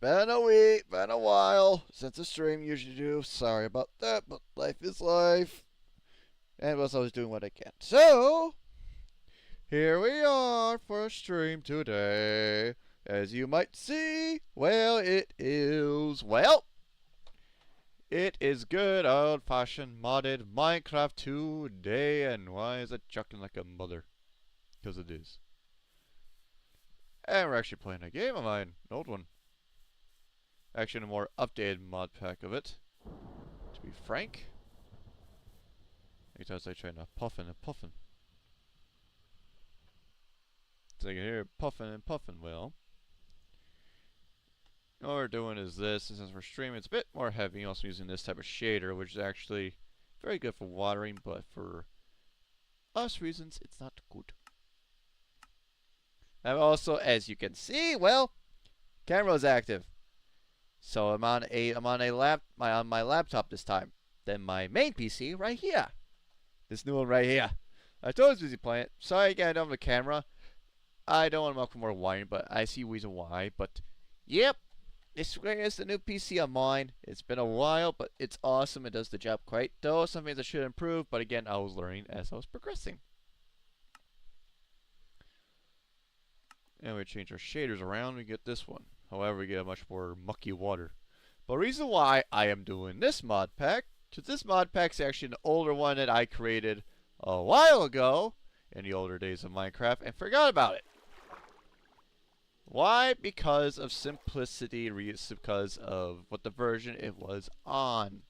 Been a week, been a while since the stream usually do. Sorry about that, but life is life. And was always doing what I can. So, here we are for a stream today. As you might see, it is good old-fashioned modded Minecraft today. And why is it chucking like a mother? Because it is. And we're actually playing a game of mine, an old one. Actually, a more updated mod pack of it. To be frank. Because I try to puffin and puffin. So you can hear puffin and puffin. Well, what we're doing is this. Since we're streaming, it's a bit more heavy. Also using this type of shader, which is actually very good for watering, but for us reasons, it's not good. And also, as you can see, camera is active. So I'm on my laptop this time. Then my main PC right here. This new one right here. I told I was busy playing it. Sorry again, I don't have a camera. I don't want to make more whining, but I see reason why. But yep, this is the new PC of mine. It's been a while, but it's awesome. It does the job quite. Though some things I should improve, but again, I was learning as I was progressing. And we change our shaders around. We get this one. However, we get a much more mucky water. But the reason why I am doing this mod pack, because this mod pack is actually an older one that I created a while ago in the older days of Minecraft and forgot about it. Why? Because of simplicity, because of what the version it was on,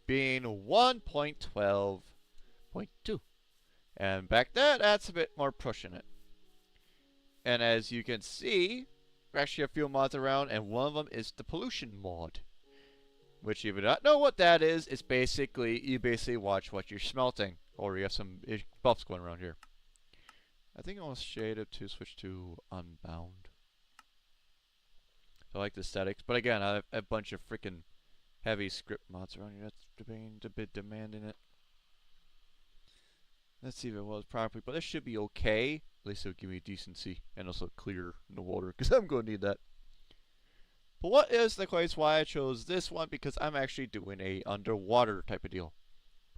being 1.12.2. And back then, that's a bit more pushing it. And as you can see, actually a few mods around, and one of them is the pollution mod, which if you do not know what that is, it's basically you watch what you're smelting, or you have some buffs going around here. I think I'll shade it to switch to unbound. So I like the aesthetics, but again, I have a bunch of freaking heavy script mods around here that's being a bit demanding it. Let's see if it was properly, but this should be okay. At least it'll give me decency and also clear in the water, because I'm going to need that. But what is the case why I chose this one? Because I'm actually doing a underwater type of deal.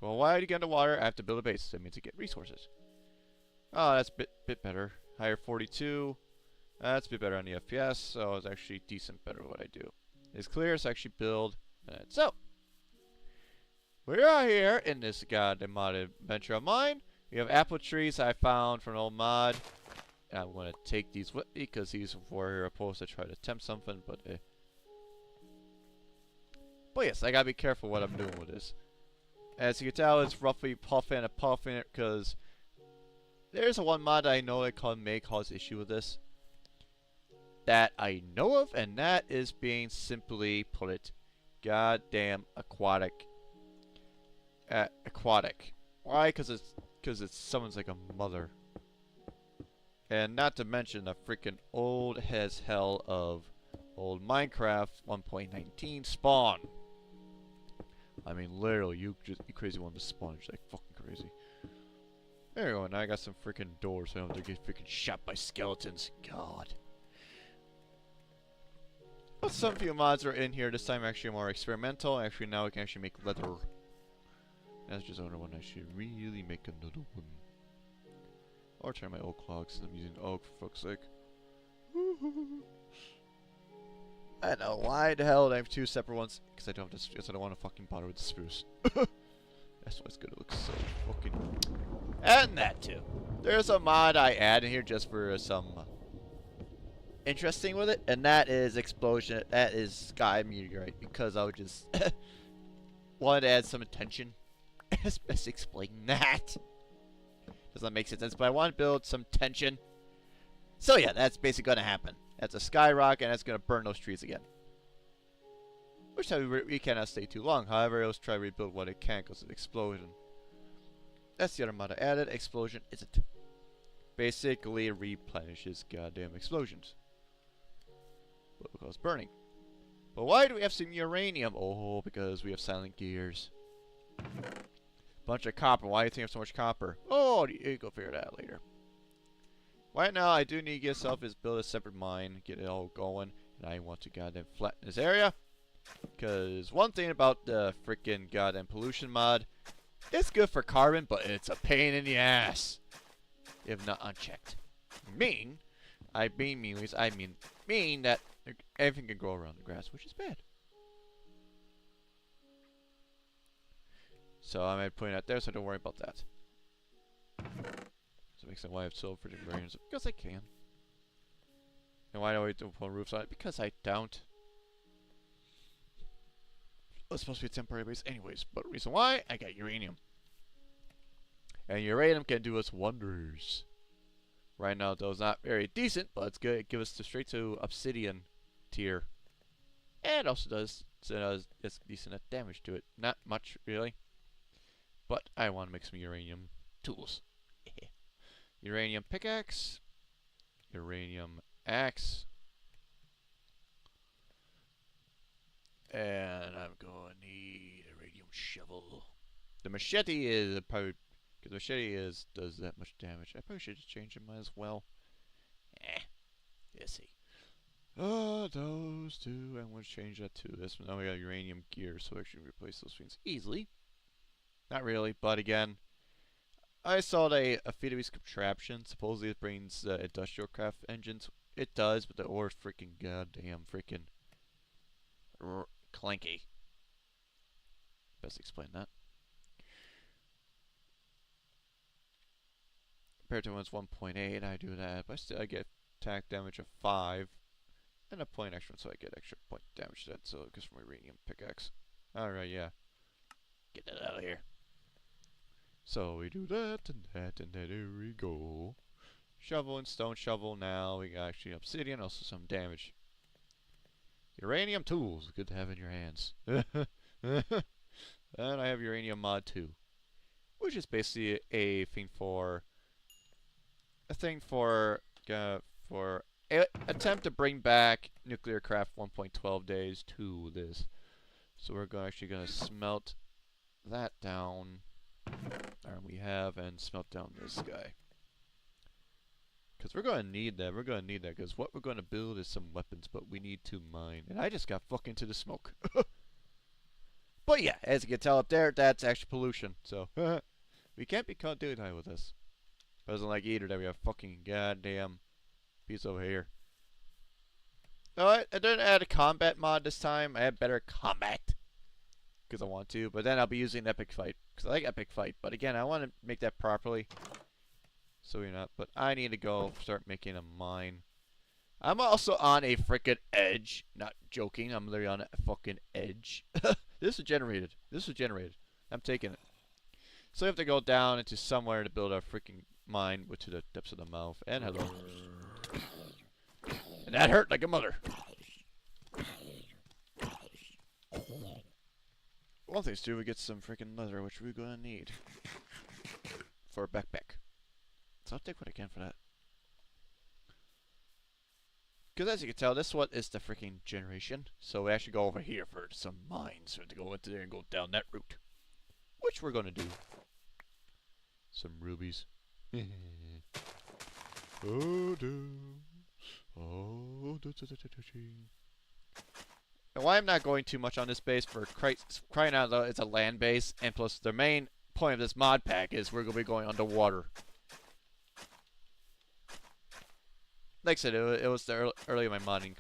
Well, why to get underwater? I have to build a base. That means to get resources. Oh, that's a bit better. Higher 42. That's a bit better on the FPS, so it's actually decent better what I do. It's clear, so I actually build. So, we are here in this goddamn modded adventure of mine. We have apple trees I found from an old mod. I'm going to take these with me because these were opposed to try to attempt something, but yes, I gotta be careful what I'm doing with this. As you can tell, it's roughly puffing and puffing it because there's a one mod I know that may cause issue with this. That I know of, and that is being simply put it, goddamn aquatic. Aquatic. Why? Because it summons like a mother. And not to mention the freaking old as hell of old Minecraft 1.19 spawn. I mean, literally, you crazy one to spawn. It's like fucking crazy. There we go. Now I got some freaking doors, so I don't have to get freaking shot by skeletons. God. But some few mods are in here. This time actually more experimental. Actually, now we can actually make leather. That's just another one. I should really make another one. Or try my oak logs. I'm using oak for fuck's sake. I know why the hell I have two separate ones. Because I don't have to. Because I don't want to fucking bother with the spruce. That's why it's gonna look so fucking. And that too. There's a mod I add in here just for some interesting with it, and that is explosion. That is sky meteorite because I would just wanted to add some attention. Let's explain that. Does not make sense, but I want to build some tension. So yeah, that's basically gonna happen. That's a skyrocket, and that's gonna burn those trees again. Which we cannot stay too long. However, let's try to rebuild what it can because of explosion. That's the other mod I added. Explosion isn't. Basically replenishes goddamn explosions. But because burning. But why do we have some uranium? Oh, because we have silent gears. Bunch of copper. Why do you think I have so much copper? Oh, you go figure that out later. Right now, I do need to get myself is build a separate mine, get it all going, And I want to goddamn flatten this area. Because one thing about the freaking goddamn pollution mod, it's good for carbon, but it's a pain in the ass if not unchecked. I mean that everything can grow around the grass, which is bad. So I'm putting that there, so don't worry about that. So it makes sense why I have silver for the brains, because I can. And why do I do put roofs on it? Because I don't. It's supposed to be a temporary base anyways, but the reason why, I got uranium. And uranium can do us wonders. Right now, though, it's not very decent, but it's good. It gives us straight to obsidian tier. And it also does, it's decent at damage to it. Not much, really. But I want to make some uranium tools. Uranium pickaxe. Uranium axe. And I'm going to need a uranium shovel. The machete is probably, because the machete does that much damage. I probably should just change it, might as well. Let's see. Those two, I'm going to change that to this. Now we got uranium gear, so I should replace those things easily. Not really, but again, I saw a feed-based contraption. Supposedly it brings industrial craft engines. It does, but the ore's freaking goddamn freaking clanky. Best explain that. Compared to when it's 1.8, I do that, but still I get attack damage of 5. And a point extra, so I get extra point damage to that, so it goes from my uranium pickaxe. Alright, yeah. Get that out of here. So we do that, and there we go. Shovel and stone shovel now. We got actually obsidian, also some damage. Uranium tools, good to have in your hands. And I have uranium mod 2. Which is basically a thing for attempt to bring back nuclear craft 1.12 days to this. So we're actually gonna smelt that down. And smelt down this guy. Because we're gonna need that. We're gonna need that. Because what we're gonna build is some weapons, but we need to mine. And I just got fucking into the smoke. But yeah, as you can tell up there, that's actually pollution. So we can't be caught doing that with this. Doesn't like either that we have fucking goddamn piece over here. Alright, I didn't add a combat mod this time. I had better combat. Because I want to. But then I'll be using Epic Fight. Because I like Epic Fight. But again, I want to make that properly. So you're not. But I need to go start making a mine. I'm also on a freaking edge. Not joking. I'm literally on a fucking edge. This is generated. I'm taking it. So we have to go down into somewhere to build our freaking mine to the depths of the mouth. And hello. And that hurt like a mother. One thing's too, we get some freaking leather, which we're gonna need for a backpack. So I'll take what I can for that. Because as you can tell, this one is the freaking generation. So we actually go over here for some mines. So we have to go into there and go down that route. Which we're gonna do. Some rubies. Oh, do. Oh, do. And why I'm not going too much on this base, for crying out loud, it's a land base, and plus the main point of this mod pack is we're going to be going underwater. Like I said, it was the early in my mod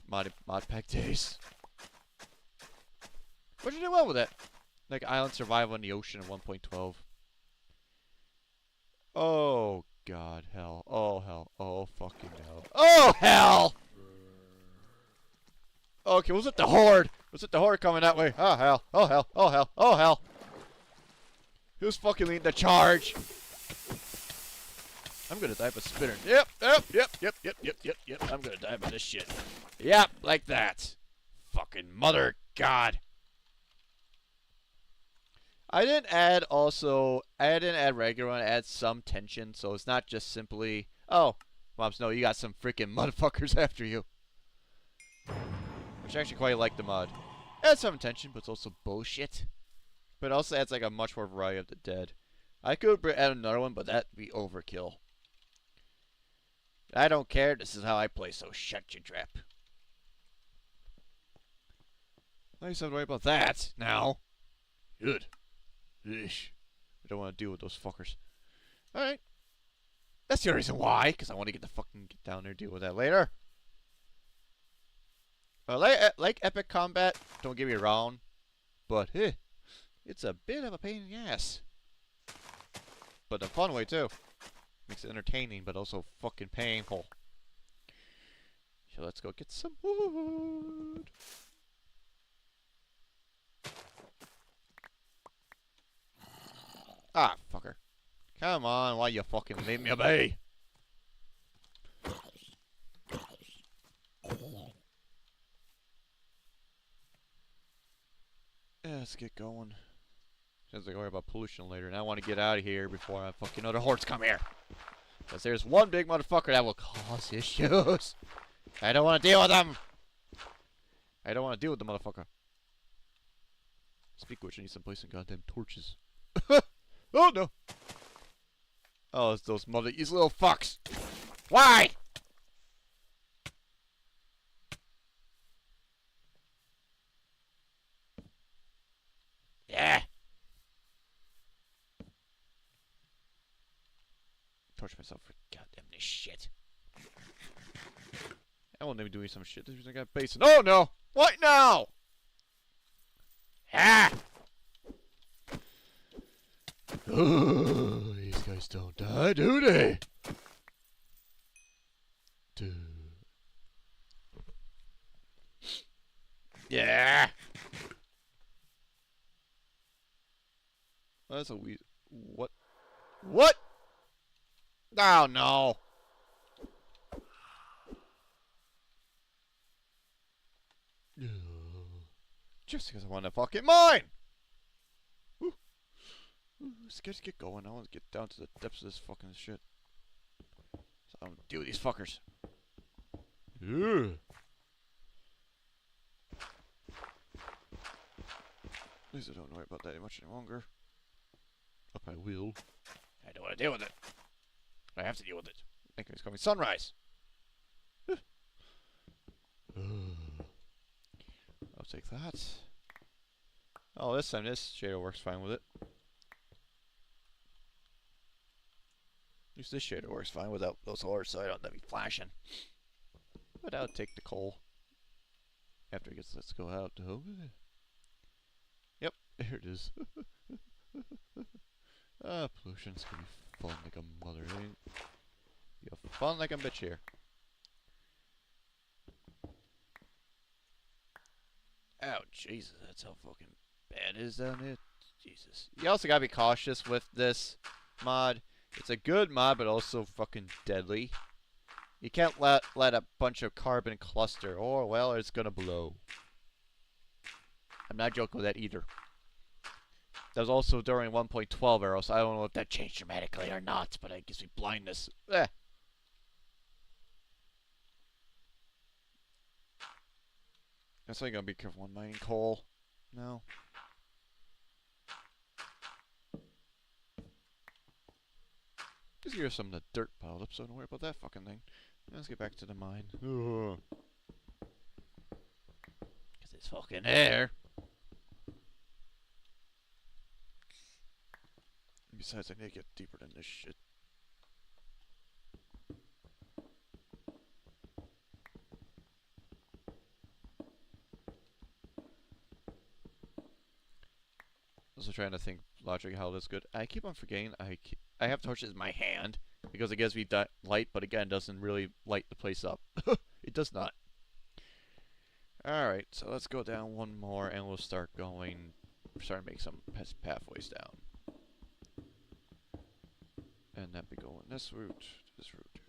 pack days. But you did well with it. Like island survival in the ocean of 1.12. Oh god, hell. Oh hell. Oh fucking hell. Oh hell! Okay, was it the horde? Was it the horde coming that way? Oh hell. Oh hell. Oh hell. Oh hell. Who's fucking leading the charge? I'm gonna die by spinner. Yep. I'm gonna die by this shit. Yep, like that. Fucking mother god. I didn't add regular one, I add some tension, so it's not just simply, oh, Moms, no, you got some freaking motherfuckers after you. Which I actually quite like the mod. It adds some tension, but it's also bullshit. But it also adds like a much more variety of the dead. I could add another one, but that'd be overkill. I don't care, this is how I play, so shut your trap. At least I have to worry about that now. Good. Ish. I don't want to deal with those fuckers. Alright. That's the only reason why, because I want to get down there and deal with that later. Like epic combat, don't get me wrong, but it's a bit of a pain in the ass. But a fun way too. Makes it entertaining, but also fucking painful. So let's go get some wood. Ah, fucker. Come on, why you fucking leave me be? Yeah, let's get going. Since I worry about pollution later, and I want to get out of here before I fucking other hordes come here. Because there's one big motherfucker that will cause issues. I don't want to deal with them. I don't want to deal with the motherfucker. Speak of which, I need some place some goddamn torches. Oh no! Oh, it's those these little fucks. Why? Yeah. Torch myself for goddamn this shit. I won't even doing some shit. This reason I got basin. Oh no! What now? Ah! Oh, these guys don't die, do they? Dude. Yeah. Oh, that's a weird. What? What? Oh no. Just because I want to fucking mine. Ooh. Ooh, scared to get going. I want to get down to the depths of this fucking shit. So I'm gonna deal with these fuckers. Yeah. At least I don't worry about that much any longer. Up I will. I don't want to deal with it. I have to deal with it. I think it's coming sunrise. I'll take that. Oh, this time this shader works fine with it. At least this shader works fine without those ores, so I don't have to be flashing. But I'll take the coal. After it gets, let's go out. Oh. Yep, there it is. Pollution's gonna be fun like a mother, ain't it? You have fun like a bitch here. Oh, Jesus, that's how fucking bad it is down there. Jesus. You also gotta be cautious with this mod. It's a good mod, but also fucking deadly. You can't let a bunch of carbon cluster, or, well, it's gonna blow. I'm not joking with that either. That was also during 1.12 era, so I don't know if that changed dramatically or not, but it gives me blindness. Eh. Guess I'm gonna be careful when mining coal. No. Just give us some of the dirt piled up, so don't worry about that fucking thing. Let's get back to the mine. Because it's fucking there. Besides, I need to get deeper than this shit. Also trying to think logically how this is good. I keep on forgetting I have torches in my hand because it gives me light, but again, doesn't really light the place up. It does not. Alright, so let's go down one more and we'll start going, start to make some pathways down. And that be going this route, this route.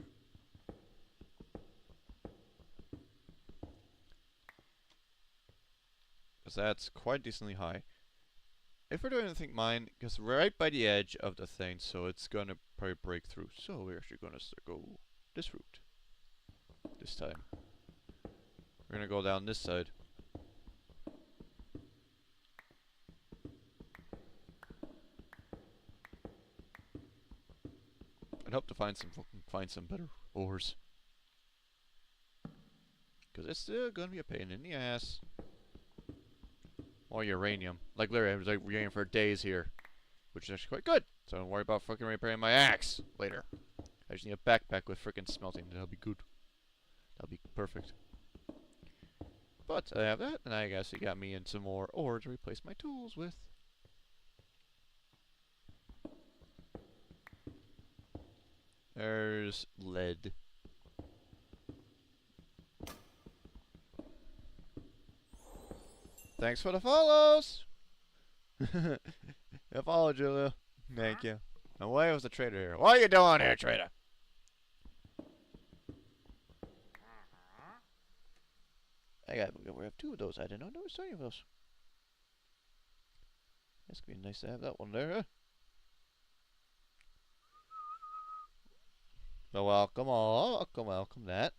Because that's quite decently high. If we're doing anything mine, because right by the edge of the thing, so it's gonna probably break through. So we're actually gonna go this route. This time. We're gonna go down this side. And hope to find some better ores. Because it's still gonna be a pain in the ass. More uranium. Like literally, I was like uranium for days here, which is actually quite good. So don't worry about fucking repairing my axe later. I just need a backpack with freaking smelting. That'll be good. That'll be perfect. But I have that, and I guess it got me in some more ore to replace my tools with. There's lead. Thanks for the follows! I followed Julia. Thank you. And why was the trader here? What are you doing here, trader? We have 2 of those. I didn't know there was 3 of those. It's gonna be nice to have that one there, huh? So welcome all. Welcome that.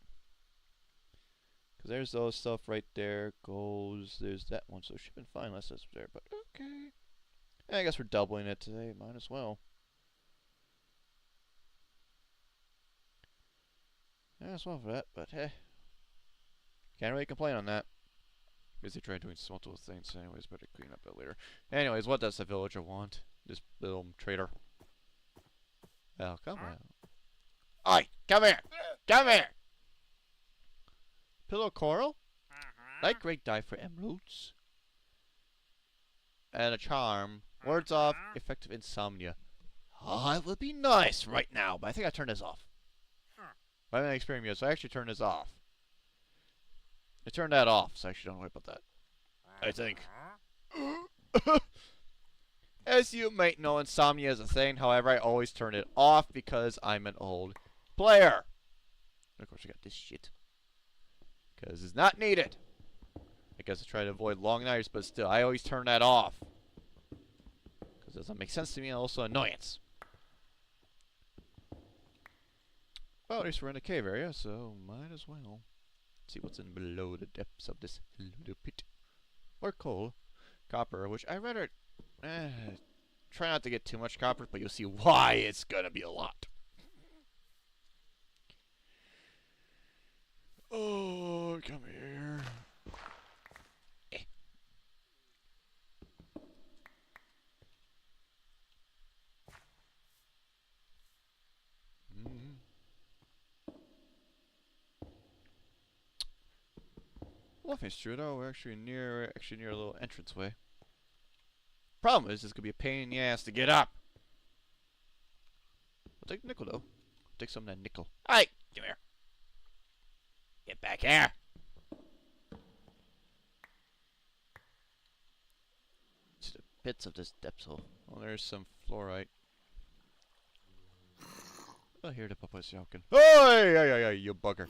Because there's those stuff right there. Goes. There's that one. So it should have been fine unless that's there. But okay. Yeah, I guess we're doubling it today. Might as well. Yeah, as well for that. But hey. Can't really complain on that. Busy trying doing multiple things. Anyways, better clean up that later. Anyways, what does the villager want? This little trader. Well, come on. Oi, come here! Come here! Pillow coral? Light great dye for emeralds. And a charm. Words off, effective insomnia. Oh, it would be nice right now, but I think I turned this off. I haven't experienced yet, so I actually turned this off. I turned that off, so I actually don't worry about that. I think. As you might know, insomnia is a thing. However, I always turn it off because I'm an old player. And of course, I got this shit. Because it's not needed. I guess I try to avoid long nights, but still, I always turn that off. Because it doesn't make sense to me and also annoyance. Well, at least we're in a cave area, so might as well. See what's in below the depths of this little pit. Or coal. Copper, which I rather try not to get too much copper, but you'll see why it's gonna be a lot. Oh, come here. Well, if it's true though, we're actually near a little entranceway. Problem is, this could be a pain in the ass to get up. I'll take the nickel though. I'll take some of that nickel. Hey, come here. Get back here. To the bits of this depth hole. Oh, there's some fluorite. Oh, here the papa's yelking. Hey, you bugger.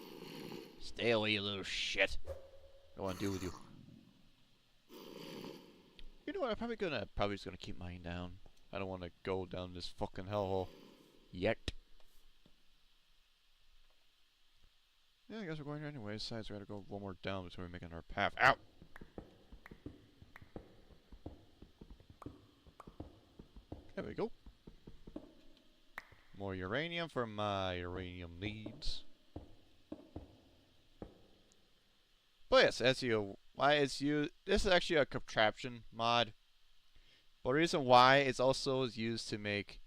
Stay away, you little shit. I don't want to deal with you. You know what? I'm probably just gonna keep mine down. I don't want to go down this fucking hellhole yet. Yeah, I guess we're going here anyway. Besides, we gotta go one more down before we're making our path. Out. There we go. More uranium for my uranium needs. But yes, this is actually a contraption mod. But the reason why it's also used to make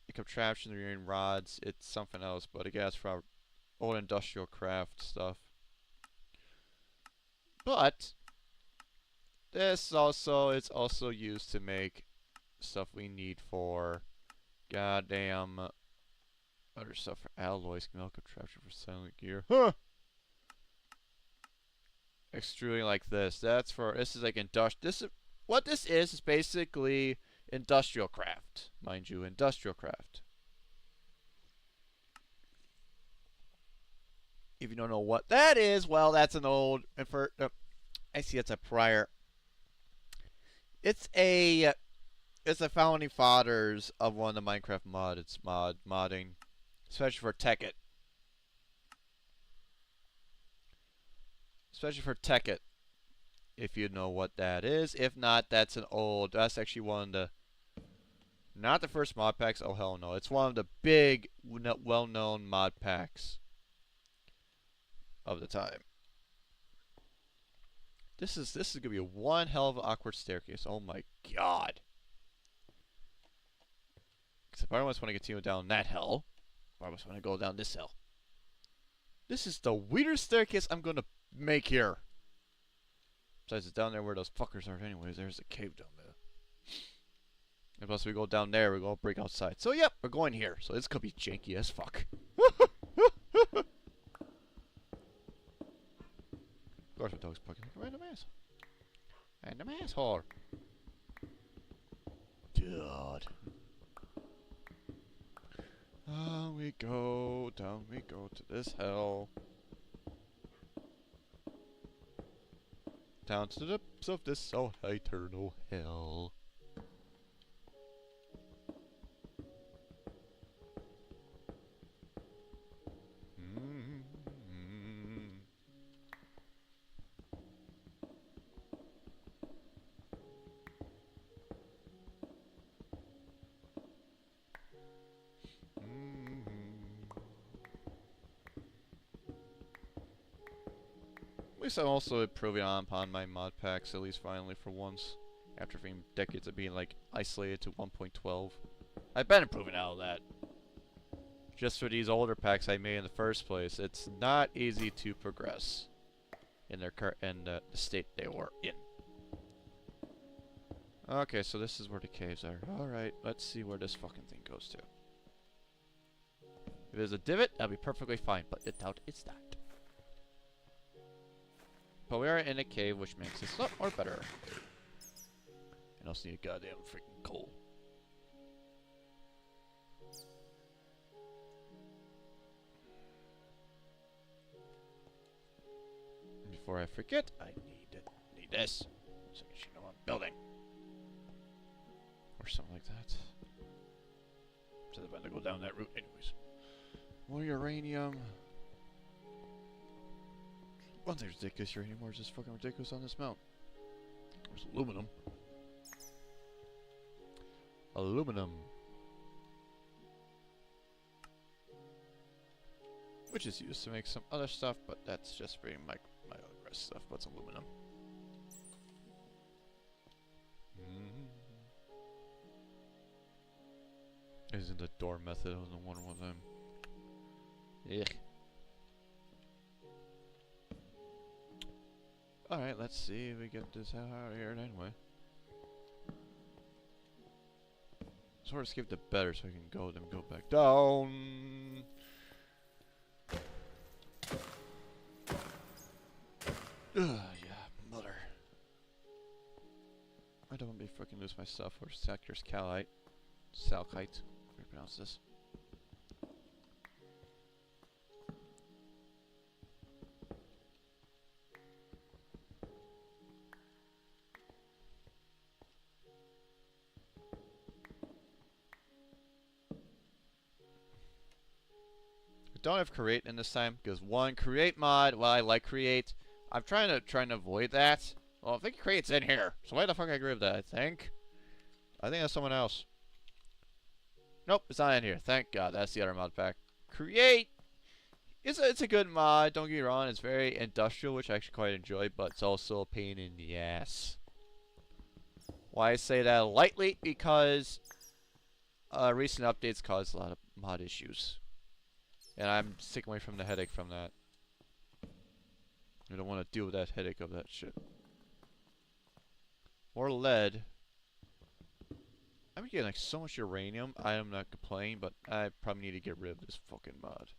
a contraption uranium rods, it's something else, but I guess for our old industrial craft stuff. But it's also used to make stuff we need for goddamn other stuff for alloys, milk contraption for silent gear. Huh! Extruding like this. This is like what this is basically industrial craft. Mind you, industrial craft. If you don't know what that is, well, that's an old, I see it's a prior. It's the founding fathers of one of the Minecraft mods. It's modding, especially for Tekkit. Especially for Tekkit, if you know what that is. If not, that's actually one of the, not the first mod packs, oh hell no. It's one of the big, well-known mod packs of the time. This is gonna be one hell of an awkward staircase. Oh my god. Except I almost want to continue down that hill. Or I almost want to go down this hill. This is the weirdest staircase I'm gonna make here. Besides, it's down there where those fuckers are anyways. There's a cave down there. And plus we go down there, we go break outside. So yep, we're going here. So this could be janky as fuck. Of course my dog's barking like a random ass. Random asshole. God. Down we go to this hell. Down to the depths of this so eternal hell. At least I'm also improving upon my mod packs, at least finally for once. After decades of being like isolated to 1.12. I've been improving out of that. Just for these older packs I made in the first place, it's not easy to progress in their the state they were in. Okay, so this is where the caves are. Alright, let's see where this fucking thing goes to. If there's a divot, that'll be perfectly fine, but I doubt it's not. But we are in a cave, which makes this a lot more better. And also need a goddamn freaking coal. Before I forget, I need this, so you know I'm building, or something like that. So I'm about to go down that route, anyways. More uranium. One thing's ridiculous here anymore is just fucking ridiculous on this mount. There's aluminum. Aluminum. Which is used to make some other stuff, but that's just bringing my other rest stuff, but it's aluminum. Isn't the door method on the one with them? Yeah. Alright, let's see if we get this out of here anyway. Sort of skip the better so I can go then go back down. Yeah, mother. I don't want to be freaking lose my stuff or Sacchar's calite. Salkite. How do you pronounce this? Don't have create in this time because one create mod. Well, I like create. I'm trying to avoid that. Well, I think create's in here. So why the fuck I agree with that? I think that's someone else. Nope, it's not in here. Thank God. That's the other mod pack. Create. It's a good mod. Don't get me wrong. It's very industrial, which I actually quite enjoy, but it's also a pain in the ass. Why I say that lightly? Because recent updates caused a lot of mod issues. And I'm sticking away from the headache from that. I don't want to deal with that headache of that shit. More lead. I'm getting like so much uranium. I am not complaining, but I probably need to get rid of this fucking mod.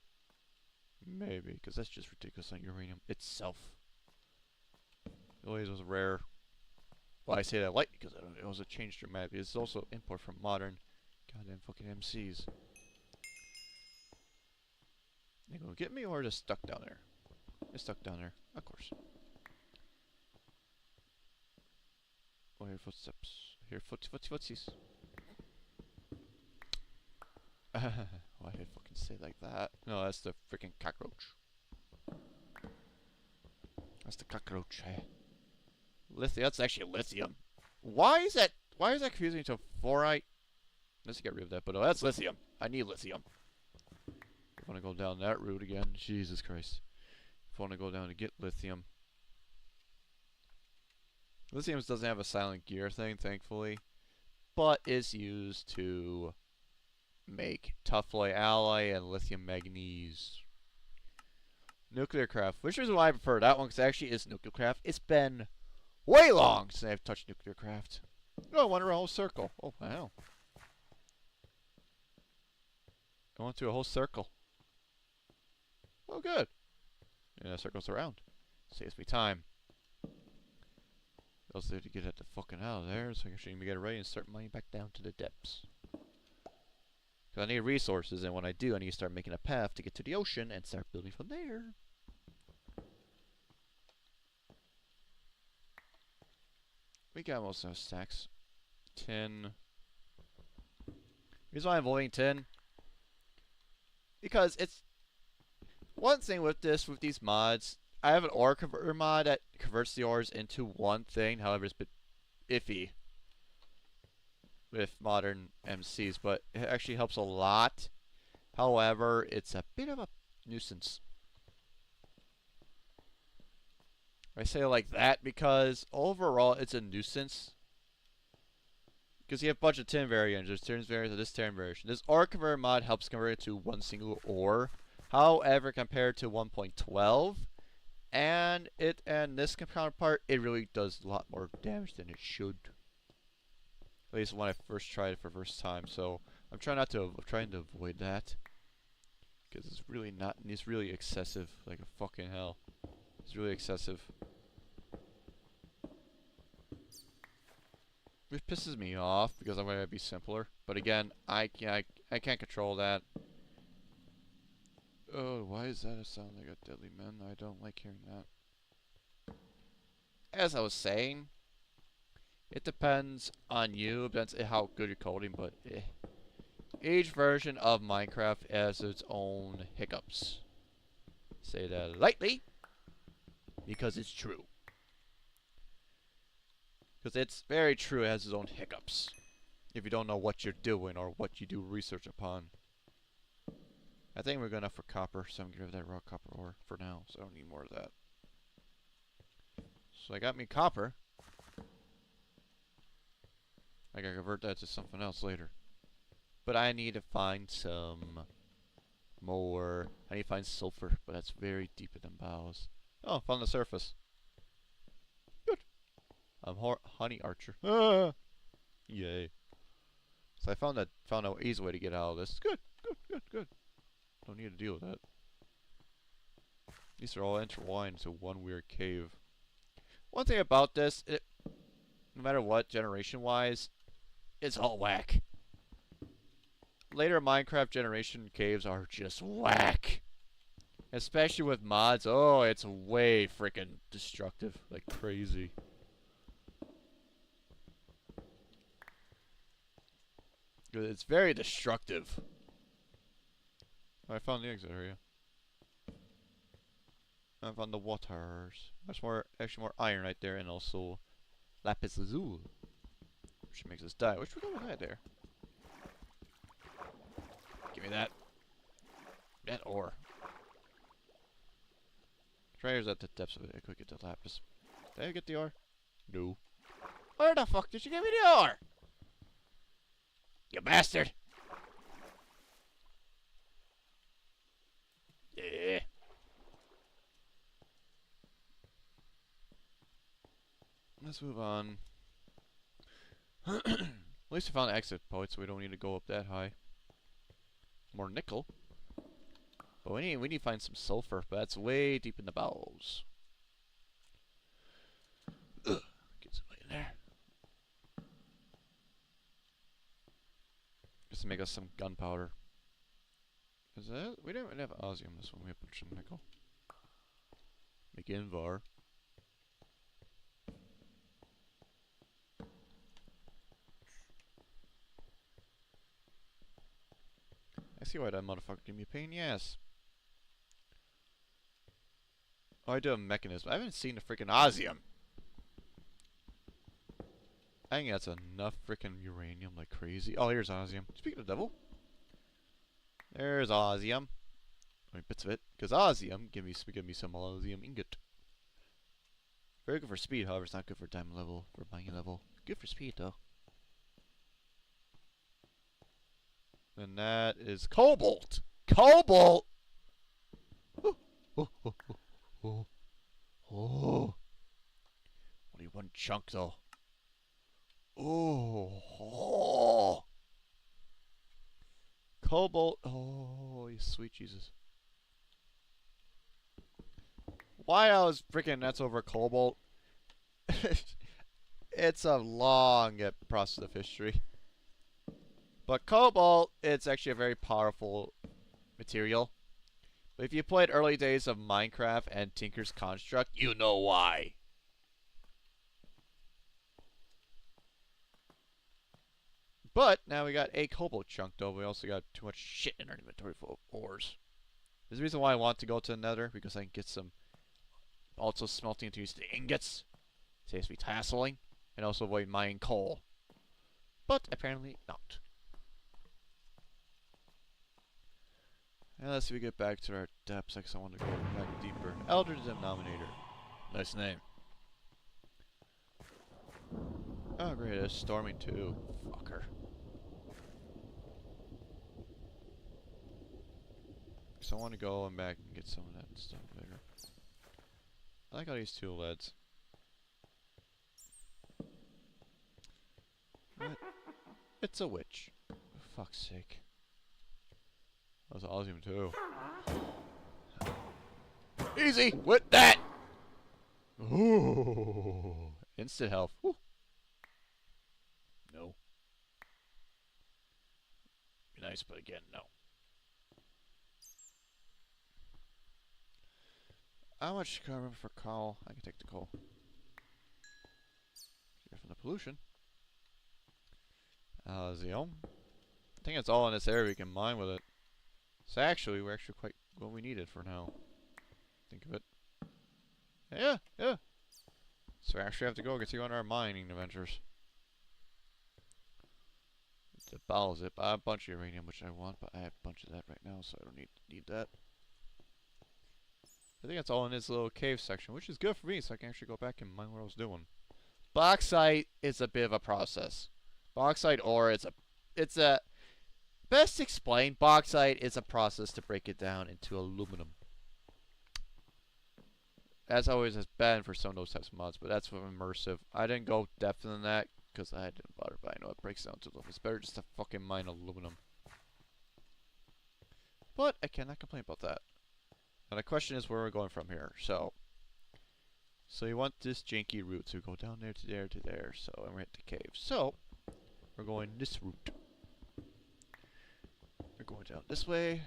Maybe, because that's just ridiculous on uranium itself. It always was rare. Well, I say that lightly because it was a change dramatically. It's also import from modern goddamn fucking MCs. They gonna get me or just stuck down there? It's stuck down there, of course. Oh, here footsteps. Here footsies. Why did I fucking say like that? No, that's the freaking cockroach. That's the cockroach. Lithium. That's actually lithium. Why is that confusing to fluorite? Let's get rid of that. But oh, that's lithium. I need lithium. If I want to go down that route again, Jesus Christ. If I want to go down to get lithium. Lithium doesn't have a silent gear thing, thankfully, but is used to make tough alloy alloy and lithium manganese. Nuclear craft, which is why I prefer that one, because it actually is nuclear craft. It's been way long since I've touched nuclear craft. Oh, I went around a whole circle. Oh, wow. I went through a whole circle. Oh, good. And that circle's around. Saves me time. I also have to get it the fucking out of there, so I can actually get it ready and start mining back down to the depths. Because I need resources, and when I do, I need to start making a path to get to the ocean and start building from there. We got most of those stacks. Tin. The reason why I'm avoiding tin, because it's one thing with these mods. I have an ore converter mod that converts the ores into one thing. However, it's a bit iffy with modern MCs, but it actually helps a lot. However, it's a bit of a nuisance. I say it like that because overall it's a nuisance. Because you have a bunch of tin variants. There's tin variants of this tin variation. This ore converter mod helps convert it to one single ore. However, compared to 1.12 and this counterpart, it really does a lot more damage than it should. At least when I first tried it for the first time. So I'm trying to avoid that. Because it's really excessive, like a fucking hell. It's really excessive. Which pisses me off because I want it to be simpler. But again, I can't control that. Oh, why is that a sound like a deadly man? I don't like hearing that. As I was saying, it depends on you, depends on how good you're coding, but each version of Minecraft has its own hiccups. Say that lightly, because it's true. Because it's very true, it has its own hiccups. If you don't know what you're doing or what you do research upon. I think we're good enough for copper, so I'm gonna give that raw copper ore for now, so I don't need more of that. So I got me copper. I gotta convert that to something else later. But I need to find some more. I need to find sulfur, but that's very deep in the bowels. Oh, found the surface. Good. I'm honey archer. Ah! Yay. So I found an easy way to get out of this. Good. Don't need to deal with that. These are all intertwined into one weird cave. One thing about this, no matter what, generation-wise, it's all whack. Later Minecraft generation caves are just whack. Especially with mods. Oh, it's way freaking destructive. Like crazy. It's very destructive. I found the exit area. I found the waters. There's actually more iron right there, and also lapis lazuli, which makes us die. Which we don't have there. Give me that. That ore. Tryers at the depths of it. I could get the lapis. Did I get the ore? No. Where the fuck did you give me the ore? You bastard! Yeah. Let's move on. At least we found an exit point, so we don't need to go up that high. More nickel. But we need to find some sulfur, but that's way deep in the bowels. Ugh. Get somebody in there. Just to make us some gunpowder. Is that? We didn't have osmium this one. We have a bunch of nickel. Make invar. I see why that motherfucker gave me a pain in the ass. Oh, I do have a mechanism. I haven't seen the freaking osmium. I think that's enough freaking uranium like crazy. Oh, here's osmium. Speaking of the devil. There's osmium. I mean, bits of it. Because osmium, give me some osmium ingot. Very good for speed, however, it's not good for diamond level, for mining level. Good for speed, though. And that is cobalt! Cobalt! Oh, oh, oh, oh, oh. Oh. Only one chunk, though. Oh. Oh. Cobalt. Oh, you sweet Jesus. Why I was freaking nuts over cobalt? It's a long process of history. But cobalt, it's actually a very powerful material. But if you played early days of Minecraft and Tinker's Construct, you know why. But now we got a cobalt chunk, though. We also got too much shit in our inventory full of ores. There's a reason why I want to go to the Nether, because I can get some also smelting to use the ingots. Saves me tasseling, and also avoid mining coal. But apparently not. And let's see if we get back to our depths, because I want to go back deeper. Elder Denominator. Nice name. Oh great, it's storming too. Fucker. So I want to go and back and get some of that stuff later. I like all these two leads. What? It's a witch. For fuck's sake. That was awesome too. Easy with that! Ooh. Instant health. Woo. No. Be nice, but again, no. How much can I remember for coal? I can take the coal. Get from the pollution. Zion. I think it's all in this area we can mine with it. So actually, we're actually quite what we needed for now. Think of it. Yeah, yeah. So we actually have to go continue on our mining adventures. The bowel zip. I have a bunch of uranium, which I want, but I have a bunch of that right now, so I don't need that. I think that's all in this little cave section, which is good for me, so I can actually go back and mine what I was doing. Bauxite is a bit of a process. Bauxite ore, it's a best explained. Bauxite is a process to break it down into aluminum. As always, has been for some of those types of mods, but that's for immersive. I didn't go depth in that because I didn't bother, but I know it breaks down to level. It's better just to fucking mine aluminum. But I cannot complain about that. Now the question is where we're going from here. So you want this janky route, so we go down there to there to there. So and we're at the cave. So we're going this route. We're going down this way.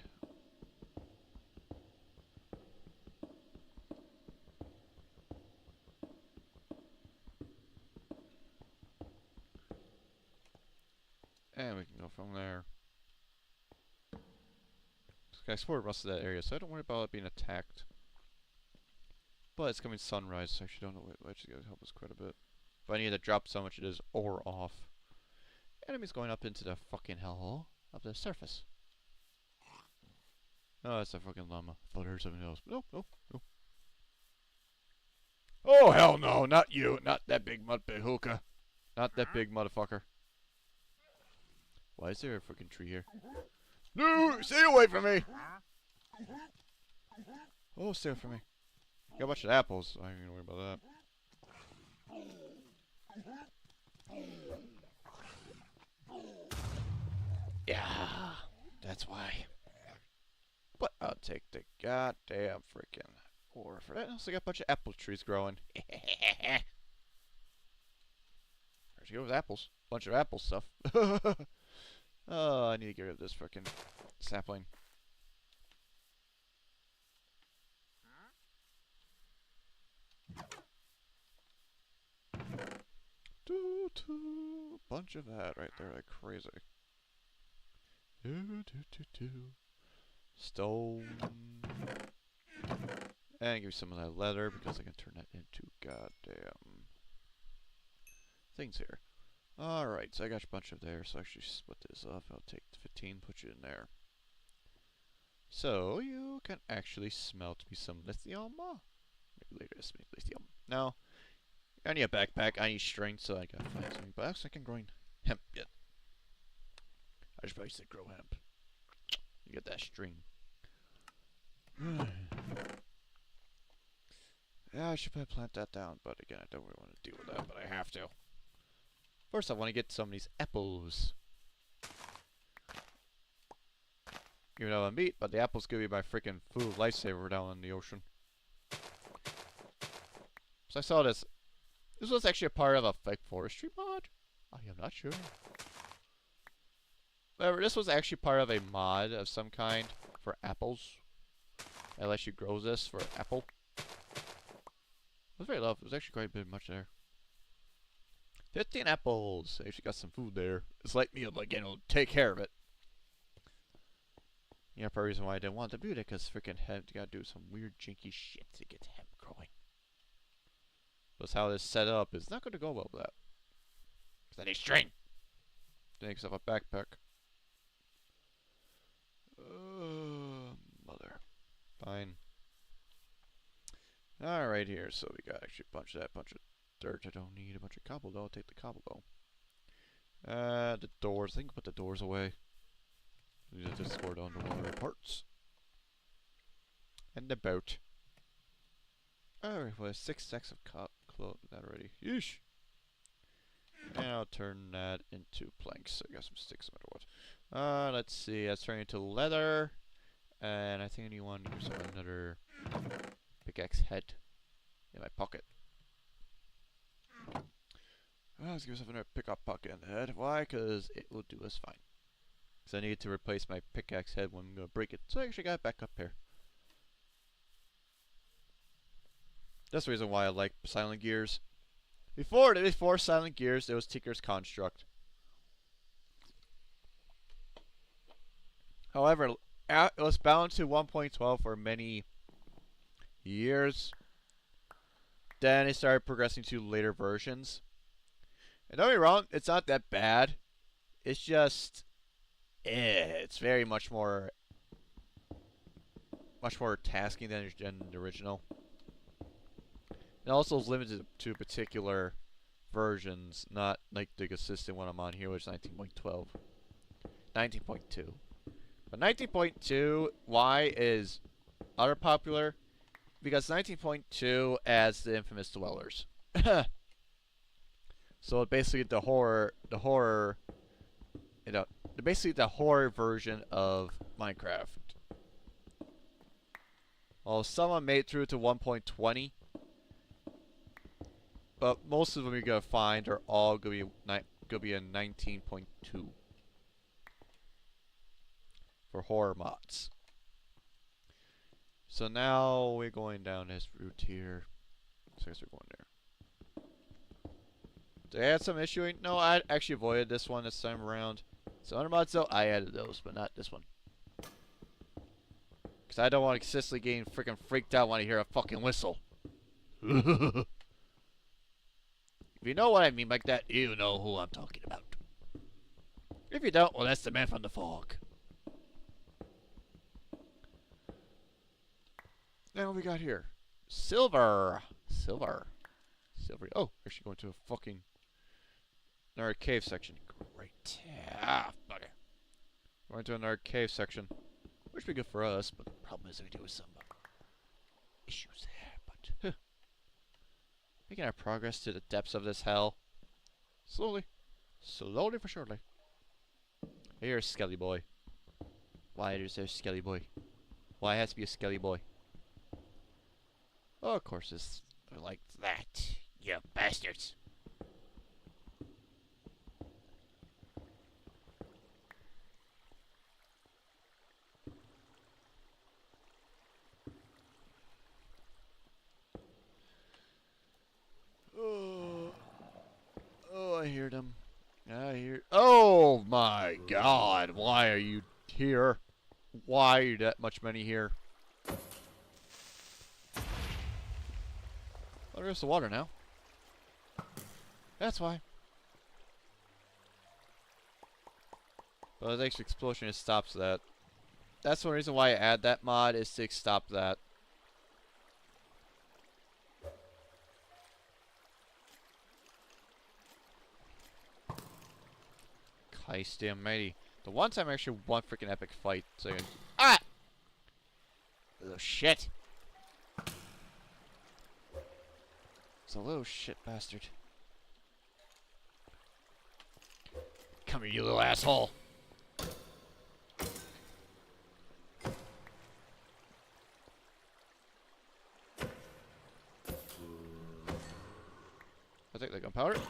And we can go from there. I explored most of that area, so I don't worry about it being attacked. But it's coming sunrise, so I actually don't know what actually going to help us quite a bit. But I need to drop so much it is ore off. Enemies going up into the fucking hellhole of the surface. Oh, that's a fucking llama. I thought I heard something else. Nope, nope, nope. Oh, hell no, not you. Not that big mud hookah. Not that big motherfucker. Why is there a fucking tree here? No! Stay away from me! Oh, stay away from me. Got a bunch of apples. I ain't gonna worry about that. Yeah, that's why. But I'll take the goddamn freaking ore for that. Also got a bunch of apple trees growing. There she goes, apples. Bunch of apple stuff. Oh, I need to get rid of this freaking sapling. Bunch of that right there, like crazy. Stone. And give me some of that leather because I can turn that into goddamn things here. Alright, so I got a bunch of there, so I actually split this up. I'll take the 15, put you in there. So you can actually smelt me some lithium. Maybe later, let's make lithium. Now, I need a backpack. I need strength, so I gotta find something. But I also can grow hemp yet. I should probably say grow hemp. You get that string. Yeah, I should probably plant that down, but again, I don't really want to deal with that, but I have to. First, I want to get some of these apples. Even though I'm meat, but the apples could be my freaking food lifesaver down in the ocean. So I saw this. This was actually a part of a fake forestry mod? I am not sure. However, this was actually part of a mod of some kind for apples. That lets you grow this for apple. It was very lovely. It was actually quite a bit much there. 15 apples. I actually got some food there. It's like me, like, you know, take care of it. Yeah, part of the reason why I didn't want to do that, because freaking hemp, you gotta do some weird jinky shit to get hemp growing. That's how this set up. It's not gonna go well with that. Because I need string. Makes up a backpack. Mother. Fine. Alright here, so we got actually a bunch of that, bunch of dirt I don't need, a bunch of cobble though, I'll take the cobble though. The doors, I think I'll put the doors away. These are just stored underwater parts. And the boat. Alright, well, 6 stacks of cloth that already. Yeesh! And I'll turn that into planks, so I got some sticks no matter what. Let's see, that's turning into leather. And I think I need one to use another pickaxe head in my pocket. Let's give myself another pickup pocket in the head. Why? Because it will do us fine. Because I need to replace my pickaxe head when I'm going to break it. So I actually got it back up here. That's the reason why I like Silent Gears. Before Silent Gears, there was Tinker's Construct. However, it was bound to 1.12 for many years. Then it started progressing to later versions. And don't get me wrong, it's not that bad. It's just, it's very much more tasking than the original. It also is limited to particular versions, not like the consistent one I'm on here, which is 19.12. 19.2. But 19.2, why is other popular? Because 19.2 adds the infamous dwellers. So basically the horror, you know, basically the horror version of Minecraft. Well, someone made it through to 1.20. But most of them you're gonna find are all gonna be in 19.2 for horror mods. So now we're going down this route here. So I guess we're going there. Did I add some issuing? No, I actually avoided this one this time around. So other mods though, I added those, but not this one. Because I don't want to consistently getting freaking freaked out when I hear a fucking whistle. If you know what I mean by that, you know who I'm talking about. If you don't, well, that's the man from the fog. Now what we got here? Silver. Silver. Silver. Oh, actually going to a fucking another cave section. Great. Ah, bugger. Going to another cave section. Which would be good for us, but the problem is we do with some issues there. But making our progress to the depths of this hell. Slowly. Slowly for surely. Here's Skelly Boy. Why is there Skelly Boy? Why it has to be a Skelly Boy? Oh, of course it's like that. You bastards. Oh, I hear them. I hear. Oh my God! Why are you here? Why are you that much money here? Oh, there's the water now. That's why. But the next explosion just stops that. That's one reason why I add that mod, is to stop that. Heist, damn mighty. The one time I actually won freaking epic fight. So ah! Little shit. It's a little shit bastard. Come here, you little asshole. I'll take the gunpowder.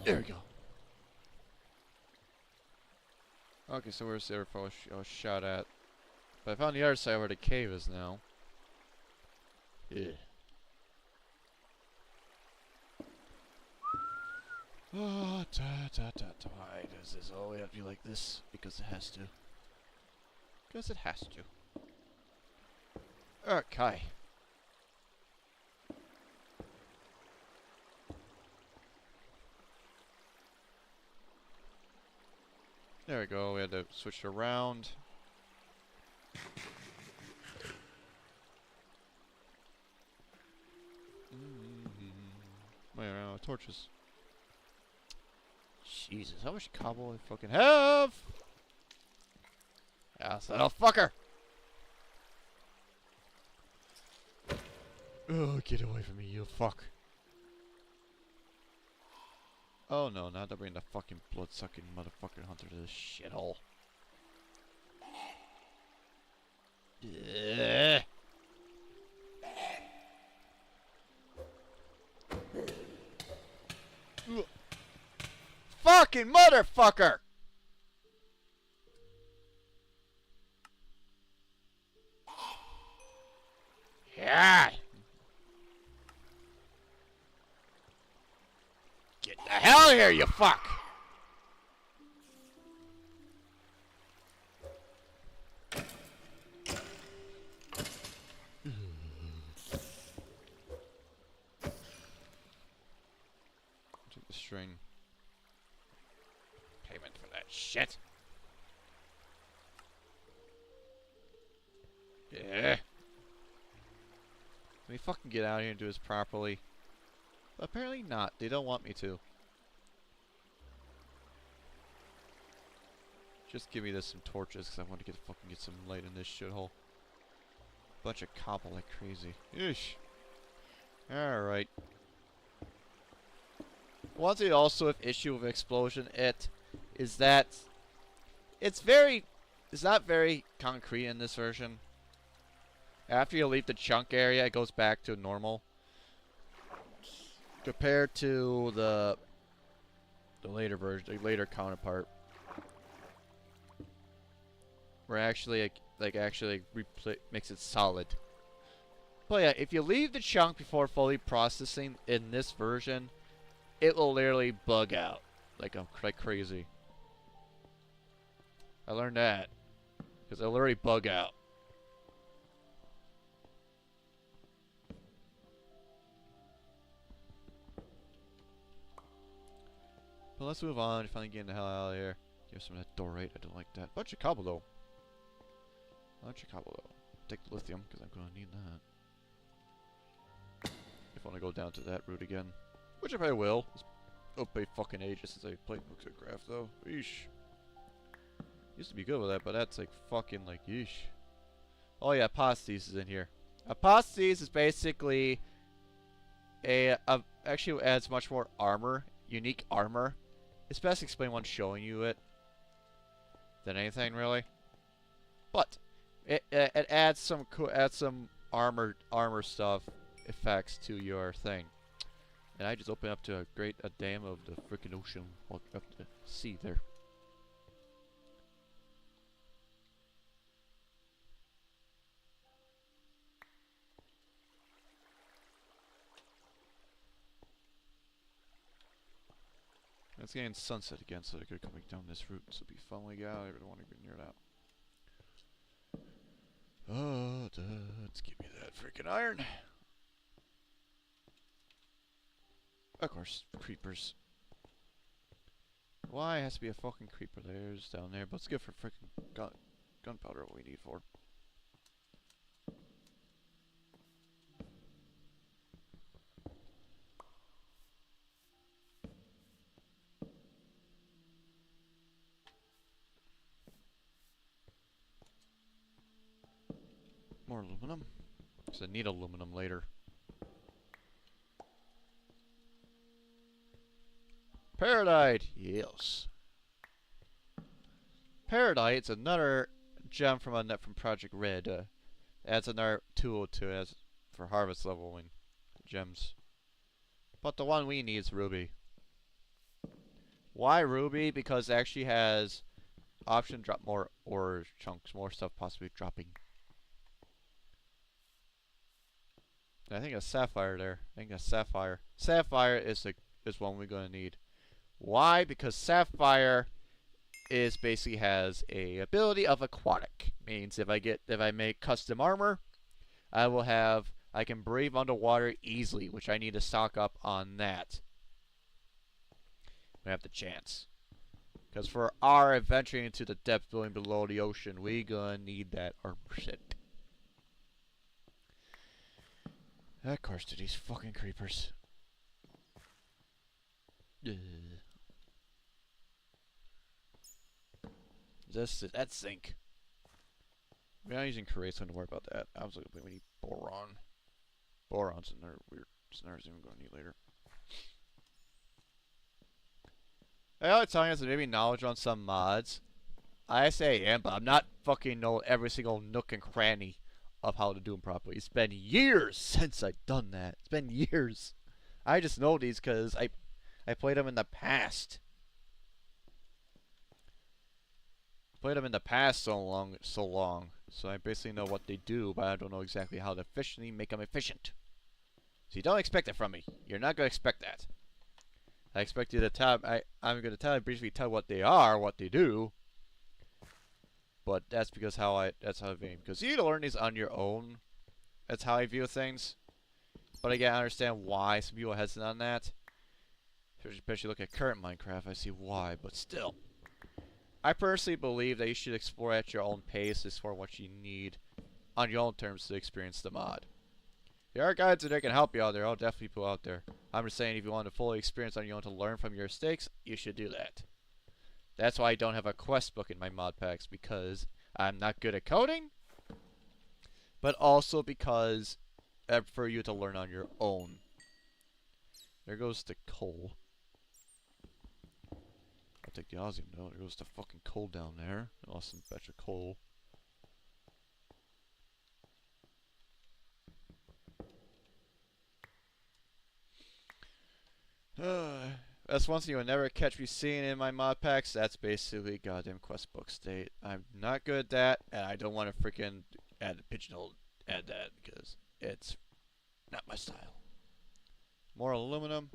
There we go. Okay, so where's the other fellow I was shot at? But I found the other side where the cave is now. Yeah. Oh, why does this always have to be like this? Because it has to. Because it has to. Okay. There we go, we had to switch around. Wait, torches. Jesus, how much cobble I fucking have? Ass little fucker! Oh, get away from me, you fuck. Oh no, not to bring the fucking blood-sucking motherfucking hunter to this shithole. Yeah. Fucking motherfucker! Yeah. Get the hell out of here, you fuck! Take the string. Payment for that shit. Yeah. Let me fucking get out of here and do this properly. But apparently not. They don't want me to. Just give me this some torches because I want to get some light in this shithole. Bunch of cobble like crazy. Yeesh. Alright. One thing also with issue with explosion is that it's not very concrete in this version. After you leave the chunk area, it goes back to normal. Compared to the later version, the later counterpart, where actually makes it solid. But yeah, if you leave the chunk before fully processing in this version, it will literally bug out like crazy. I learned that because it'll literally bug out. But let's move on. Finally getting the hell out of here. Give some of that dorite. I don't like that. Bunch of cobble though. Bunch of cobble though. Take the lithium because I'm gonna need that. If I want to go down to that route again, which I probably will. It'll be fucking ages since I played Books of Craft though. Yeesh. Used to be good with that, but that's like fucking like yeesh. Oh yeah, aposties is in here. Aposties is basically actually adds much more armor, unique armor. It's best explained when showing you it than anything really. But it adds some armor stuff effects to your thing. And I just opened up to a dam of the freaking ocean, up the sea there. It's getting sunset again, so they're coming down this route. So be funneling out. I don't want to be near that. Oh, let's give me that freaking iron. Of course, creepers. Why has to be a fucking creeper? There's down there, but it's good for freaking gunpowder. What we need for. More aluminum. Because I need aluminum later. Paradite! Yes. Paradite's another gem from Project Red. Adds another tool to it as for harvest leveling gems. But the one we need is Ruby. Why Ruby? Because it actually has option drop more ore chunks, more stuff possibly dropping. I think a sapphire there. I think a sapphire. Sapphire is one we're gonna need. Why? Because sapphire is basically has a ability of aquatic. Means if I make custom armor, I can breathe underwater easily, which I need to stock up on that. We have the chance. Because for our adventuring into the depths going below the ocean, we gonna need that armor set. Of course, to these fucking creepers. That zinc. We're not using crates, so don't worry about that. I was looking, we need boron. Boron's another weird scenario we're gonna need later. I know it's telling us maybe knowledge on some mods. I say I am, but I'm not fucking know every single nook and cranny of how to do them properly. It's been years since I've done that. It's been years. I just know these because I played them in the past. Played them in the past so long. So I basically know what they do, but I don't know exactly how to efficiently make them efficient. So you don't expect it from me. You're not gonna expect that. I expect you to tell. I'm gonna briefly tell what they are, what they do. But that's because that's how I view. Because you need to learn these on your own. That's how I view things. But again, I understand why some people are hesitant on that. Especially look at current Minecraft, I see why. But still, I personally believe that you should explore at your own pace, explore what you need on your own terms to experience the mod. There are guides that can help you out there. There are definitely people out there. I'm just saying, if you want to fully experience on your own to learn from your mistakes, you should do that. That's why I don't have a quest book in my mod packs, because I'm not good at coding, but also because I prefer you to learn on your own. There goes the coal. I'll take the Aussie note. There goes the fucking coal down there. Awesome batch of coal. That's one thing you'll never catch me seeing in my mod packs. That's basically goddamn quest book state. I'm not good at that, and I don't want to freaking add that because it's not my style. More aluminum.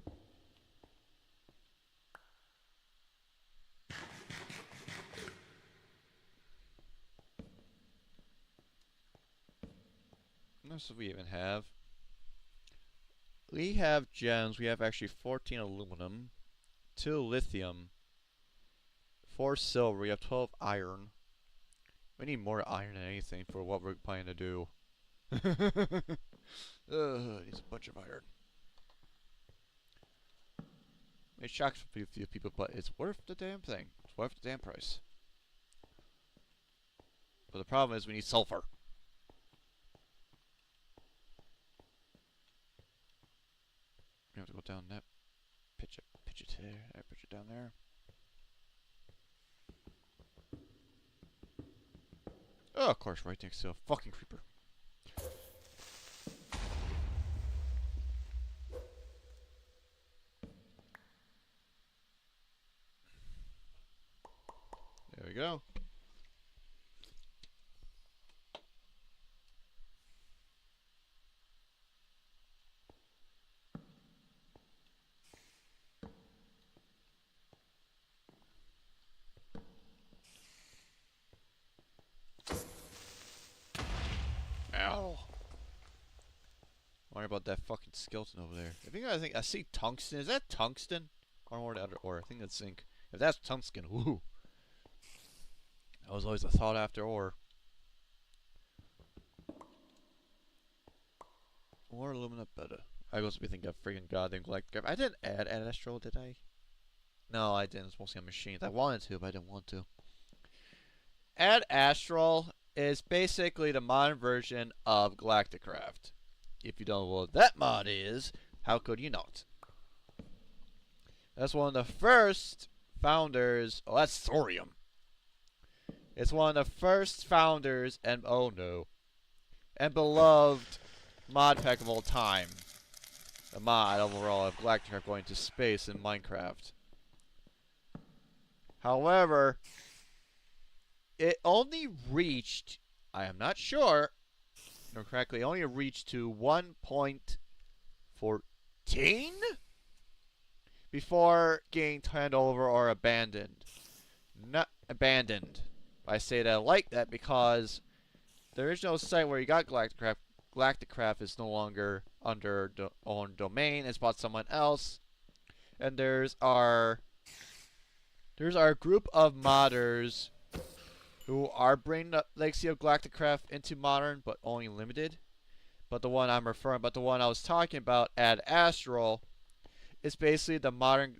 What else do we even have? We have gems. We have actually 14 aluminum, 2 lithium, 4 silver. We have 12 iron. We need more iron than anything for what we're planning to do. Needs a bunch of iron. It shocks a few people, but it's worth the damn thing. It's worth the damn price. But the problem is we need sulfur. We have to go down that. Pitch it there. Pitch it down there. Oh, of course, right next to a fucking creeper. There we go. Ow. Worry about that fucking skeleton over there. I think I see tungsten. Is that tungsten? Or more the other ore? I think that's zinc. If that's tungsten, woo. That was always a thought after ore. More aluminum better. I was thinking of freaking goddamn like I didn't add astral, did I? No, I didn't. It's mostly on machines. I wanted to, but I didn't want to. Add astral is basically the modern version of Galacticraft. If you don't know what that mod is, how could you not? That's one of the first founders. Oh, that's thorium. It's one of the first founders and oh no, and beloved mod pack of all time. The mod overall of Galacticraft going to space in Minecraft. However, it only reached, I am not sure, no correctly, it only reached to 1.14 before getting turned over or abandoned. Not abandoned. I say that I like that because the original site where you got Galacticraft is no longer under own domain. It's bought someone else, and there's our group of modders who are bringing the legacy of Galacticraft into modern, but only limited. But the one I was talking about, Ad Astral, is basically the modern.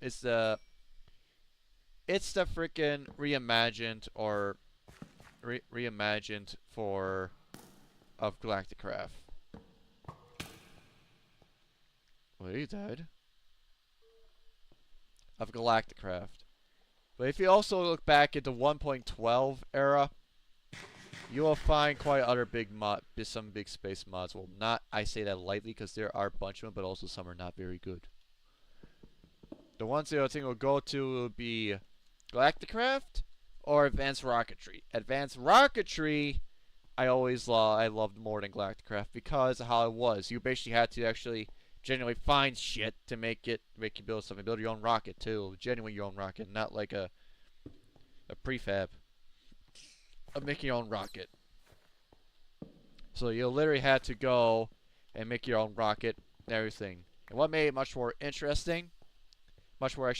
It's the freaking reimagined or reimagined for of Galacticraft. Well, he died. Of Galacticraft. But if you also look back at the 1.12 era, you will find quite other some big space mods. Well, not I say that lightly because there are a bunch of them, but also some are not very good. The ones that I think will go to will be Galacticraft or Advanced Rocketry. Advanced Rocketry, I loved more than Galacticraft because of how it was. You basically had to actually genuinely find shit to make you build something. Build your own rocket too. Genuinely your own rocket, not like a prefab. Of making your own rocket. So you literally had to go and make your own rocket and everything. And what made it much more interesting, much more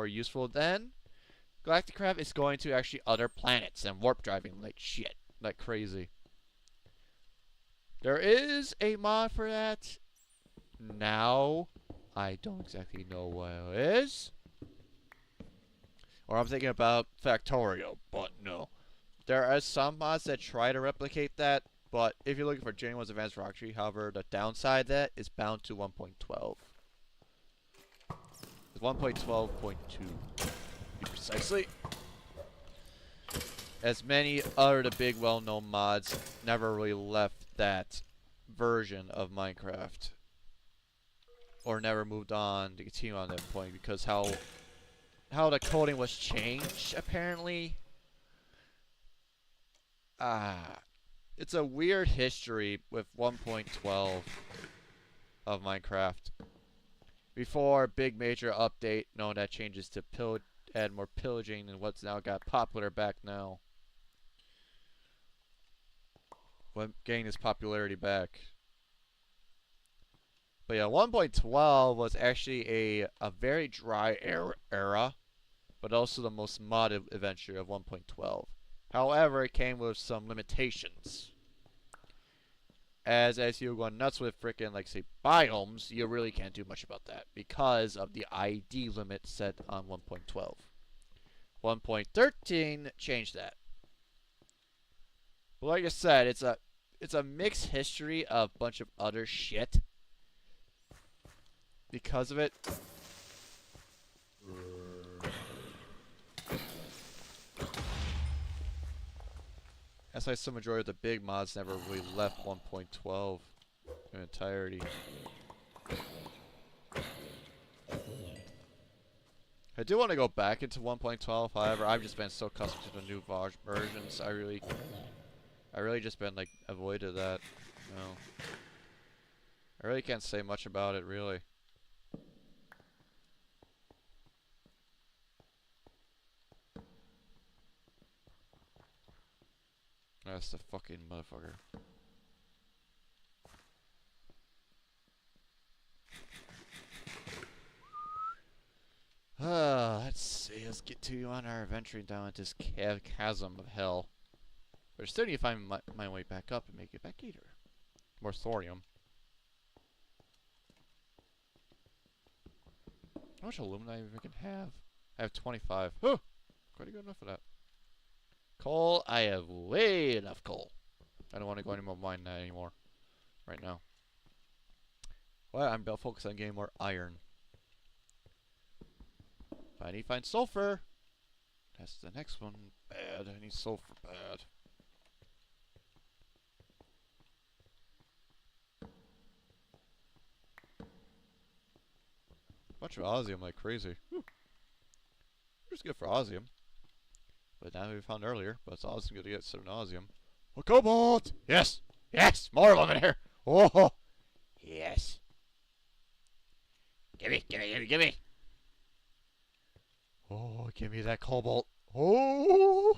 useful than Galacticraft is going to actually other planets and warp driving like shit, like crazy. There is a mod for that. Now, I don't exactly know what it is. Or I'm thinking about Factorio, but no. There are some mods that try to replicate that, but if you're looking for genuine Advanced Rocketry, however, the downside of that is bound to 1.12. It's 1.12.2, precisely. As many other the big well-known mods never really left that version of Minecraft. Or never moved on to continue on that point because how the coding was changed, apparently. It's a weird history with 1.12 of Minecraft. Before a big major update, known that changes to add more pillaging and what's now got popular back now. When gaining its popularity back. But yeah, 1.12 was actually a very dry era, but also the most modded adventure of 1.12. However, it came with some limitations. As you're going nuts with frickin' like say biomes, you really can't do much about that because of the ID limit set on 1.12. 1.13 changed that. But like I said, it's a mixed history of a bunch of other shit because of it. That's why some majority of the big mods never really left 1.12 in entirety. I do want to go back into 1.12, however, I've just been so accustomed to the new versions, I really just been like avoided that. No. I really can't say much about it, really. That's the fucking motherfucker. Let's see. Let's get to on our adventuring down this chasm of hell. But I still need to find my way back up and make it back either. More thorium. How much aluminum do I even have? I have 25. Huh! Quite good enough for that. Coal, I have way enough coal. I don't want to go any more mine that anymore. Right now. Well, I'm focused on getting more iron. I need to find sulfur. That's the next one. Bad. I need sulfur bad. Bunch of osmium like crazy. Whew. Just good for osmium. But now we found earlier, but it's also good to get some osmium. Oh, cobalt! Yes! Yes! More of them in here! Oh! Yes! Gimme, gimme, gimme, gimme! Oh, give me that cobalt. Oh!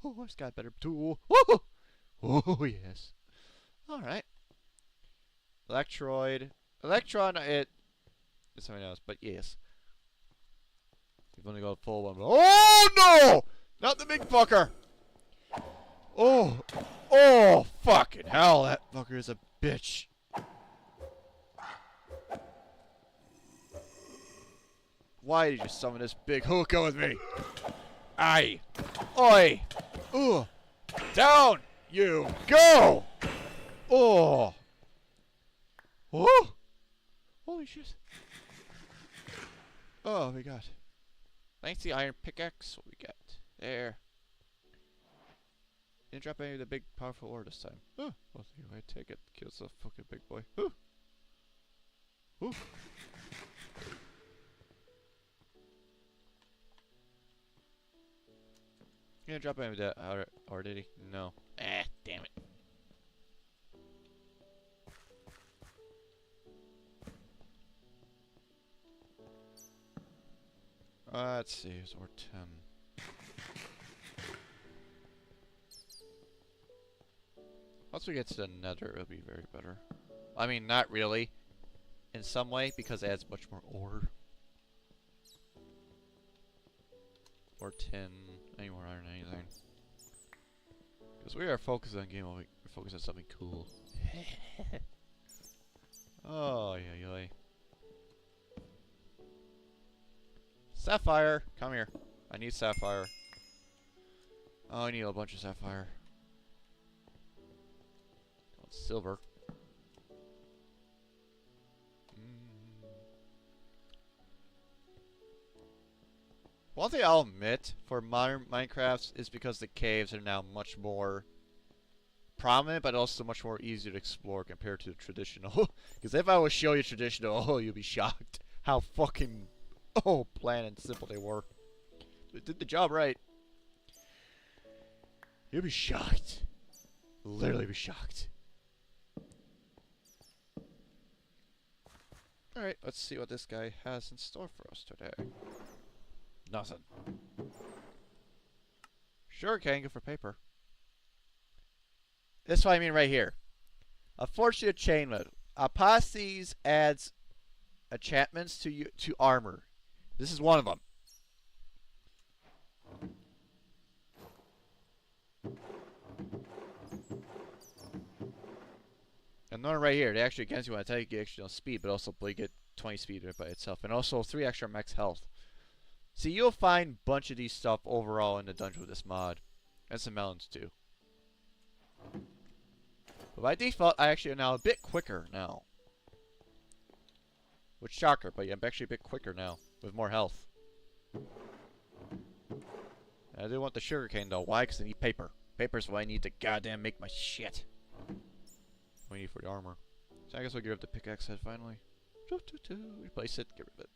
Oh, I've got a better tool. Oh! Oh, yes. Alright. Electroid. Electron, it's something else, but yes. You've only got full one. Oh, no! Not the big fucker! Oh! Oh, fucking hell, that fucker is a bitch. Why did you summon this big hookah with me? Aye. Oi! Ooh! Down! You go! Oh! Oh! Holy shit. Oh, we got. Thanks to the iron pickaxe, what we got? There. Didn't drop any of the big powerful ore this time. Oh, well, anyway, take it. Kills the fucking big boy. Ooh! Ooh! He didn't drop any of that ore, did he? No. Ah, damn it. Let's see, it's ore 10. Once we get to the nether, it'll be very better. I mean, not really. In some way, because it adds much more ore. Or tin, any more iron, anything. Because we are focused on game, we're focused on something cool. Oh, yeah. Sapphire! Come here. I need sapphire. Oh, I need a bunch of sapphire. Oh, silver. One thing I'll admit for modern Minecrafts is because the caves are now much more prominent, but also much more easy to explore compared to the traditional. Because if I was show you traditional, oh, you'll be shocked how fucking bland and simple they were. They did the job right. You'll be shocked. Literally be shocked. Alright, let's see what this guy has in store for us today. Nothing. Sure, can go for paper. That's what I mean right here. A fortune chainlet. Aposties adds enchantments to armor. This is one of them. And one right here. They actually against you when I tell you get extra speed, but also you get 20 speed by itself, and also 3 extra max health. See, you'll find a bunch of these stuff overall in the dungeon with this mod. And some melons too. But by default, I actually am now a bit quicker now. Which shocker, but yeah, I'm actually a bit quicker now. With more health. And I do want the sugarcane though. Why? Because I need paper. Paper's what I need to goddamn make my shit. What I need for the armor. So I guess we'll give up the pickaxe head finally. Replace it, get rid of it.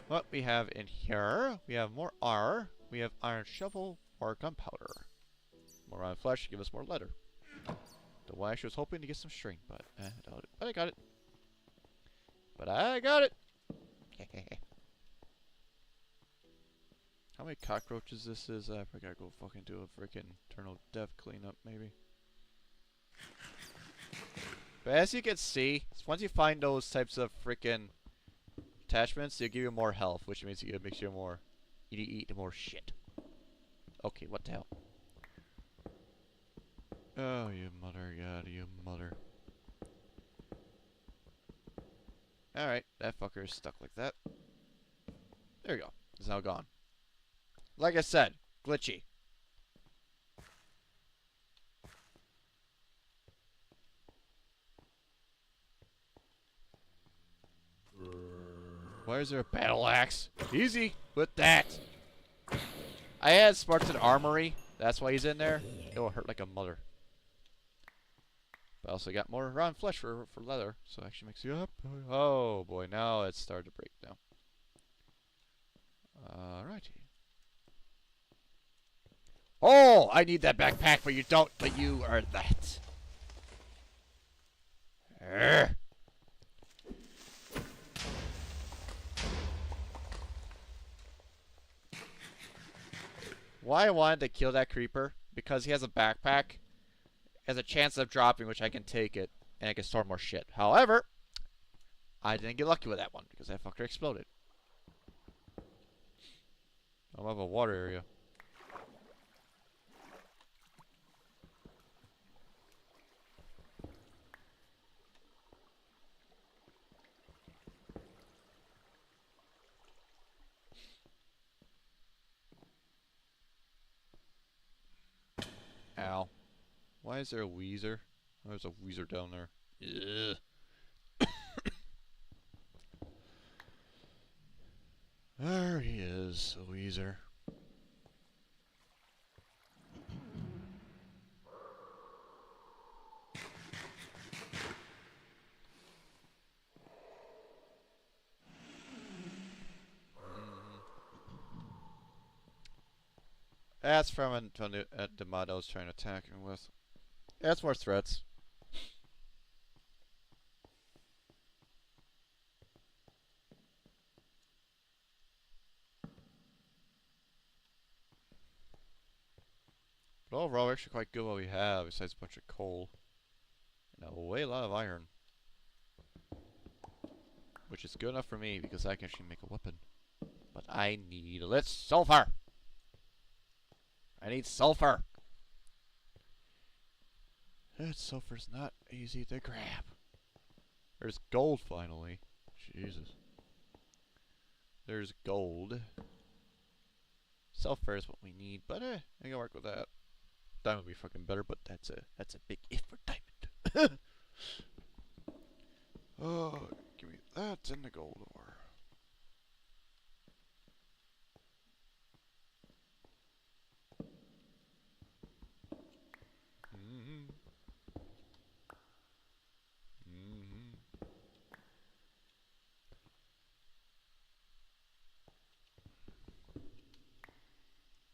What we have in here, we have more R, we have iron shovel, or gunpowder. More iron flesh, give us more leather. The why I was hoping to get some string, but I doubt it. But I got it. But I got it! How many cockroaches this is? I gotta go fucking do a freaking eternal death cleanup, maybe. But as you can see, once you find those types of freaking attachments, they'll give you more health, which means you makes you more. You need to eat more shit. Okay, what the hell? Oh, you mother, God, you mother. Alright, that fucker is stuck like that. There you go. It's now gone. Like I said, glitchy. Why is there a battle axe? Easy with that. I had Spartan Armory. That's why he's in there. It'll hurt like a mother. But I also got more round flesh for leather, so it actually makes you up. Oh boy, now it's started to break now. Alrighty. Oh, I need that backpack, but you don't. But you are that. Urgh. Why I wanted to kill that creeper? Because he has a backpack. Has a chance of dropping, which I can take it, and I can store more shit. However, I didn't get lucky with that one because that fucker exploded. I love a water area. Ow. Why is there a Weezer? Oh, there's a Weezer down there. Ugh. There he is, a Weezer. That's from the mod I was trying to attack him with. That's more threats. But overall, we're actually quite good what we have, besides a bunch of coal. And a lot of iron. Which is good enough for me, because I can actually make a weapon. But I need lit sulfur! I need sulfur! That sulfur's not easy to grab. There's gold, finally. Jesus. There's gold. Sulfur is what we need, but I can work with that. Diamond would be fucking better, but that's a big if for diamond. Oh, give me that and the gold ore.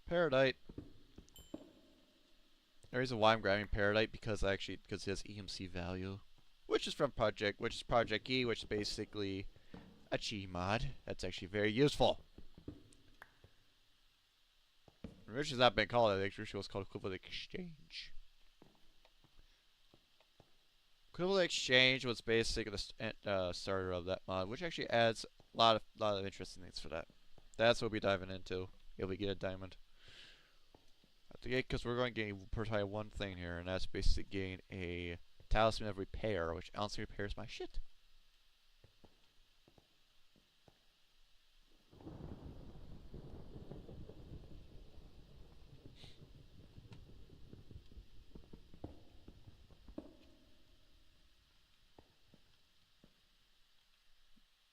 Paradite. The reason why I'm grabbing Paradite because it has EMC value, which is Project E, which is basically a Chi mod. That's actually very useful. Which has not been called. I think it was called Equivalent Exchange. Equivalent Exchange was basically the starter of that mod, which actually adds a lot of interesting things for that. That's what we'll be diving into if we get a diamond. Because we're going to gain probably one thing here, and that's basically gain a Talisman of Repair, which honestly repairs my shit.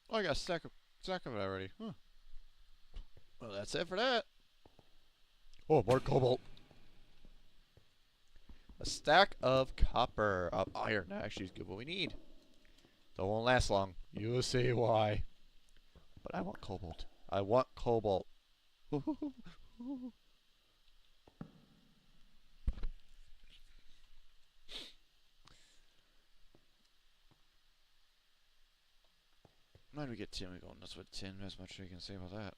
Oh, I got a stack of it already. Huh. Well, that's it for that. Oh, more cobalt. A stack of copper, of iron. That actually is good what we need. Though it won't last long. You'll see why. But I want cobalt. I want cobalt. When we get tin, we go nuts with tin. As much as you can say about that.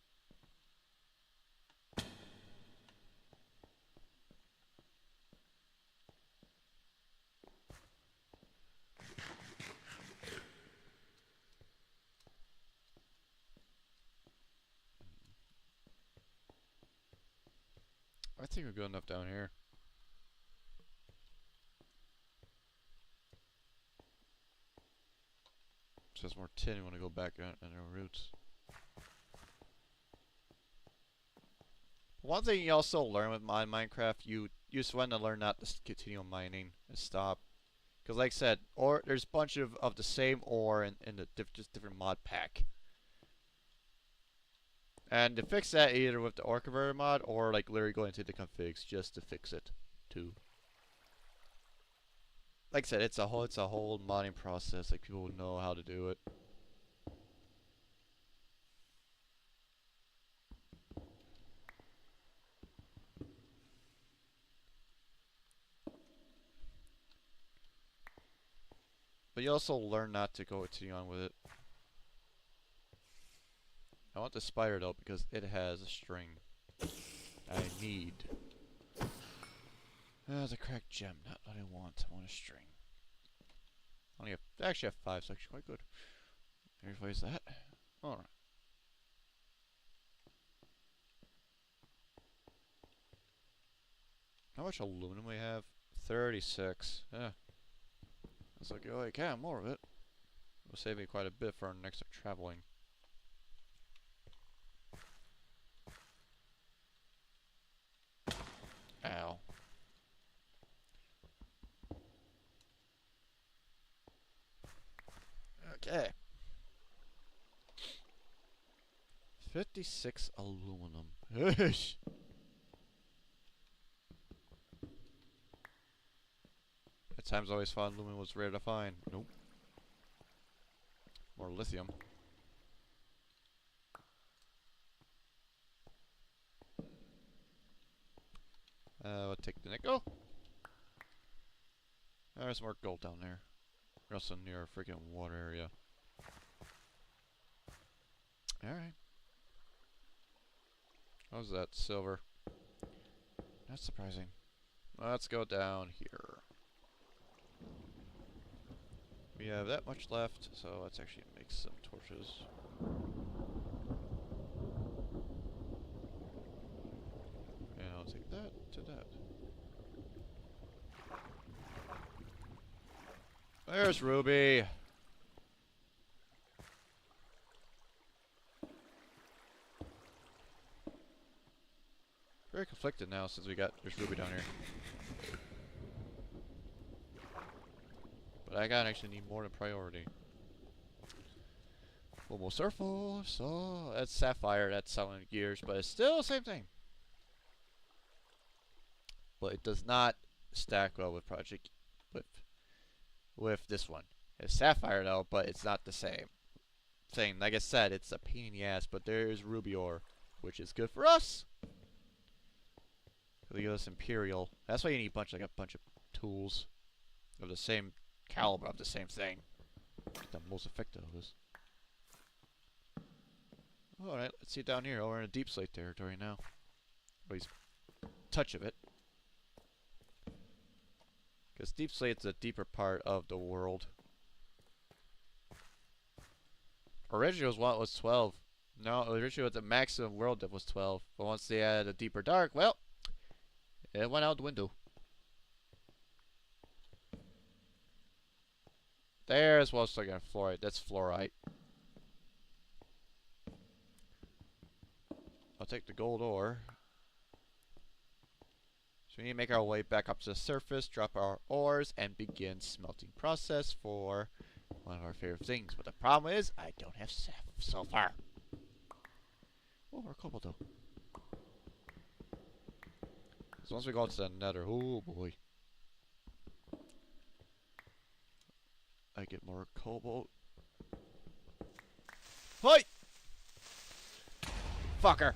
I think we're good enough down here. Just more tin. We want to go back on our roots. One thing you also learn with Minecraft, you just want to learn not to continue mining and stop. Because like I said, there's a bunch of the same ore in the just different mod pack. And to fix that, either with the ore converter mod or like literally going into the configs just to fix it too. Like I said, it's a whole modding process. Like people know how to do it. But you also learn not to go continue on with it. I want the spider though because it has a string. I need. The cracked gem, not what I want. I want a string. I actually have 5, so actually quite good. Replace that. Alright. How much aluminum we have? 36. Yeah. It's like, oh, I can more of it. It'll save me quite a bit for our next traveling. Ow. Okay. 56 aluminum. At times I always thought aluminum was rare to find. Nope. More lithium. We'll take the nickel. There's more gold down there. We're also near a freaking water area. Alright. How's that? Silver. That's surprising. Let's go down here. We have that much left, so let's actually make some torches. And I'll take that to that. There's Ruby! Very conflicted now since there's Ruby down here. But I gotta actually need more than priority. Almost surful, so that's sapphire, that's selling gears, but it's still the same thing. But it does not stack well with with this one. It's sapphire though, but it's not the same thing. Like I said, it's a pain in the ass, but there's ruby ore, which is good for us. It'll give us imperial. That's why you need a bunch of tools of the same caliber of the same thing. Get the most effective of this. Alright, let's see down here. Oh, we're in a deep slate territory now. At least touch of it. Because deep slate's a deeper part of the world. Originally was 12. No, originally the maximum world depth was 12. But once they added a deeper dark, well, it went out the window. There's what's looking at fluorite. That's fluorite. I'll take the gold ore. So we need to make our way back up to the surface, drop our ores, and begin smelting process for one of our favorite things. But the problem is, I don't have sulfur. Oh, we're cobalt though. So once we go to the nether, oh boy. I get more cobalt. Fight! Fucker!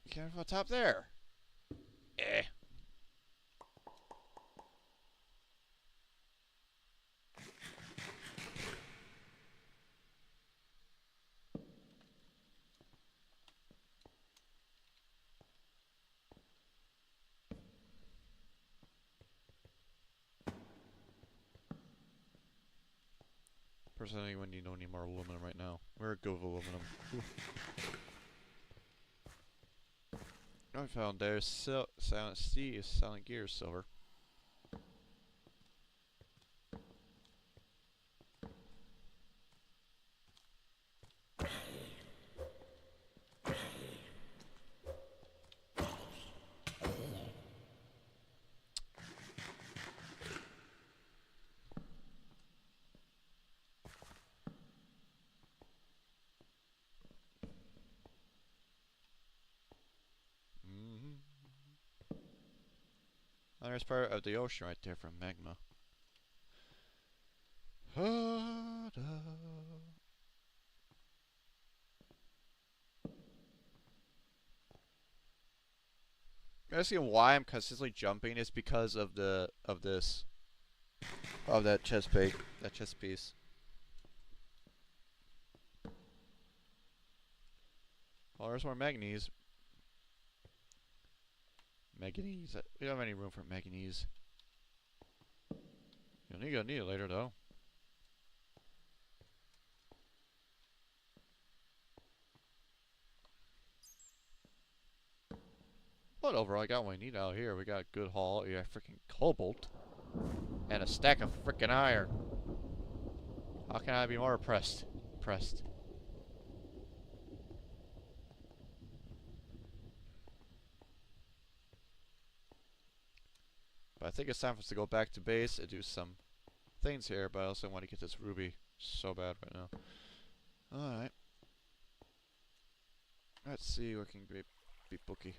You can't go top there. Eh. Personally, when you don't need more aluminum right now. We're good with aluminum. I found there's silent sea is silent gear silver. There's part of the ocean right there from magma. Asking why I'm consistently jumping is because of that chest piece. Well, there's more manganese. Manganese. We don't have any room for manganese. You'll need it later, though. But overall, I got what I need out here. We got a good haul. We got freaking cobalt. And a stack of freaking iron. How can I be more impressed? But I think it's time for us to go back to base and do some things here. But I also want to get this ruby so bad right now. Alright. Let's see what can be booky.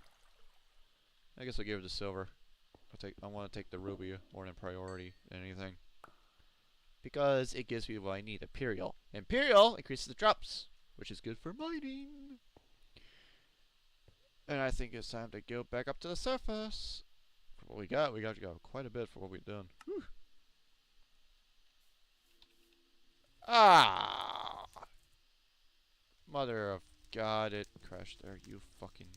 I guess I'll give it the silver. I want to take the ruby more than priority than anything. Because it gives me what I need. Imperial. Imperial increases the drops, which is good for mining. And I think it's time to go back up to the surface. For what we got quite a bit for what we've done. Whew. Ah! Mother of God, it crashed there. You fucking...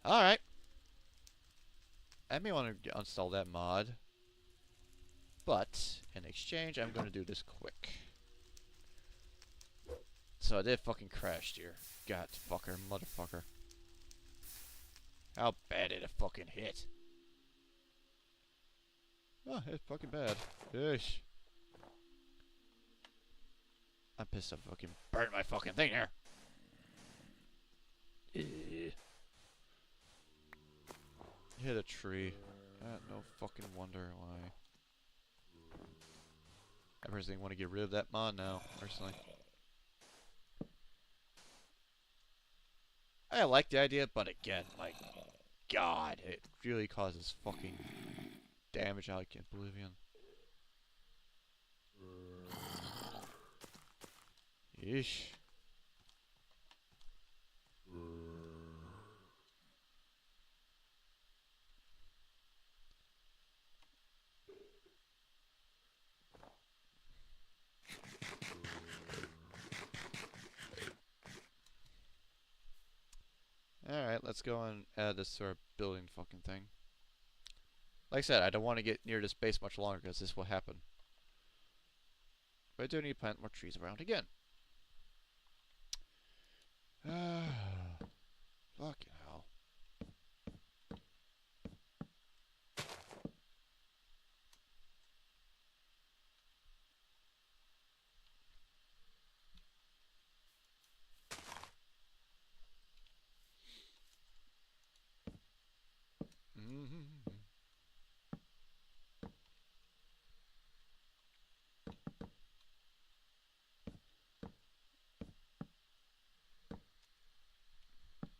Alright. I may want to uninstall that mod. But, in exchange, I'm going to do this quick. So I did fucking crash here. God, fucker, motherfucker. How bad did it fucking hit? Oh, it's fucking bad. Ish. I'm pissed I fucking burnt my fucking thing here. Hit a tree. No fucking wonder why. I personally want to get rid of that mod now, personally. I like the idea, but again, like, God, it really causes fucking damage out in Oblivion. Yeesh. Alright, let's go and add this to our building fucking thing. Like I said, I don't want to get near this base much longer because this will happen. But I do need to plant more trees around again. Fucking hell.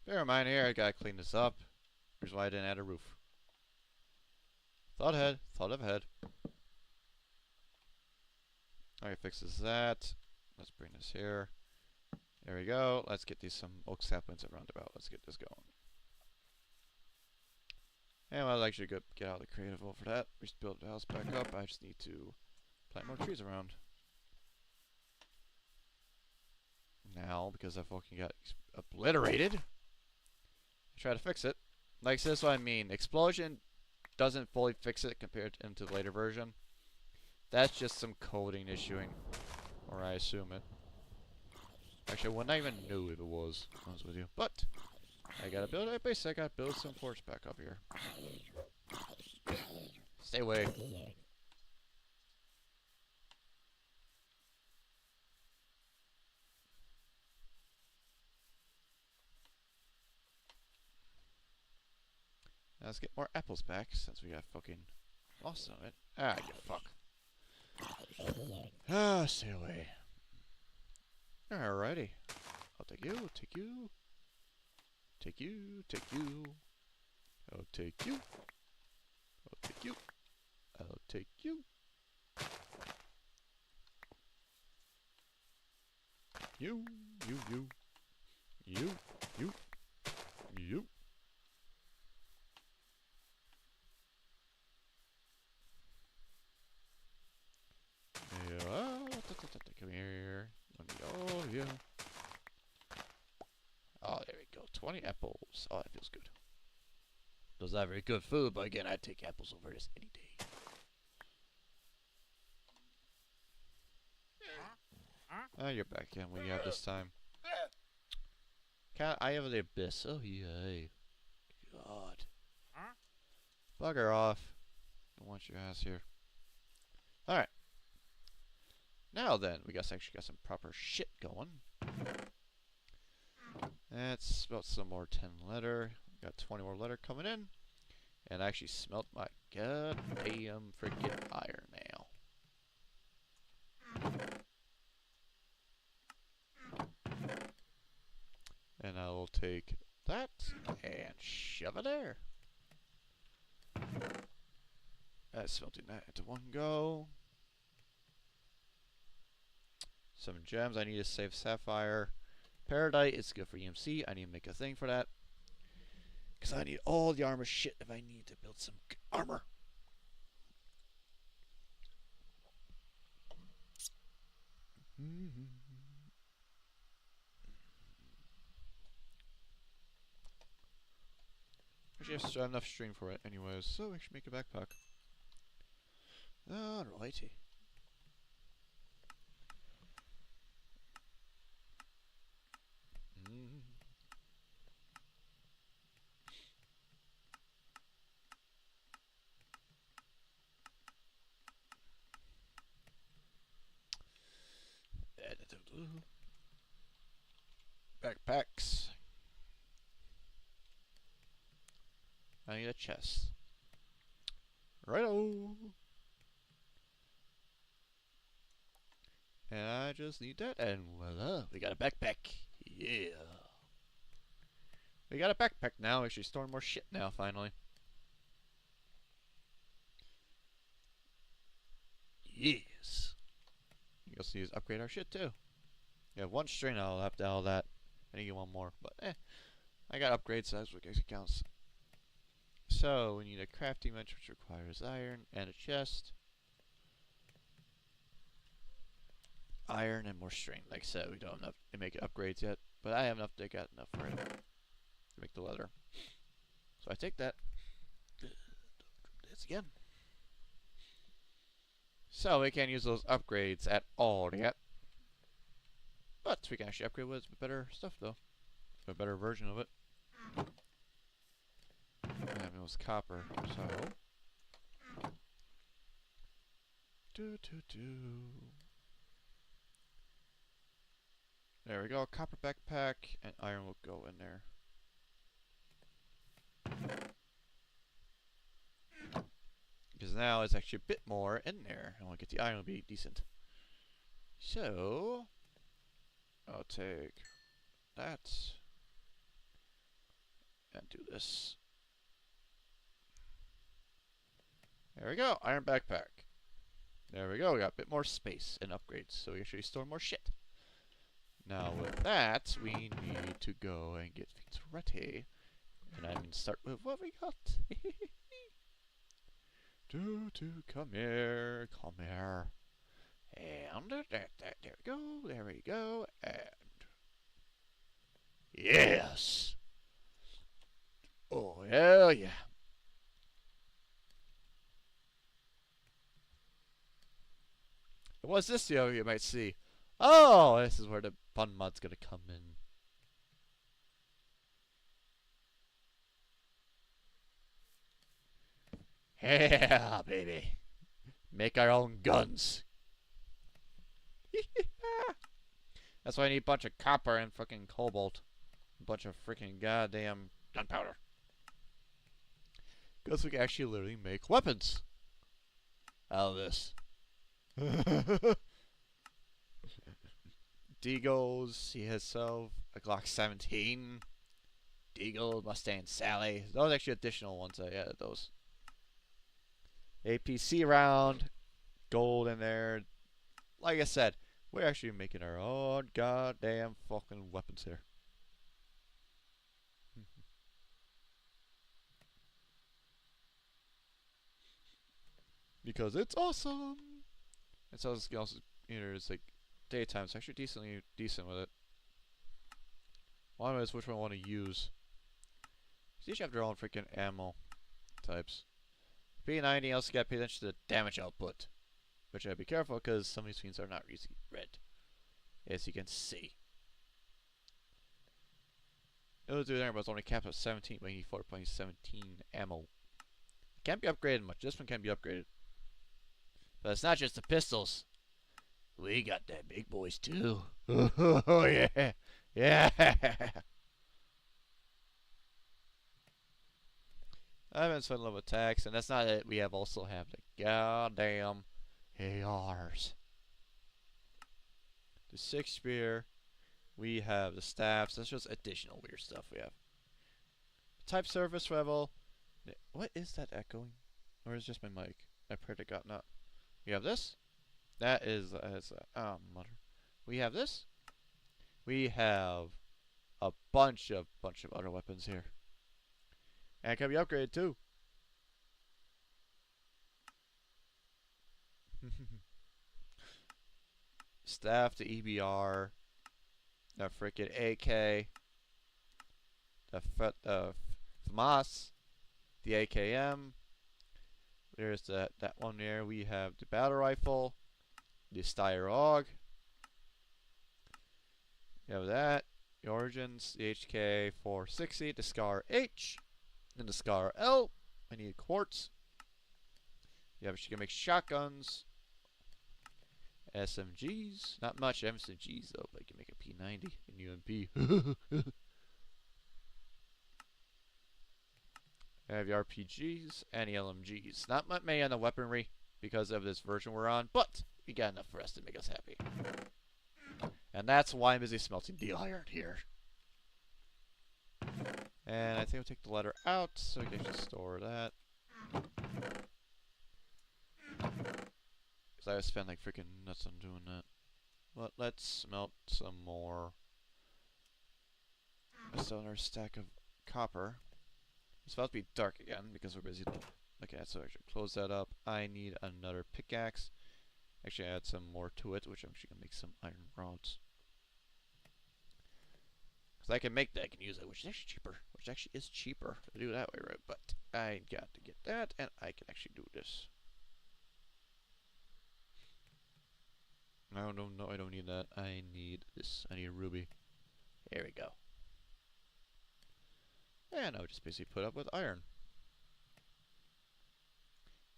Bear in mind here, I gotta clean this up. Here's why I didn't add a roof. Thought ahead. Alright, fixes that. Let's bring this here. There we go. Let's get these some oak saplings at roundabout. Let's get this going. And I'll actually get out of the creative over that. We just build the house back up. I just need to plant more trees around. Now, because I fucking got obliterated, I try to fix it. Like, so that's what I mean. Explosion doesn't fully fix it compared to the later version. That's just some coding issuing. Or I assume it. Actually, I wouldn't even know if it was, to be honest with you. But, I gotta build a base. I gotta build some forts back up here. Stay away. Now let's get more apples back since we got fucking lost on it. Ah, you fuck. Ah, stay away. Alrighty. I'll take you, take you. Take you, take you. I'll take you. I'll take you. I'll take you. You. You. You. You. You. Yeah. Come here. Let me go. Yeah. Oh, there we go. 20 apples. Oh, that feels good. Those are very good food, but again, I'd take apples over this any day. Oh, you're back again. What do you have this time? Cat, I have the abyss. Oh, yeah. God. Bugger off. Don't want your ass here. Alright. Now then, we actually got some proper shit going. That's about some more 10 letter. Got 20 more letter coming in. And I actually smelt my goddamn freaking iron now. And I will take that and shove it there. That's smelting that into one go. Some gems. I need to save sapphire. Paradite is good for EMC. I need to make a thing for that. Because I need all the armor shit if I need to build some armor. Actually, I have enough string for it anyways, so I should make a backpack. Alrighty. Backpacks. I need a chest. Righto. And I just need that, and voila, we got a backpack. Yeah. We got a backpack now. We should store more shit now, finally. Yes. You also need to upgrade our shit too. You have one string, I'll have to all that. I need to get one more, but I got upgrades, so that's what counts. So, we need a crafting bench, which requires iron and a chest. Iron and more string. Like I said, we don't have enough to make upgrades yet, but I have enough to get enough for it to make the leather. So I take that. This again. So we can't use those upgrades at all yet. But we can actually upgrade with better stuff though. A better version of it. And it was copper, so there we go, copper backpack, and iron will go in there. Because now it's actually a bit more in there, and we'll get the iron will be decent. So I'll take that and do this. There we go, iron backpack. There we go, we got a bit more space and upgrades, so we actually store more shit. Now with that, we need to go and get things ready. And I'm going to start with what we got. Come here, come here. And there we go, and yes! Oh, hell yeah. What's this, you might see? Oh, this is where the fun mod's gonna come in. Yeah, baby. Make our own guns. That's why I need a bunch of copper and fucking cobalt. A bunch of freaking goddamn gunpowder. Because we can actually literally make weapons out of this. D goes, he has himself a Glock 17. Deagle, Mustang Sally. Those are actually additional ones. I added those. APC round, gold in there. Like I said, we're actually making our own goddamn fucking weapons here. Because it's awesome. And so this also, it's like daytime. It's actually decent with it. One is which one I want to use. Each have their own freaking ammo types. P90 also got to pay attention to the damage output, which I gotta be careful because some of these screens are not easy read, as you can see. It'll do there, but it's only capped at 17, but you need 4.17 ammo. Can't be upgraded much. This one can be upgraded, but it's not just the pistols. We got that big boys too. Oh yeah, yeah. I've been spending a little attacks, and that's not it. We also have the goddamn ARs. The 6 spear. We have the staffs. That's just additional weird stuff we have. Type surface level. What is that echoing? Or is it just my mic? I pray to God not. We have this. That is oh mother. We have this. We have a bunch of other weapons here. And it can be upgraded too. Staff, the EBR, the frickin' AK, the FAMAS, the AKM. There's that one there. We have the battle rifle, the Steyr AUG. You have that. The Origins, the HK 460, the Scar H, and the Scar L. I need quartz. You can make shotguns, SMGs. Not much SMGs though, but you can make a P90 and UMP. I have the RPGs and the LMGs. Not many on the weaponry because of this version we're on, but we got enough for us to make us happy. And that's why I'm busy smelting the iron here. And I think I'll take the letter out so we can just store that. Because I would spend like freaking nuts on doing that. But let's smelt some more. Still another stack of copper. It's about to be dark again because we're busy. Okay, so I should close that up. I need another pickaxe. Actually, add some more to it, which I'm actually gonna make some iron rods. Because I can make that, I can use it, which is actually cheaper. Which actually is cheaper to do that way, right? But I got to get that, and I can actually do this. No, I don't need that. I need this. I need a ruby. There we go. And I'll just basically put up with iron.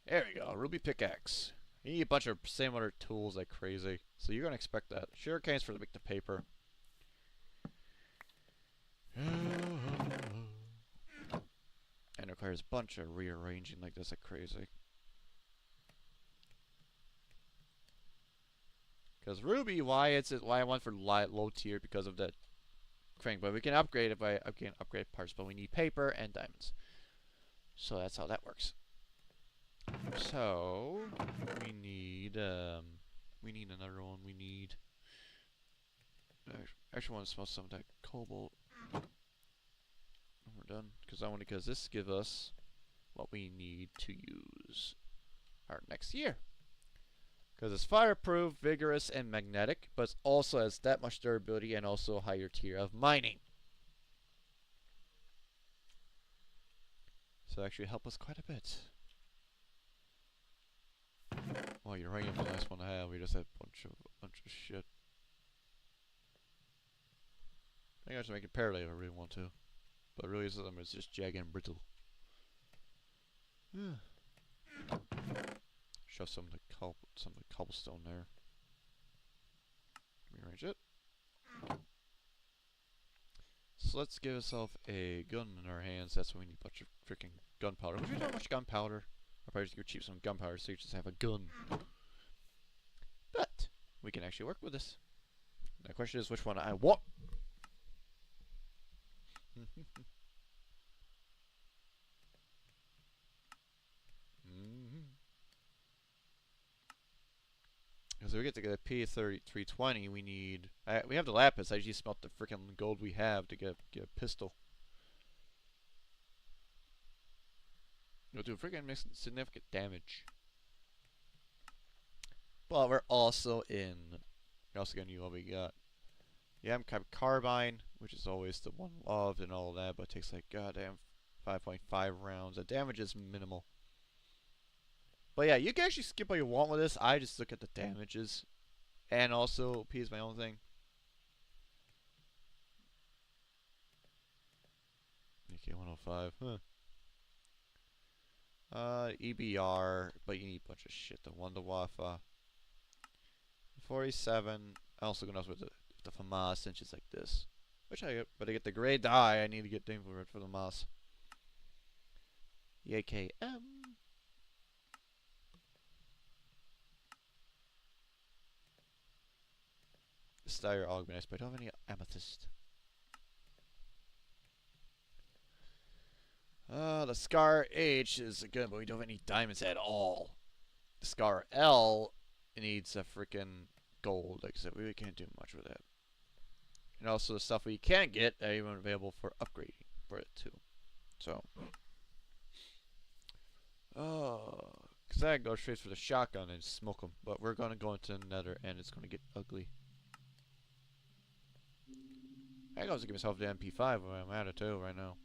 There we go, ruby pickaxe. You need a bunch of same other tools like crazy. So you're gonna expect that. Sugar canes for to make the paper. And it requires a bunch of rearranging like this like crazy. Because ruby, why I went for low tier because of the crank, but we can upgrade it by upgrade parts, but we need paper and diamonds. So that's how that works. So we need another one. We need actually want to smell some of that cobalt. We're done because this gives us what we need to use our next year. Because it's fireproof, vigorous, and magnetic, but it also has that much durability and also a higher tier of mining. So actually help us quite a bit. Well, uranium's a nice one to have. We just have a bunch of shit. I think I should make it parallel if I really want to. But really, it's just jagged and brittle. Shove some of the cobblestone there. Rearrange it. So let's give ourselves a gun in our hands. That's when we need a bunch of freaking gunpowder. Which we don't have much gunpowder. I'll probably just go cheap some gunpowder so you just have a gun. But we can actually work with this. The question is which one I want. So we get to get a P320. We need. We have the lapis. I just smelt the freaking gold we have to get a pistol. It'll do freaking significant damage. But we're also in. We're also gonna need what we got. Yeah, I'm carbine, which is always the one loved and all that, but it takes like goddamn 5.5 rounds. The damage is minimal. But yeah, you can actually skip what you want with this. I just look at the damages. And also, P is my own thing. AK 105, huh. EBR, but you need a bunch of shit. The Wonder Wafa. 47. I also gonna with the FAMAS since it's like this. Which I get, but I get the gray dye. I need to get things for the MAS. The AKM. Styre Augmenist, but I don't have any amethyst. The Scar H is good, but we don't have any diamonds at all. The Scar L needs a freaking gold. Like I said, we can't do much with that. And also the stuff we can't get are even available for upgrading for it too. So, because I can go straight for the shotgun and smoke them, but we're gonna go into the Nether and it's gonna get ugly. I can also give myself the MP5 when I'm at it too right now.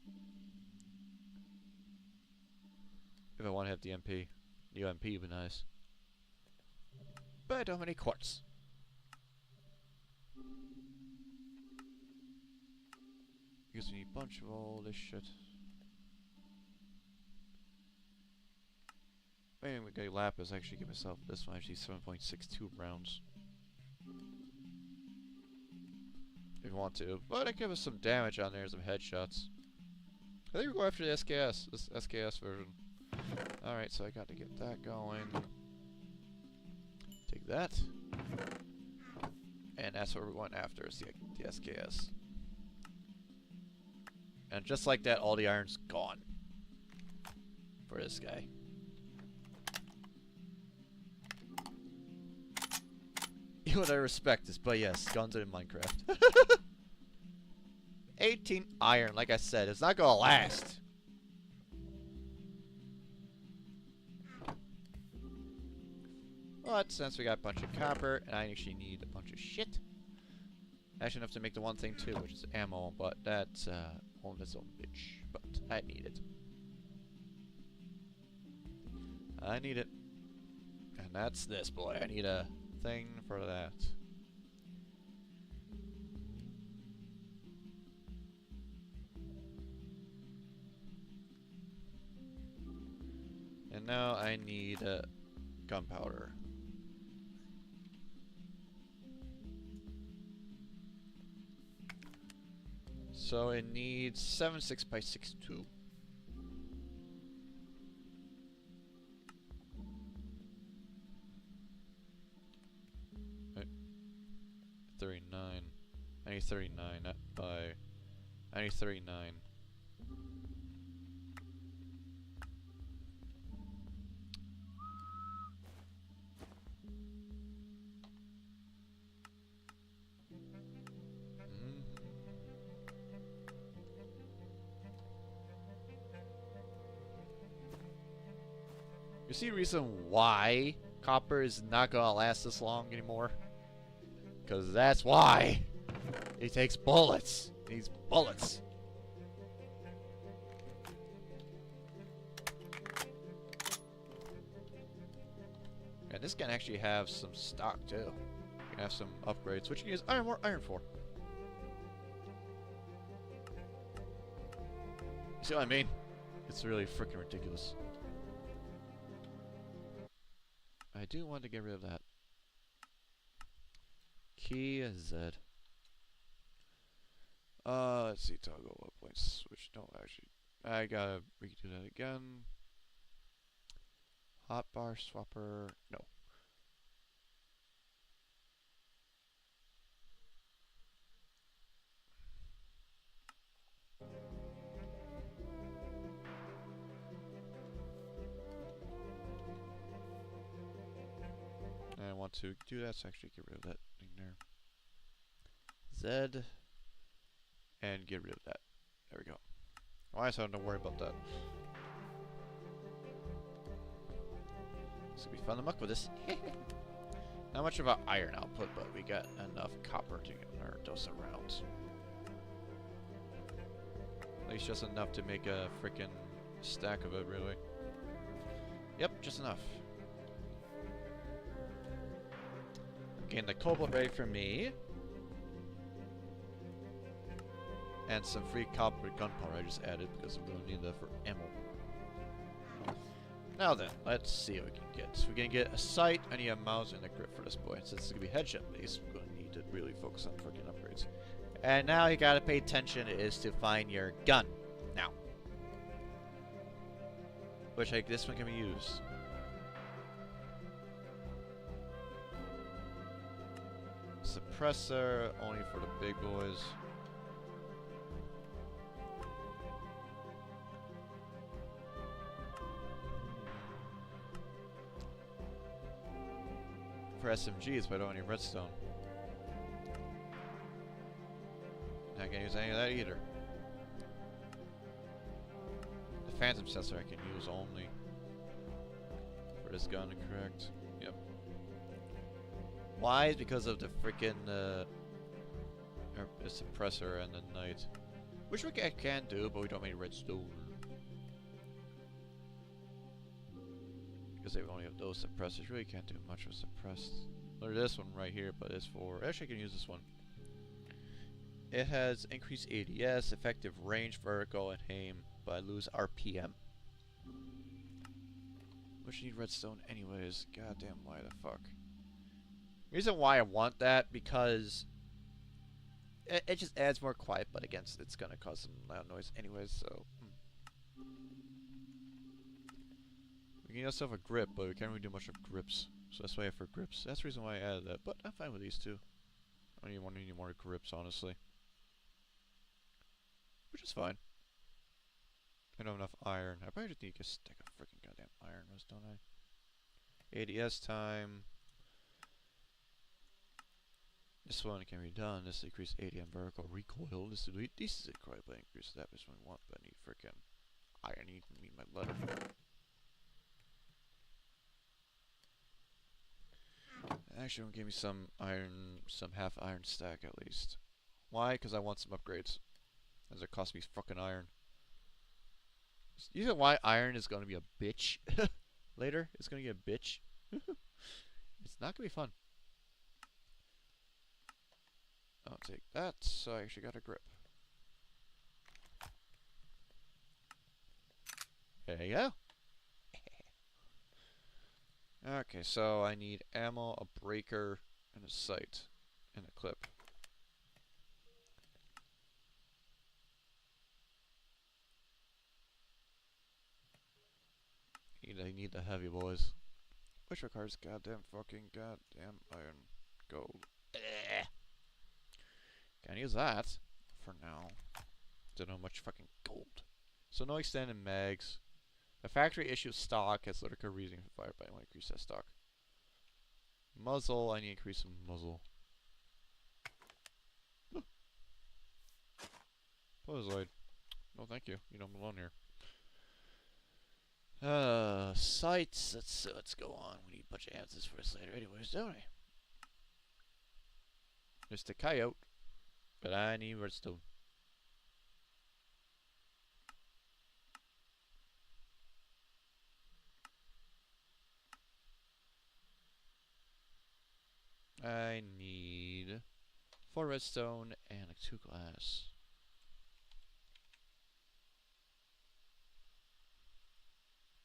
If I want to have the MP. The MP would be nice. But I don't have any quartz. Gives me a bunch of all this shit. Maybe we get lapis. I actually give myself this one actually 7.62 rounds. If you want to. But I give us some damage on there, some headshots. I think we'll go after the SKS. This SKS version. Alright, so I got to get that going. Take that. And that's what we're going after, is the SKS. And just like that, all the iron's gone. For this guy. You would I respect this, but yes, guns in Minecraft. 18 iron, like I said, it's not gonna last. But since we got a bunch of copper, and I actually need a bunch of shit. Actually enough to make the one thing too, which is ammo, but that's on its own bitch. But I need it. I need it. And that's this boy. I need a thing for that. And now I need gunpowder. So it needs 76 by 62. Right. 39. I need 39, not by. I need 39. You see the reason why copper is not gonna last this long anymore? Because that's why. It takes bullets. It needs bullets. And this can actually have some stock too. You can have some upgrades, which you can use more iron for. You see what I mean? It's really freaking ridiculous. I do want to get rid of that. Key Z. Let's see, toggle up point switch. No, actually, I gotta redo that again. Hotbar swapper. No. want to do that, so actually get rid of that thing there. Z. And get rid of that. There we go. Alright, so don't worry about that. It's gonna be fun to muck with this. Not much of an iron output, but we got enough copper to get our dose of rounds. At least just enough to make a freaking stack of it, really. Yep, just enough. Getting the cobalt ready for me. And some free copper gunpowder I just added because we don't need that for ammo. Now then, let's see what we can get. So we're gonna get a sight, I need a mouse, and a grip for this boy. And since it's gonna be headshot based, we're gonna need to really focus on freaking upgrades. And now you gotta pay attention is to find your gun. Now. Which like this one can be used. Suppressor only for the big boys. For SMGs, but I don't need redstone. Not gonna use any of that either. The phantom sensor I can use only for this gun, correct? Yep. Why? It's because of the freaking the suppressor and the night, which we can do, but we don't need redstone because they only have those suppressors. Really can't do much with suppressed. Or this one right here, but it's for actually I can use this one. It has increased ADS, effective range, vertical, and aim, but I lose RPM. Which you need redstone anyways. Goddamn, why the fuck? Reason why I want that because it just adds more quiet, but again, it's gonna cause some loud noise anyways. So we can also have a grip, but we can't really do much of grips. So that's why I have for grips. That's the reason why I added that. But I'm fine with these two. I don't even want any more grips, honestly. Which is fine. I don't have enough iron. I probably just need to get a stack of freaking goddamn iron, don't I? ADS time. This one can be done. This increase ADM vertical recoil. This is quite a increase that which we want, but I need freaking iron. I need my leather. Actually, it'll give me some iron, some half iron stack at least. Why? Because I want some upgrades. As it costs me fucking iron. You know why iron is going to be a bitch later? It's going to get a bitch. It's not going to be fun. I'll take that, so I actually got a grip. There you go. Okay, so I need ammo, a breaker, and a sight, and a clip. I need the heavy boys. Which requires goddamn iron gold. Can't use that for now. Don't know much fucking gold. So no extended mags. The factory issues stock has little reason for fire, but I want to increase that stock. Muzzle, I need to increase some muzzle. Polaroid. No thank you. You don't belong here. Sights. Let's go on. We need a bunch of answers for this later anyways, don't we? There's the coyote. But I need redstone. I need 4 redstone and 2 glass.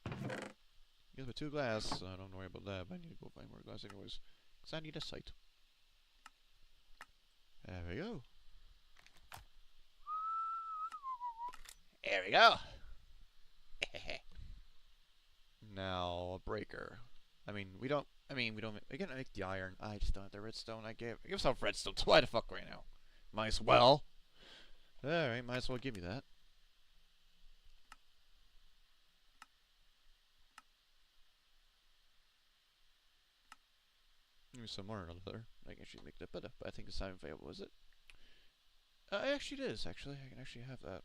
Because with 2 glass, so I don't worry about that, but I need to go find more glass anyways. Because I need a sight. There we go. There we go. Now a breaker. We can make the iron. I just don't have the redstone. I give myself redstone. So why the fuck right now? Might as well. Alright, might as well give me that. me some more leather. I can actually make that better, but I think it's not available, is it? Actually it is, actually. I can actually have that.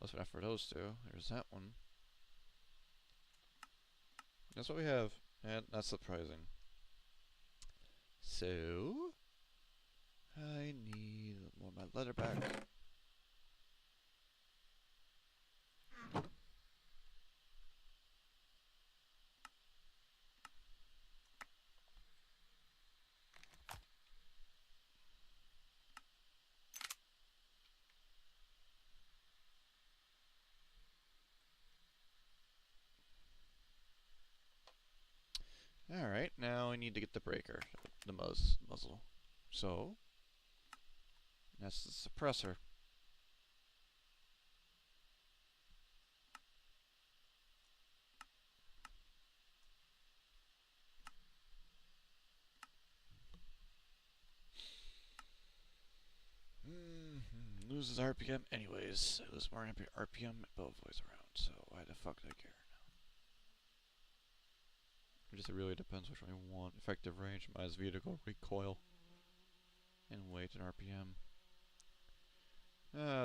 Let's not for those two. There's that one. That's what we have. And that's surprising. So I need more of my leather back. Alright, now I need to get the breaker, the muzzle. So, that's the suppressor. Loses RPM anyways. It loses more RPM both ways around, so why the fuck do I care now? It just really depends which one you want. Effective range, minus vehicle recoil, and weight and RPM.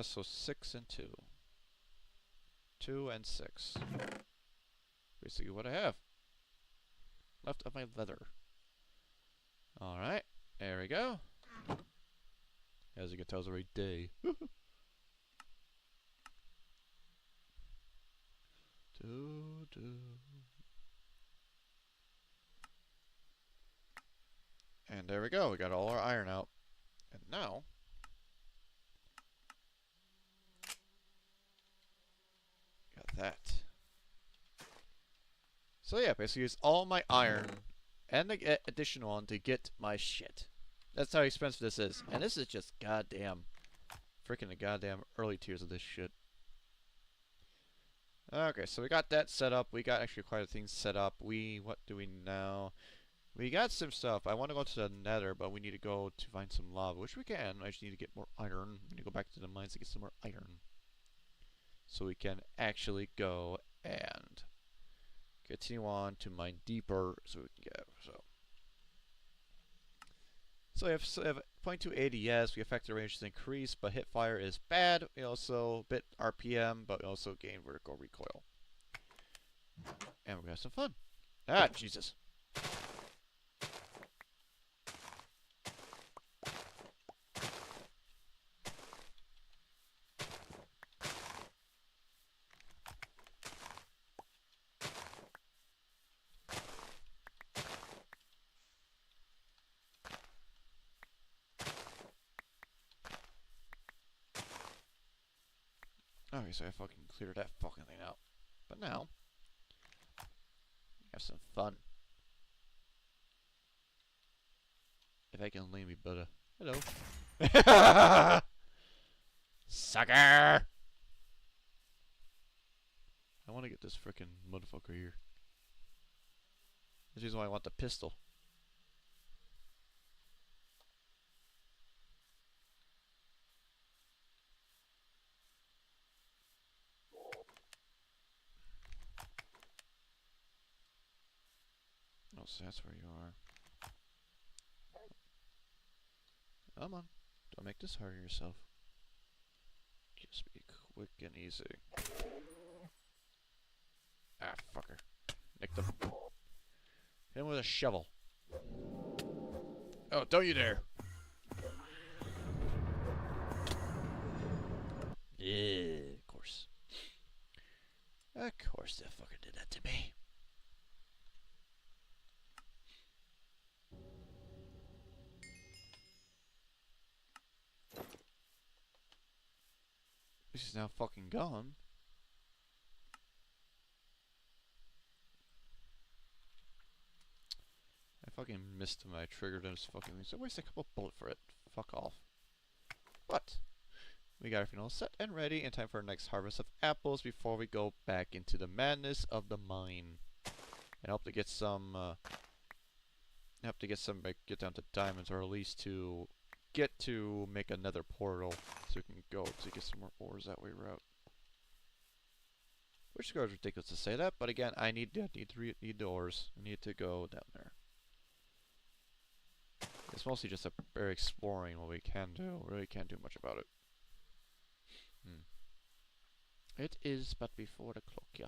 So 6 and 2. 2 and 6. Basically what I have. Left of my leather. Alright, there we go. As you can tell, it's already day. And there we go, we got all our iron out. And now, got that. So yeah, basically use all my iron and the additional one to get my shit. That's how expensive this is. And this is just goddamn, freaking the goddamn early tiers of this shit. Okay, so we got that set up. We got actually quite a thing set up. What do we now? We got some stuff. I want to go to the nether, but we need to go to find some lava, which we can. I just need to get more iron. We need to go back to the mines to get some more iron. So we can actually go and continue on to mine deeper so we can get, so we have 0.2 ADS, we effective range is increased, but hit fire is bad. We also bit RPM, but we also gain vertical recoil. And we're gonna have some fun. Ah, Jesus. Okay, so I fucking cleared that fucking thing out. But now, have some fun. If I can land me better. Hello. Sucker! I want to get this frickin' motherfucker here. That's the reason why I want the pistol. Oh, so that's where you are. Come on. Don't make this hard on yourself. Just be quick and easy. Ah, fucker. Nicked him. Hit him with a shovel. Oh, don't you dare! Yeah, of course. Of course that fucker did that to me. This is now fucking gone. I fucking missed my trigger on this fucking thing, so I wasted a couple bullets for it. Fuck off. But we got everything all set and ready in time for our next harvest of apples before we go back into the madness of the mine. And hope to get some get down to diamonds, or at least to get to make another portal so we can go to get some more ores that way route. Which is ridiculous to say that, but again, I need the ores. I need to go down there. It's mostly just a very exploring what we can do. Really can't do much about it. It is but before the clock, yeah.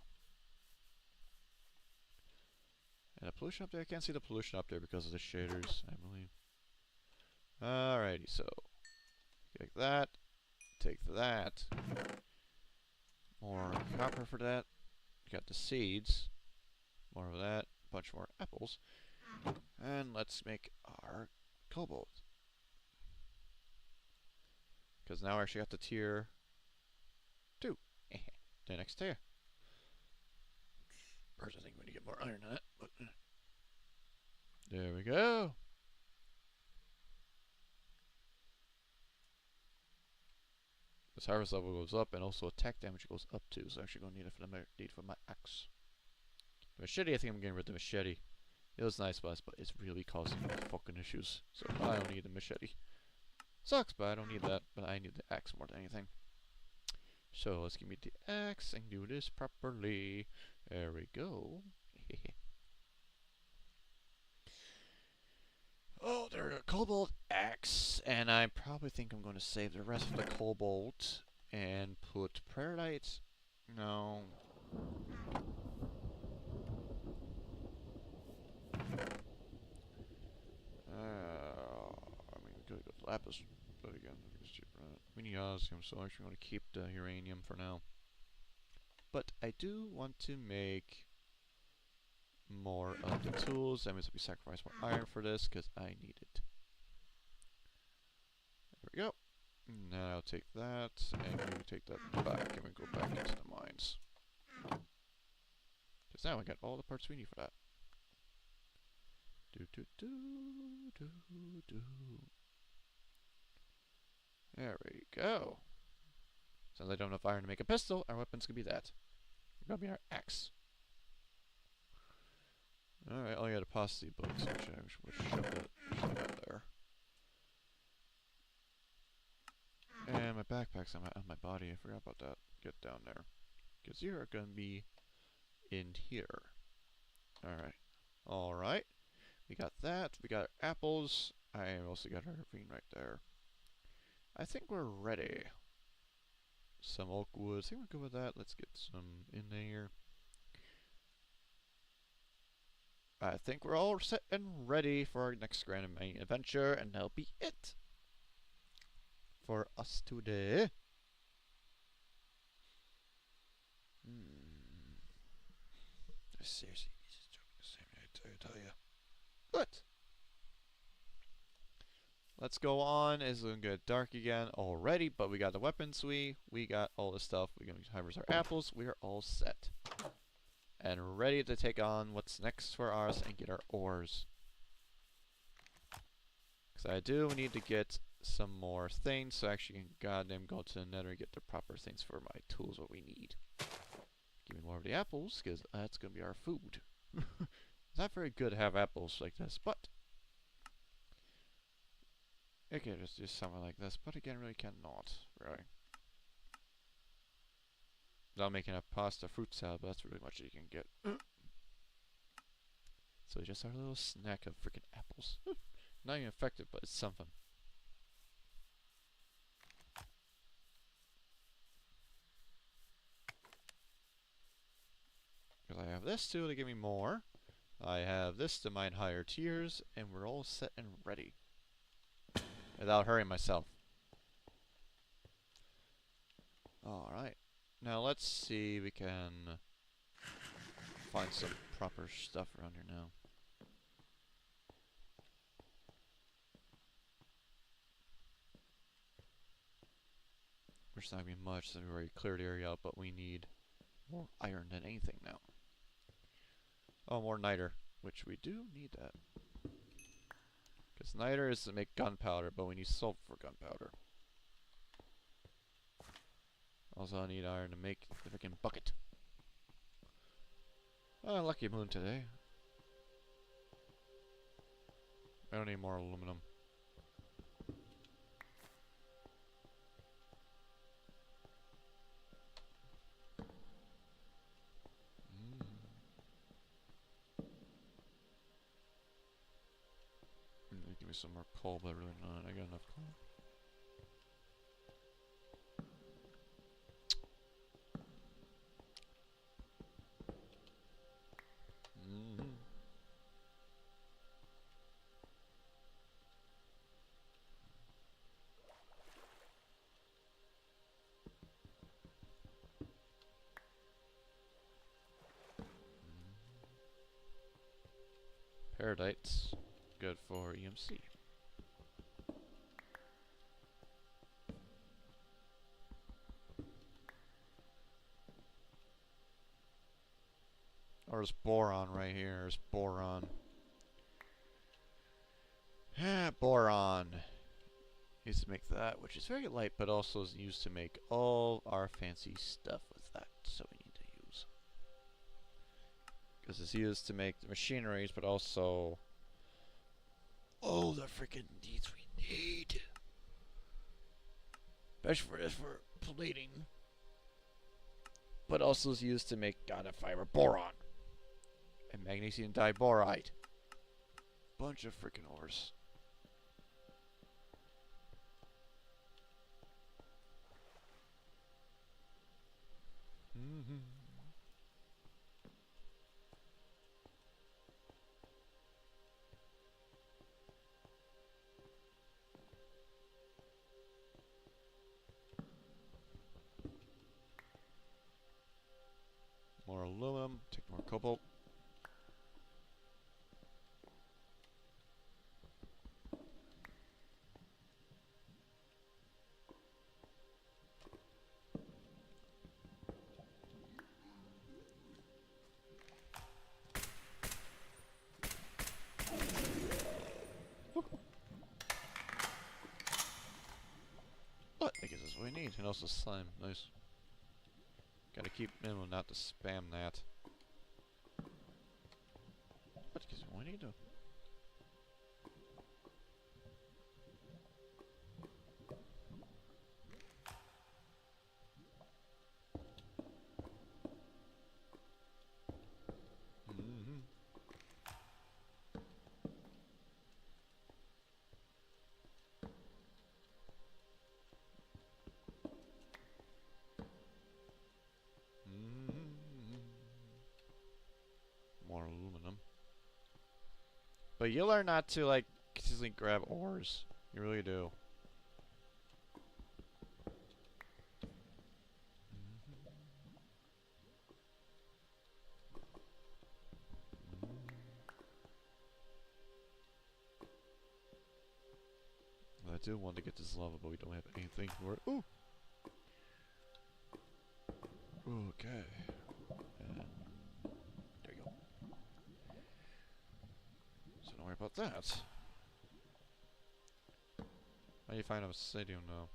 And the pollution up there, I can't see the pollution up there because of the shaders, I believe. Alrighty, so take that, take that. More copper for that. Got the seeds. More of that. Bunch more apples. And let's make our cobalt. Because now I actually got the tier 2. The next tier. First, I think we need to get more iron on it. But there we go. This harvest level goes up, and also attack damage goes up too. So I'm actually going to need it for my axe. The machete, I think I'm getting rid of the machete. It was nice, but it's really causing me fucking issues. So I don't need the machete. Sucks, but I don't need that. But I need the axe more than anything. So let's give me the axe and do this properly. There we go. Oh, there we go. Cobalt axe. And I probably think I'm going to save the rest of the cobalt and put prayer lights. No. I mean, we could go to lapis, but again, it's cheaper. We need osmium, so I'm actually going to keep the uranium for now. But I do want to make more of the tools. That means we sacrifice more iron for this, because I need it. There we go. Now I'll take that, and we take that back, and we go back into the mines. Because now we got all the parts we need for that. There we go. Since I don't have iron to make a pistol, our weapon's gonna be that. It's gonna be our axe. Alright, oh yeah, the paucity books. Actually, I should shove that there. And my backpack's on my body. I forgot about that. Get down there. Because you're gonna be in here. Alright. Alright. We got that. We got our apples. I also got our ravine right there. I think we're ready. Some oak wood. I think we're good with that. Let's get some in there. I think we're all set and ready for our next grand main adventure, and that'll be it for us today. Seriously, I tell you. Good. Let's go on. It's gonna get dark again already, but we got the weapons. We got all the stuff. We're gonna harvest our apples. We are all set and ready to take on what's next for us and get our ores. Because I do need to get some more things, so I actually can goddamn go to the nether and get the proper things for my tools, what we need. Give me more of the apples, because that's gonna be our food. It's not very good to have apples like this, but okay, just do something like this, but again, really cannot, really. Without making a pasta fruit salad, but that's really much you can get. So just our little snack of freaking apples. Not even effective, but it's something. Because I have this too to give me more. I have this to mine higher tiers, and we're all set and ready. Without hurrying myself. Alright. Now let's see if we can find some proper stuff around here now. There's not gonna be much, so we already cleared the area out, but we need more iron than anything now. Oh, more niter, which we do need that. Because niter is to make gunpowder, but we need sulfur for gunpowder. Also, I need iron to make the freaking bucket. Oh, lucky moon today. I don't need more aluminum. Give me some more coal, but really not. I got enough coal. Paradites, good for EMC. Or is boron right here? Is boron? Boron. Used to make that, which is very light, but also is used to make all our fancy stuff with that. So we need to use. Because it's used to make the machineries, but also all the freaking needs we need. Especially for this, for plating. But also is used to make a fiber boron. And magnesium diboride. Bunch of freaking ores. More aluminum, take more cobalt. But I guess that's what we need. And also slime. Nice. Gotta keep minimal not to spam that. But because what do you do? More aluminum. But you learn not to, like, consistently grab ores. You really do. I do want to get this lava, but we don't have anything for it. Ooh! Okay. There you go. So don't worry about that. How do you find obsidian now?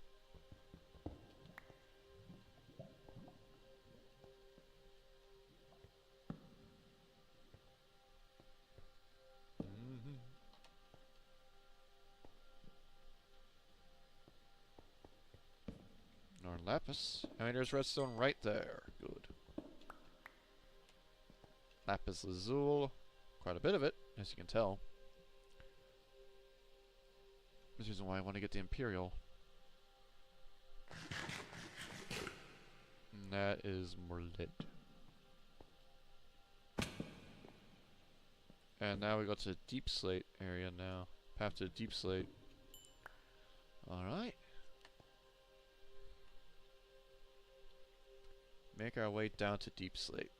Or lapis. I mean, there's redstone right there. Good. Lapis lazuli. Quite a bit of it, as you can tell. This is the reason why I want to get the Imperial. And that is more lead. And now we go to the deep slate area now. Path to the deep slate. Alright. Make our way down to deep slate.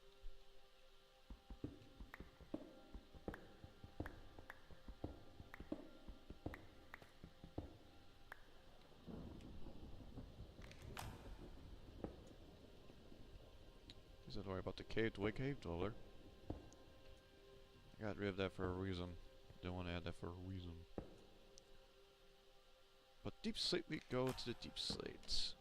Don't worry about the cave dweller. I got rid of that for a reason. Don't want to add that for a reason. But deep slate, we go to the deep slate.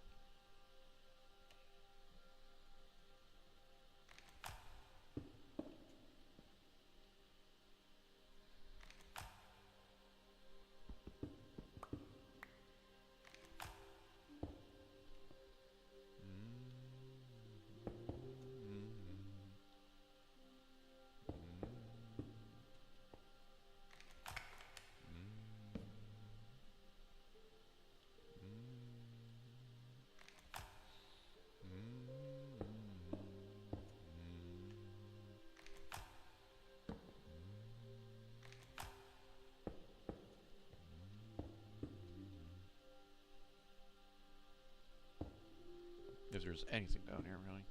If there's anything down here, really.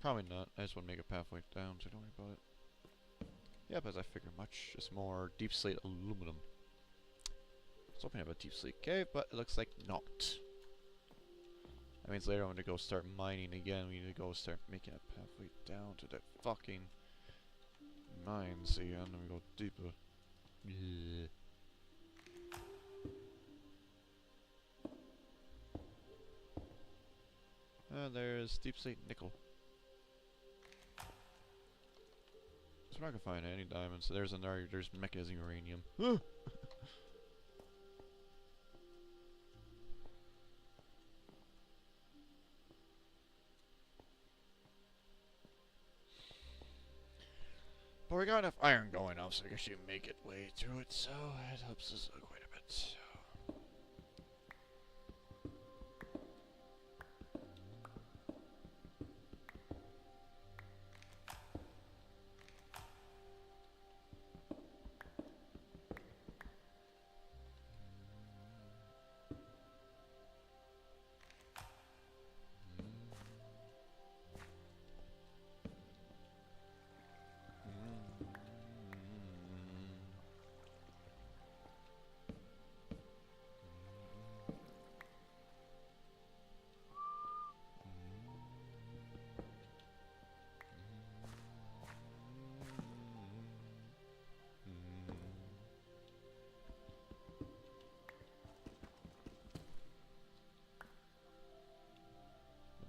Probably not. I just want to make a pathway down, so don't worry about it. Yep, as I figured much. Just more deep slate aluminum. I was hoping to have a deep slate cave, but it looks like not. That means later I'm going to go start mining again. We need to go start making a pathway down to that fucking mines again. Then we go deeper. Yeah. And there's deep slate nickel. So we're not gonna find any diamonds. There's another. There's mechanism uranium. But we got enough iron going off, so I guess you can make it way through it. So it helps us quite a bit.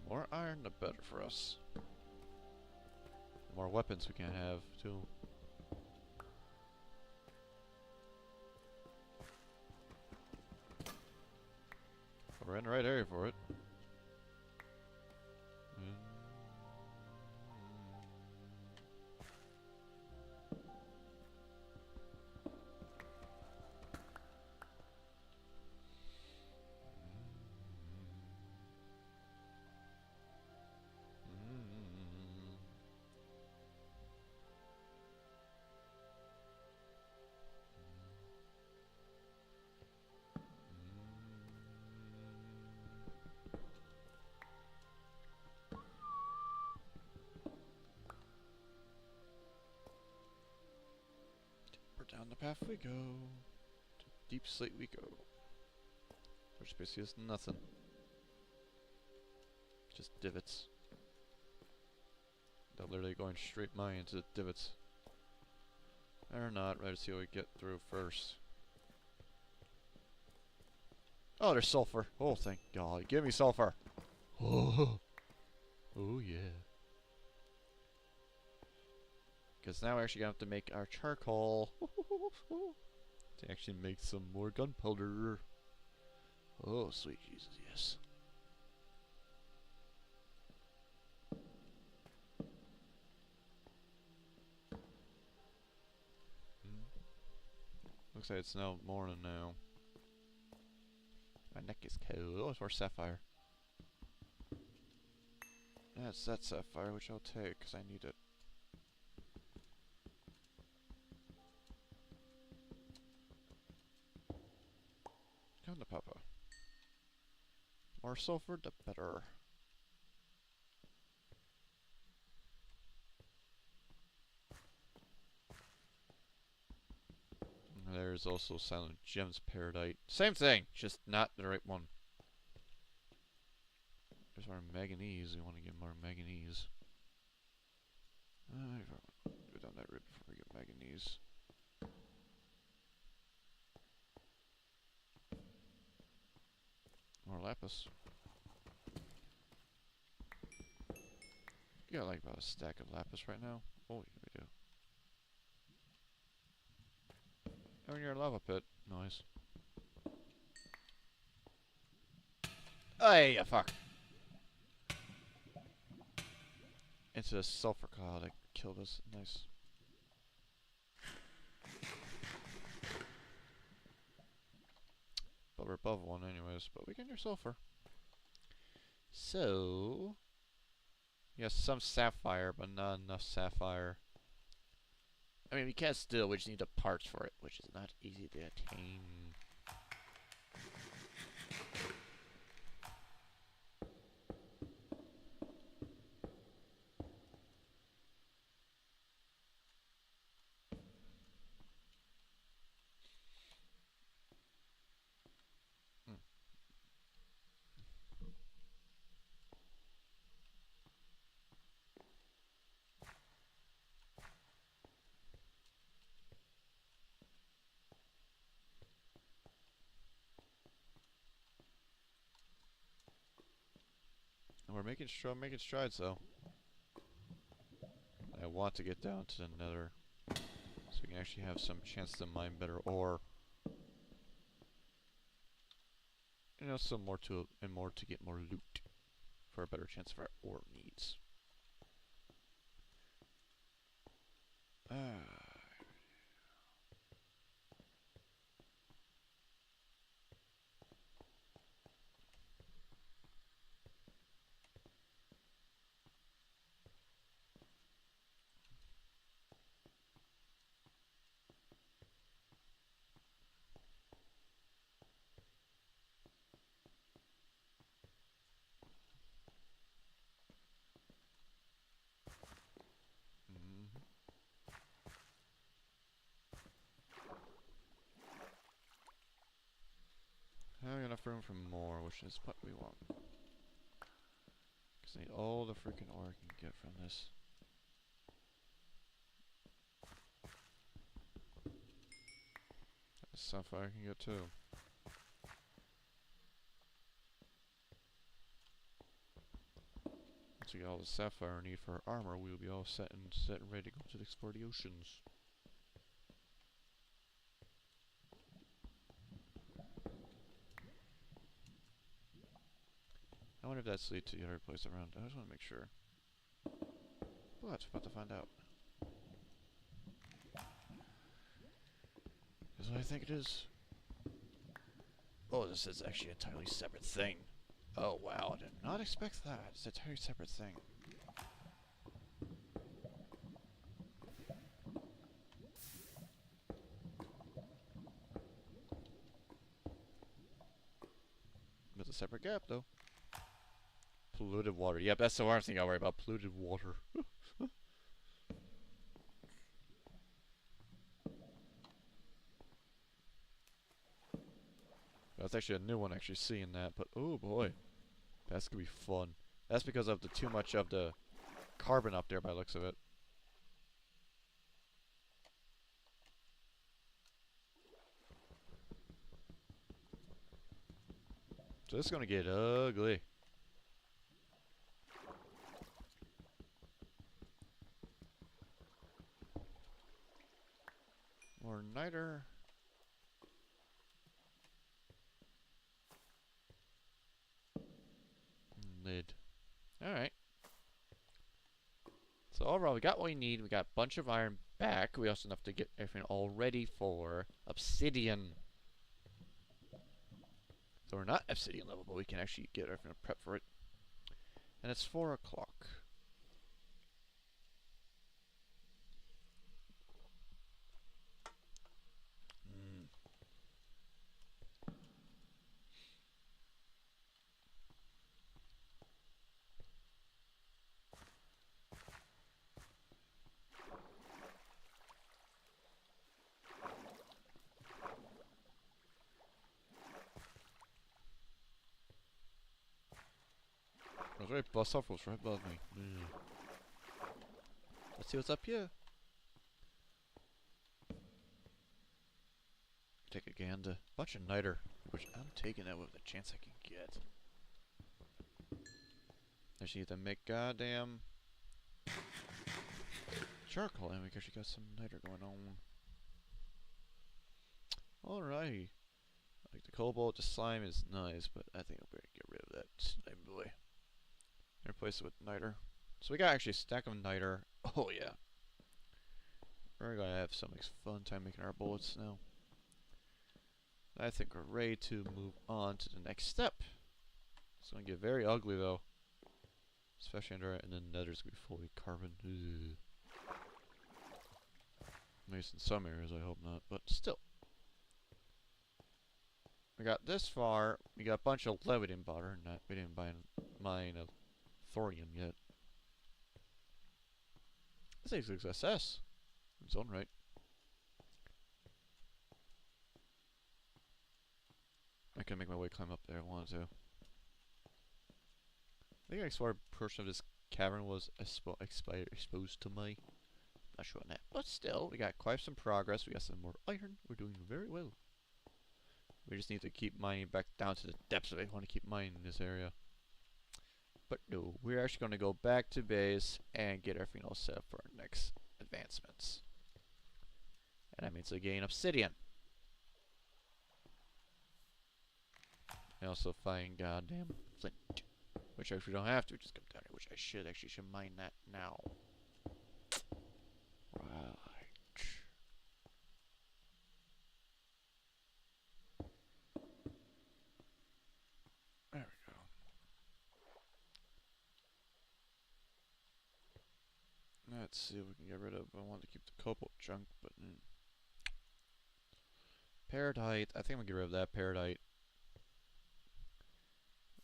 The more iron, the better for us. The more weapons we can have, too. We're in the right area for it. Down the path we go. To deep slate we go. Which basically is nothing. Just divots. They're literally going straight mine into the divots. Or not, right, to see what we get through first. Oh, there's sulfur. Oh, thank God. Give me sulfur. Oh, oh yeah. Because now we're actually going to have to make our charcoal to actually make some more gunpowder. Oh, sweet Jesus, yes. Looks like it's now morning now. My neck is cold. Oh, it's more sapphire. That's that sapphire, which I'll take, because I need it. Come to Papa. More sulfur, the better. And there's also Silent Gems Paradite. Same thing, just not the right one. There's our manganese. We want to get more manganese. Go down that route before we get manganese. More lapis. You got like about a stack of lapis right now. Oh, yeah, we do. Oh, and you're a lava pit. Nice. Hey, fuck. Into the sulfur cloud that killed us. Nice. But we're above one anyways, but we can do sulfur. So, yes, some sapphire, but not enough sapphire. I mean, we can still, we just need the parts for it, which is not easy to attain. we're making strides though. I want to get down to the nether so we can actually have some chance to mine better ore. You know, some more to get more loot for a better chance of our ore needs. Having enough room for more, which is what we want. Because I need all the freaking ore I can get from this. Sapphire I can get too. Once we get all the sapphire we need for our armor, we will be all set and ready to go to explore the oceans. I wonder if that's leads to the other place around. I just want to make sure. Well, that's about to find out. Is what I think it is. Oh, this is actually an entirely separate thing. Oh wow, I did not expect that. It's an entirely separate thing. With a separate gap though. Polluted water. Yep, that's the one thing I worry about. Polluted water. That's actually a new one, actually seeing that, but oh boy. That's gonna be fun. That's because of the too much of the carbon up there by the looks of it. So this is gonna get ugly. More niter. Lid. Alright. So overall, we got what we need. We got a bunch of iron back. We also have to get everything all ready for obsidian. So we're not obsidian level, but we can actually get everything prep for it. And it's 4 o'clock. I was right, bust off was right above me. Let's see what's up here. Take a gander. Bunch of niter, which I'm taking that with the chance I can get. I should either make goddamn charcoal and because she got some niter going on. Alrighty. Like the cobalt, the slime is nice, but I think I'm going to get rid of that slime boy. And replace it with niter. So we got actually a stack of niter. Oh yeah. We're going to have some fun time making our bullets now. I think we're ready to move on to the next step. It's going to get very ugly though. Especially under it, and then nether's going to be fully carbon. Ugh. At least in some areas, I hope not, but still. We got this far. We got a bunch of levitin butter. We didn't mine a thorium yet. This is a success in its own right. I can make my way climb up there if I wanted to. I think I explored a portion of this cavern was exposed to me. Not sure on that. But still, we got quite some progress. We got some more iron. We're doing very well. We just need to keep mining back down to the depths of it. We want to keep mining in this area. But no, we're actually going to go back to base and get everything all set up for our next advancements. And that means again obsidian. And also find goddamn flint. Which if we don't have to, just come down here, which I should mine that now. Right. There we go. Let's see what we can get rid of. I want to keep the cobalt junk, but Paradite. I think I'm gonna get rid of that Paradite.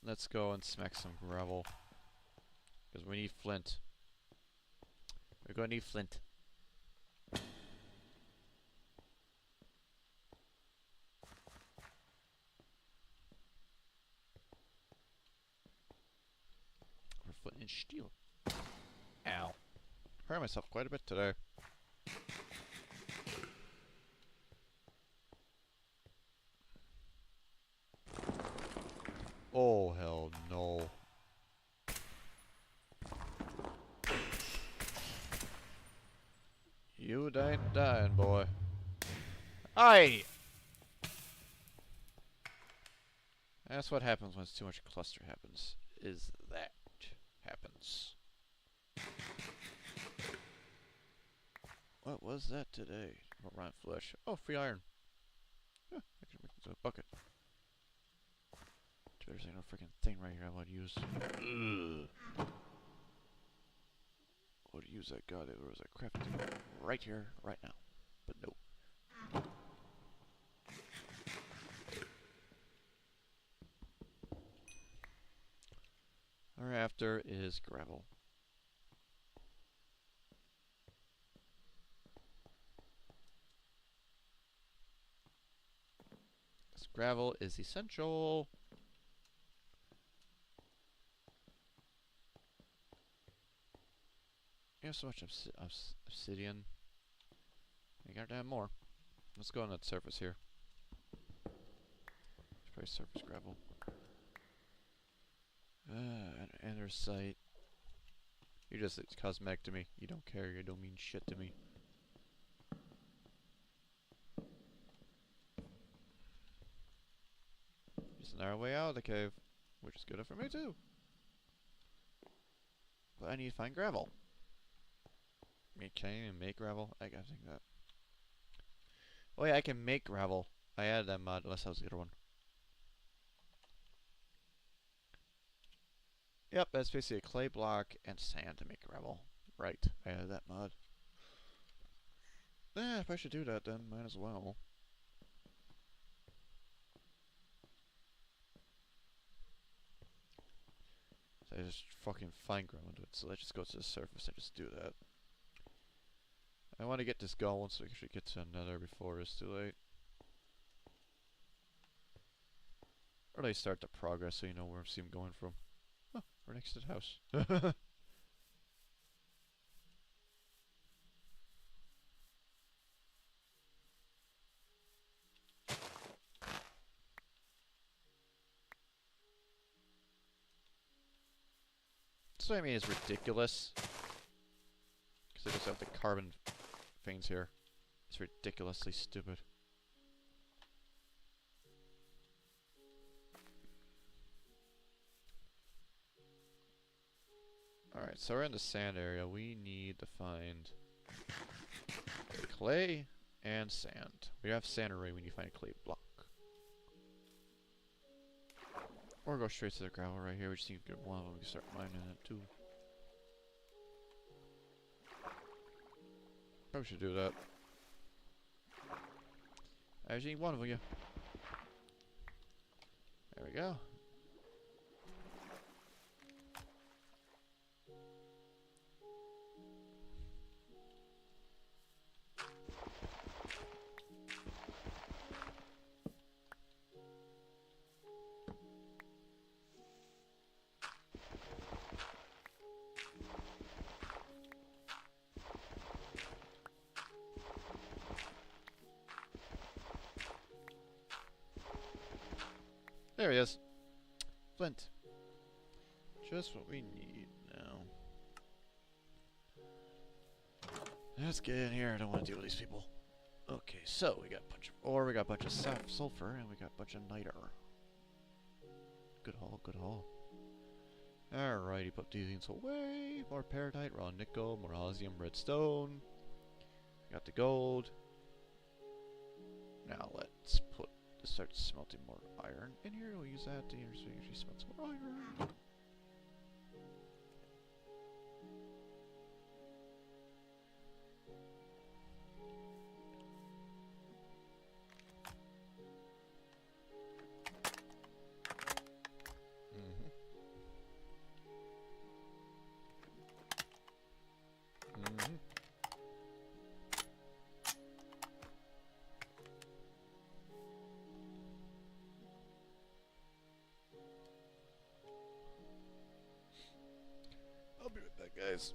Let's go and smack some gravel. Because we need flint. We're gonna need flint. We're flint and steel. Ow. Hurt myself quite a bit today. Oh, hell no. You ain't dying, boy. Aye! That's what happens when too much cluster happens. Is that happens. What was that today? Rotten flesh. Oh, free iron. Yeah, I can make this a bucket. There's no freaking thing right here I want to use. Ugh. I would use that god if there was a crafting right here, right now. But nope. Our after is gravel. This gravel is essential. You have so much obsidian. You gotta have more. Let's go on that surface here. It's probably surface gravel. Andesite. You're just it's cosmetic to me. You don't care. You don't mean shit to me. Just another way out of the cave, which is good for me too. But I need to find gravel. I mean, can I even make gravel? I gotta think that. Oh yeah, I can make gravel. I added that mod, unless that was the other one. Yep, that's basically a clay block and sand to make gravel. Right, I added that mod. Eh, if I should do that then, might as well. So I just fucking fine ground it, so let's just go to the surface and just do that. I want to get this going so we can actually get to another before it's too late. Or at least start the progress so you know where I'm going from. Oh, we're next to the house. That's what I mean is ridiculous. Because I just have the carbon things here. It's ridiculously stupid. Alright, so we're in the sand area. We need to find clay and sand. We have sand already, we need to find a clay block. Or go straight to the gravel right here. We just need to get one of them. We can start mining it too. Probably should do that. I just need one of you. There we go. There he is. Flint. Just what we need now. Let's get in here. I don't want to deal with these people. Okay, so we got a bunch of ore, we got a bunch of sulfur, and we got a bunch of niter. Good haul, good haul. Alrighty, put these things away. More paradite, raw nickel, more osmium, redstone. Got the gold. Now let's start smelting more iron in here. We'll use that to actually smelt some more iron. I'll be right back, guys.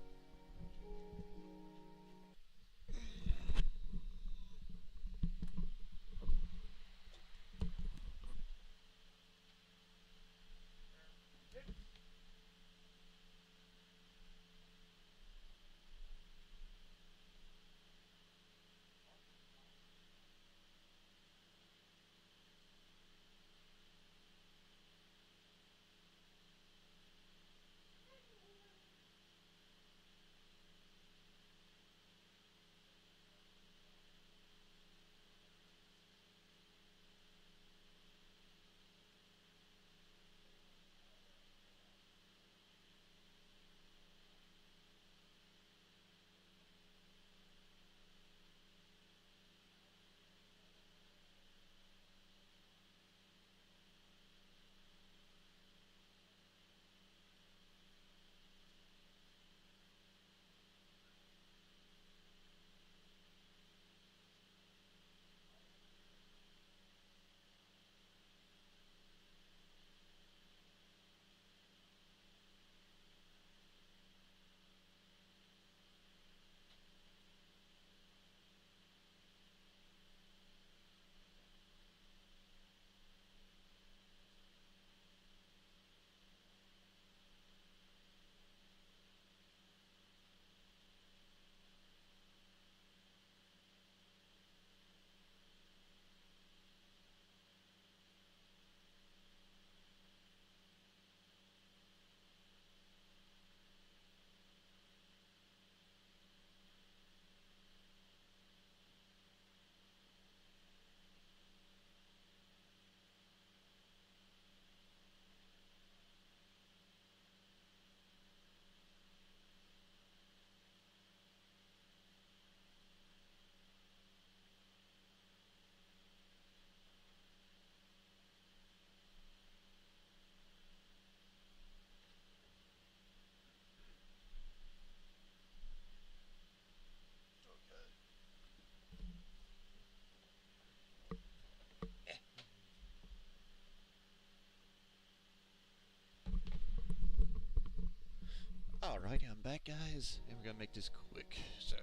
Alrighty, I'm back, guys, and we're gonna make this quick. So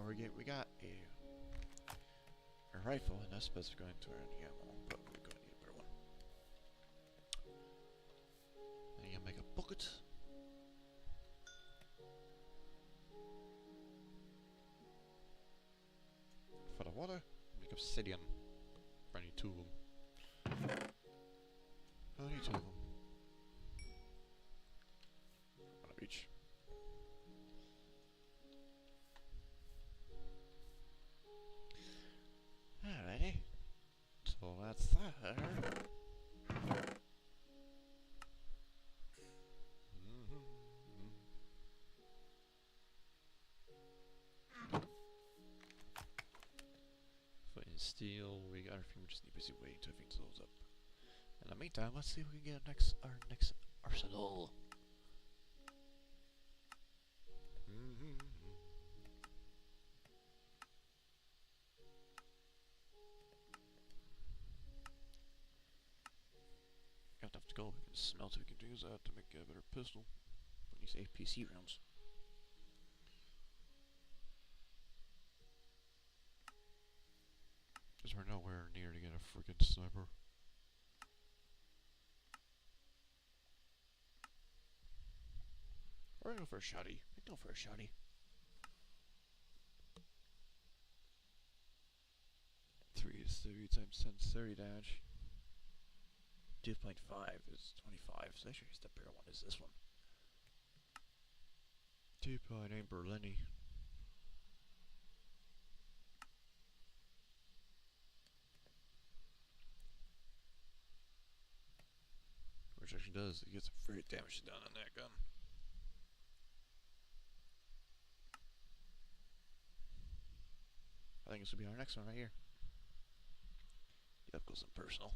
we got a rifle, and that's supposed to go into our ammo. Probably gonna need a better one. Then you make a bucket. For the water, make obsidian. I need 2 of them. I need 2 of them. One of each. Alrighty. So that's that. Foot and steel, we got everything, we just need busy waiting to fix those up. In the meantime, let's see if we can get our next arsenal. Got enough to go. We can smelt it. We can use that to make a better pistol. But these APC rounds. Because we're nowhere near to get a freaking sniper. We're gonna go for a shotty. We're going for a shotty. 3 is 30 times 10 is 30 damage. 2.5 is 25, so actually the bigger one is this one. 2.8 Berlini. Which actually does, it gets very damage done on that gun. I think this will be our next one right here. Yep, goes in personal.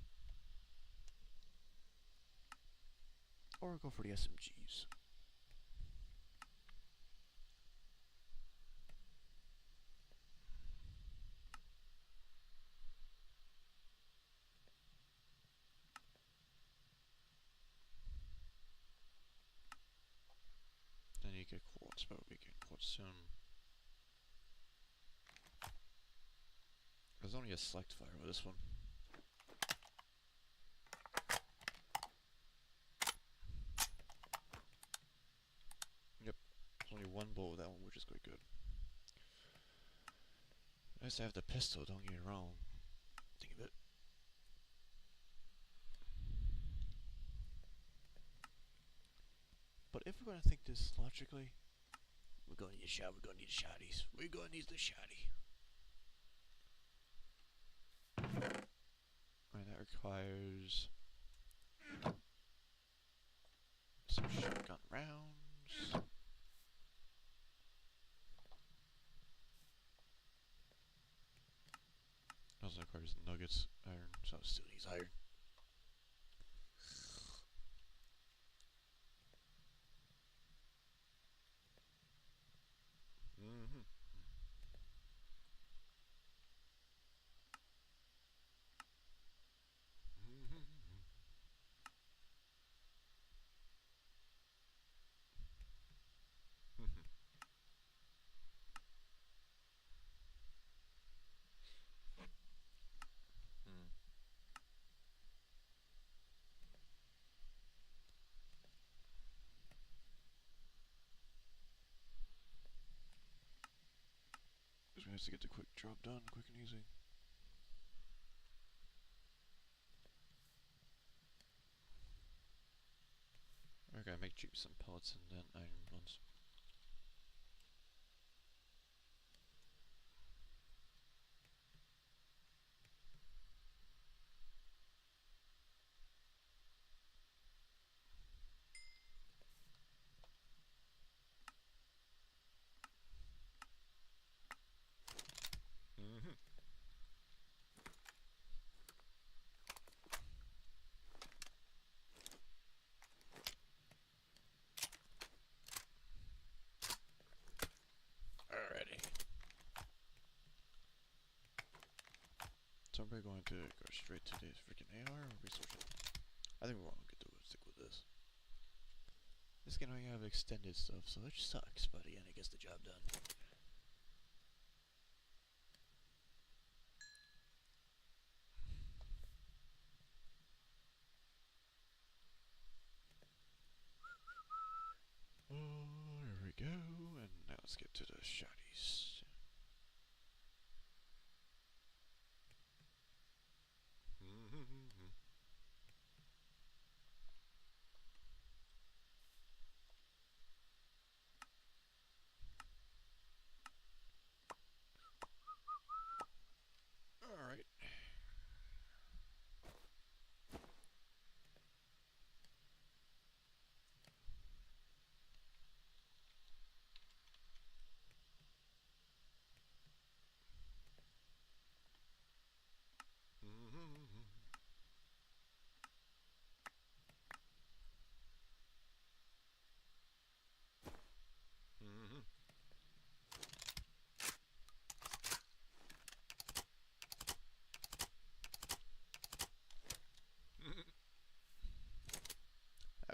Or go for the SMGs. Then you get quartz, but we get quartz soon. There's only a select fire with this one. Yep, there's only one bullet with that one, which is quite good. Nice to have the pistol, don't get me wrong. Think of it. But if we're gonna think this logically, we're gonna need a shot, we're gonna need shotties. We're gonna need the shotty. And that requires some shotgun rounds. Also requires nuggets, iron, so it still needs iron. Just has to get the quick job done, quick and easy. We're gonna make cheap some pellets and then iron ones. Alrighty. So we're going to go straight to this freaking AR or research it? I think we're going to stick with this. This can only have extended stuff, so it sucks, but again, it gets the job done. Oh, there we go, and now let's get to the shotties. Alright.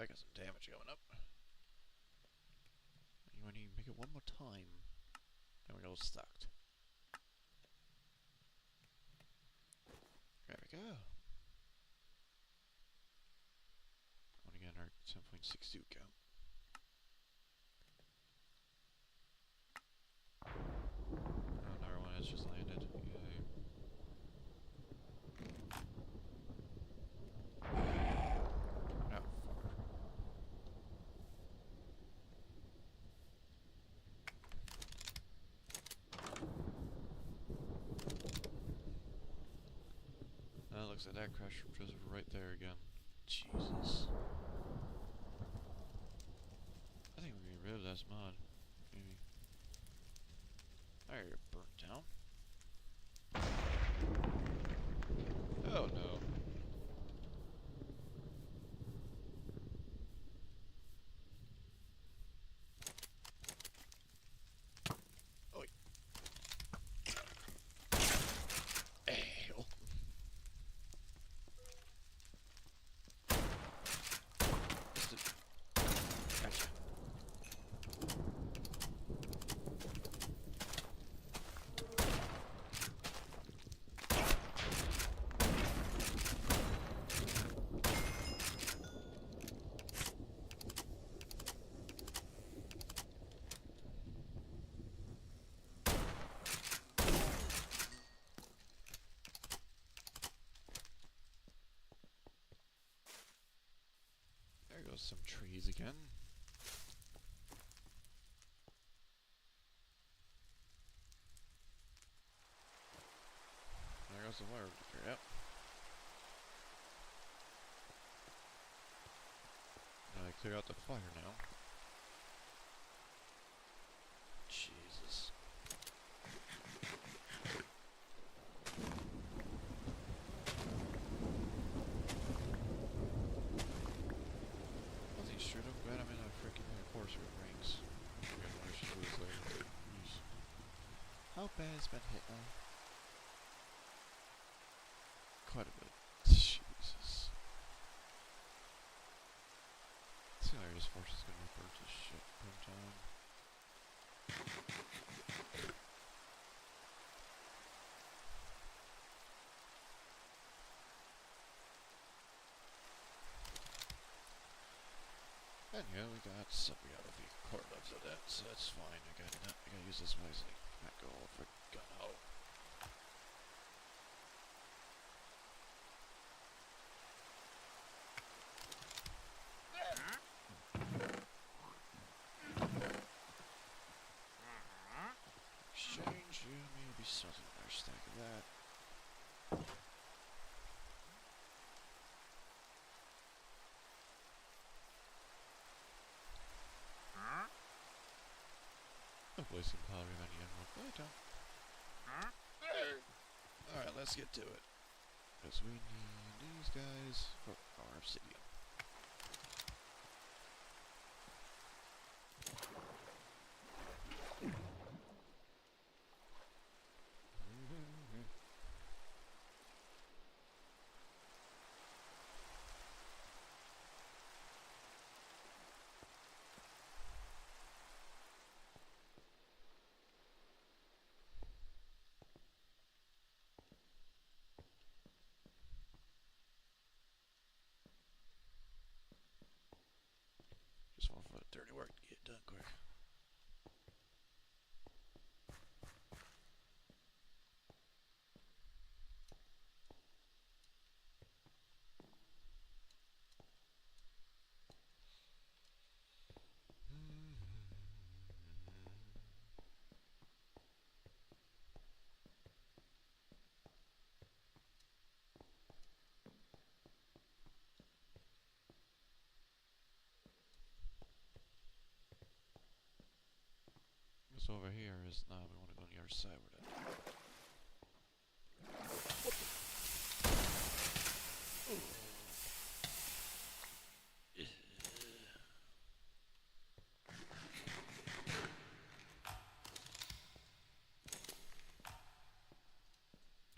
I got some damage going up. You want to make it one more time. And we're all stocked. There we go. Want to get our 10.62 count. looks like that crashed just right there again. Jesus. I think we're getting rid of this mod. Maybe. There, you're burnt down. Oh no. Oi. Ew. Gotcha. There goes some trees again. There goes the water detector, yep. Now I clear out the fire now. Jesus. Was he straight up glad I'm in a freaking course with rings? I should lose later. Yeesh. How bad has been hit now? Quite a bit. Jesus. See how his force is gonna revert to shit from time. And yeah, we got a few core loves of that, so that's fine. I gotta use this wisely. Not go all for gun ho. Exchange you, maybe something another stack of that. Hopefully some powder of any emerald later. Alright, let's get to it. Because we need these guys for our obsidian. Just one for the dirty work to get done quick. This over here is we want to go on the other side with it.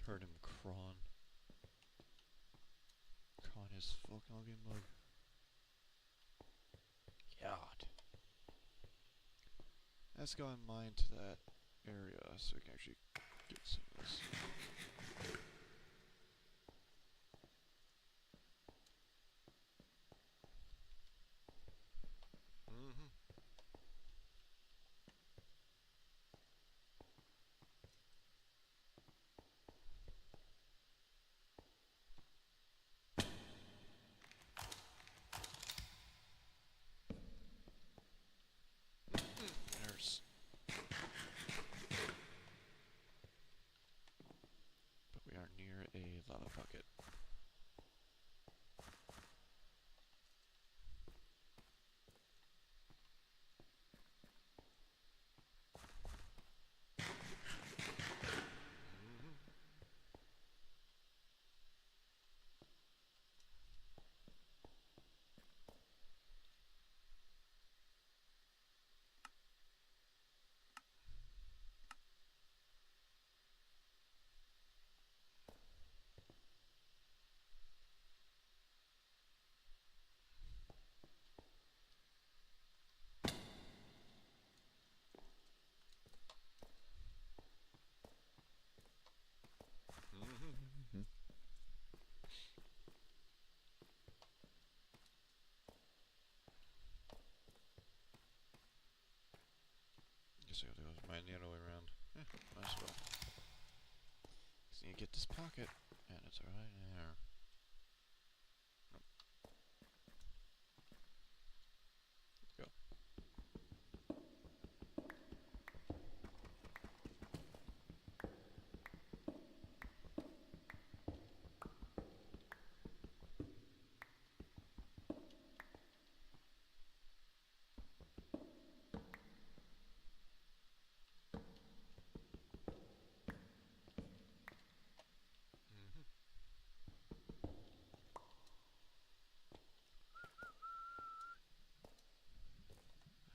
Heard him crawn. Crawn his fucking ugly mug. God. Let's go and mine to that area so we can actually get some of this. There's. But we aren't guess I have to go mine the other way around. Might as well. Just need to get this pocket, and it's right there. Nope. Go.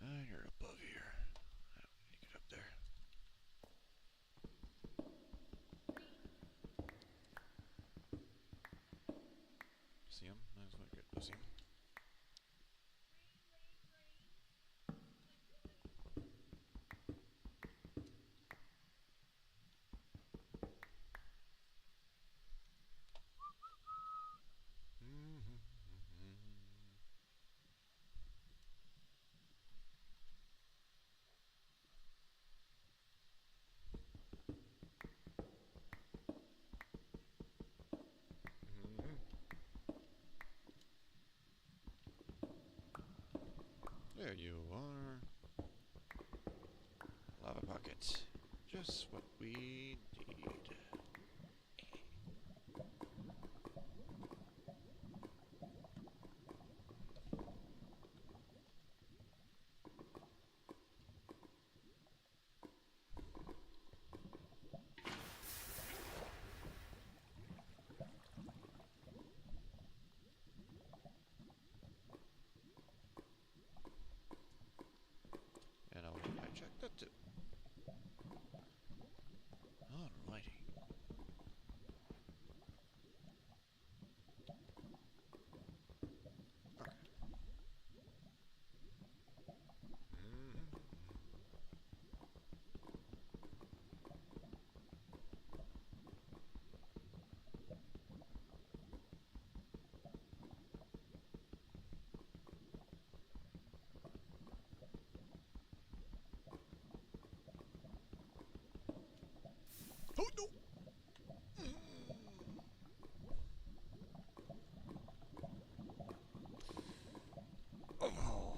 And you're above here. I don't need to get up there. See him? Might as well get to see him. There you are. Lava pocket. Just what we need. And I checked that too. Alrighty. Okay. Oh no!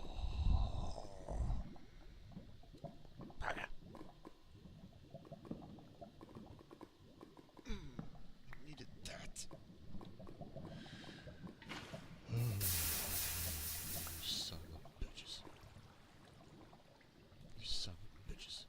Needed that. Son of bitches. You son of bitches.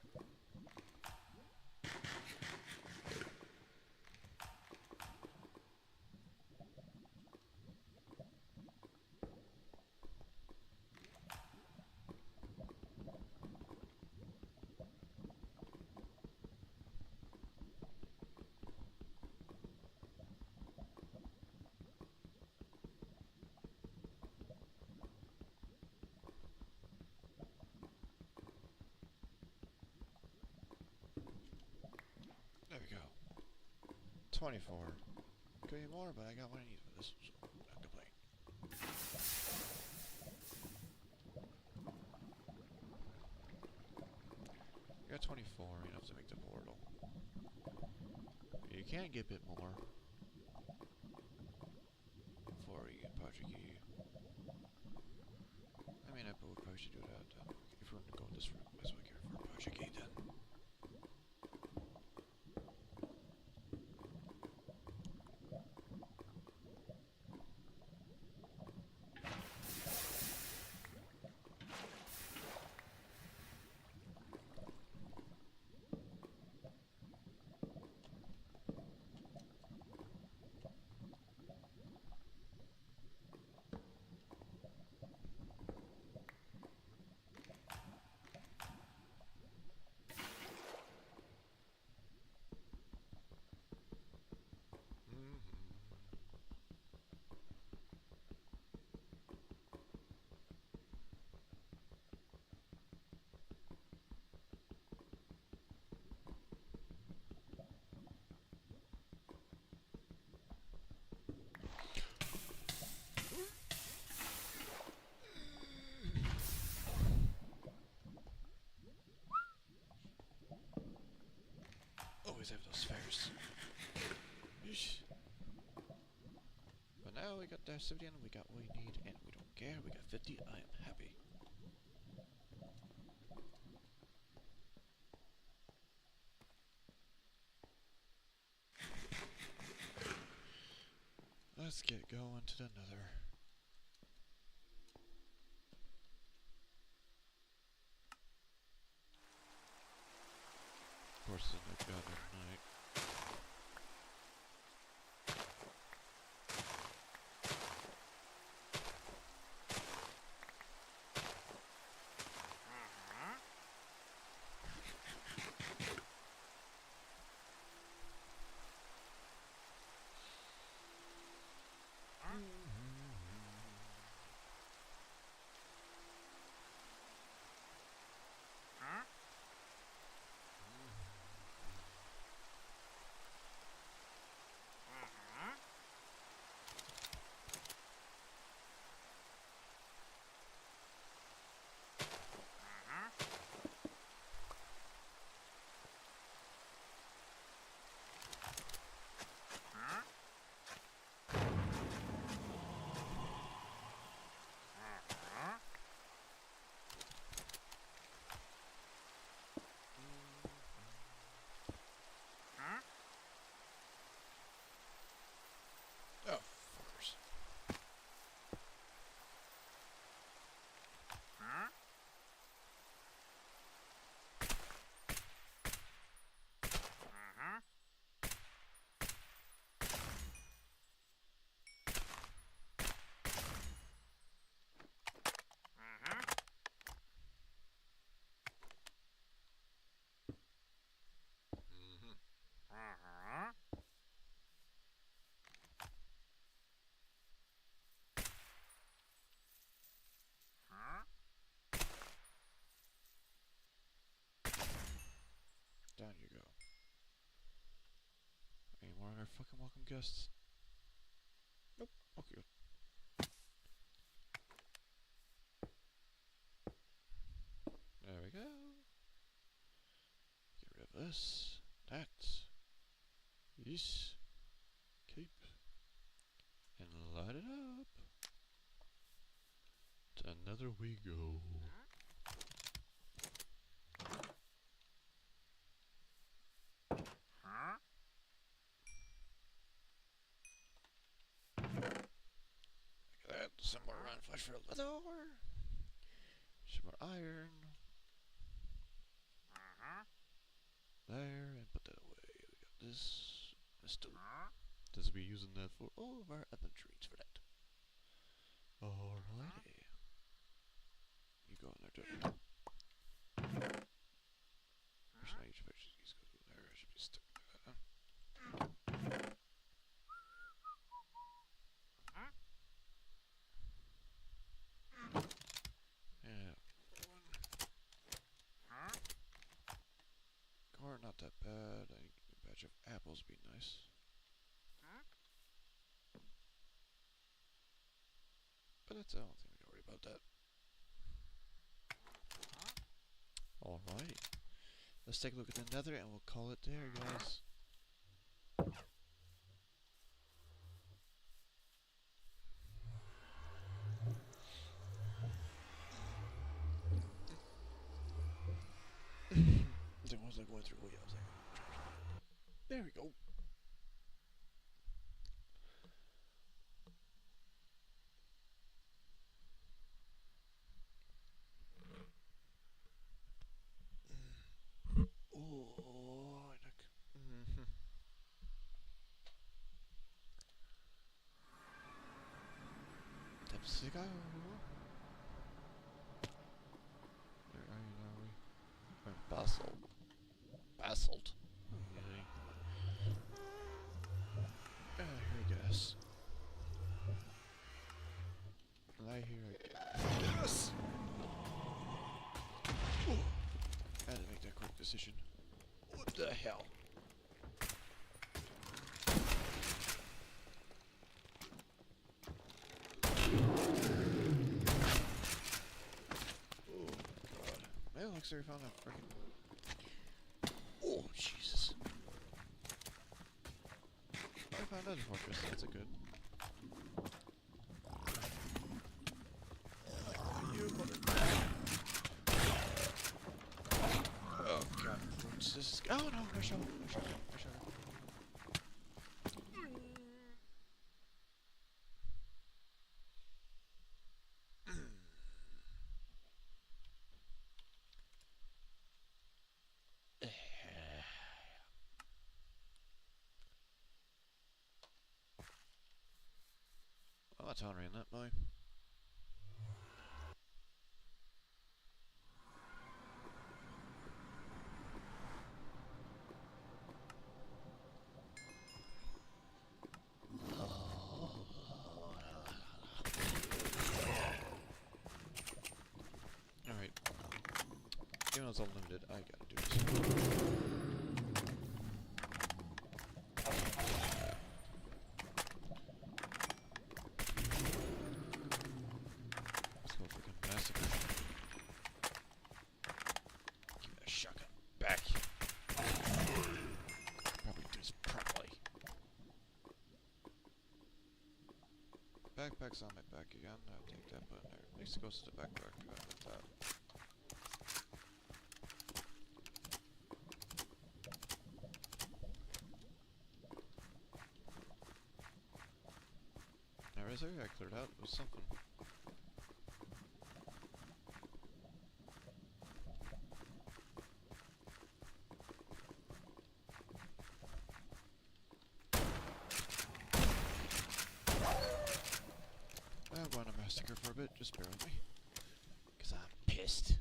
There we go. 24. Could be more, but I got what I need for this, so not complain. You got 24 enough to make the portal. You can get a bit more before you get Project E. I mean, I probably should do that. If we're going to go this route, might as well get it for Project E then. always have those fairs. Yeesh. But now we got the obsidian, we got what we need, and we don't care. We got 50. I am happy. Let's get going to the nether. Of course, it's no god at night. Oh, fuckers. Down you go. Any more of our fucking welcome guests? Nope. Okay, good. There we go. Get rid of this. That. Yes. Keep. And light it up. To another we go. Look at that. Some more round flesh for leather. Some more iron. There, and put that away. We got this. Still. This will be using that for all of our adventures for that. Alrighty. You go in there too. Actually, I should just go there. I should be stuck there. Yeah. Corn, not that bad. I think a batch of apples would be nice. But that's, I don't think we gotta worry about that. Alright. Let's take a look at the nether and we'll call it there, guys. It was like going through. Oh, yeah, I was like, there we go. Oh, Tips to go. Where are you now? We're in basalt. Basalt. Okay. Here I guess. And I hear again. Yes! Ooh. I had to make that quick decision. What the hell? Oh god. Maybe looks like we found a freaking. Oh Jesus. another fortress. That's a good. You mother. Oh god, fruits. This is. Oh no, no shovel, no shovel, no shovel. Oh, that's Henry in that boy. Alright. Even though it's unlimited, I gotta do this. Let's go freaking massacre. Give me that shotgun back. Probably do this properly. Backpack's on my back again. I'll take that, but there. At least it goes to the backpack. That. There is area I cleared out. It was something. I want to massacre for a bit. Just bear with me. Because I'm pissed.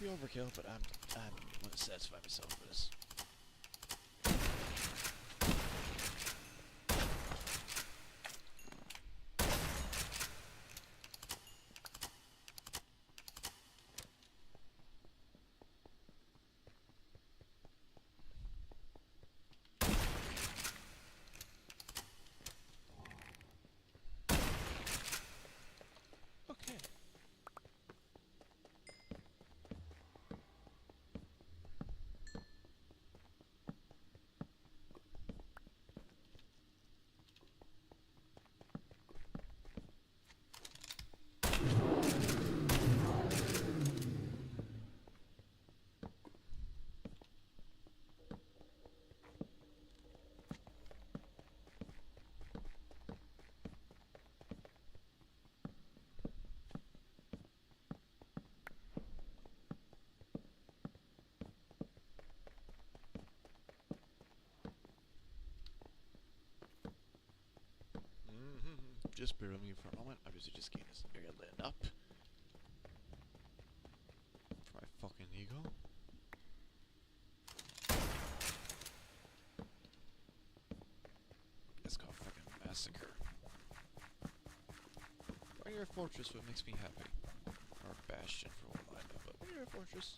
Maybe overkill, but I'm going to satisfy myself with this. Okay. Just bear with me for a moment. I'm just getting this area lit up. For my fucking ego. It's called fucking massacre. When you're a fortress, what makes me happy. Or a bastion for what I know, but when you're a fortress,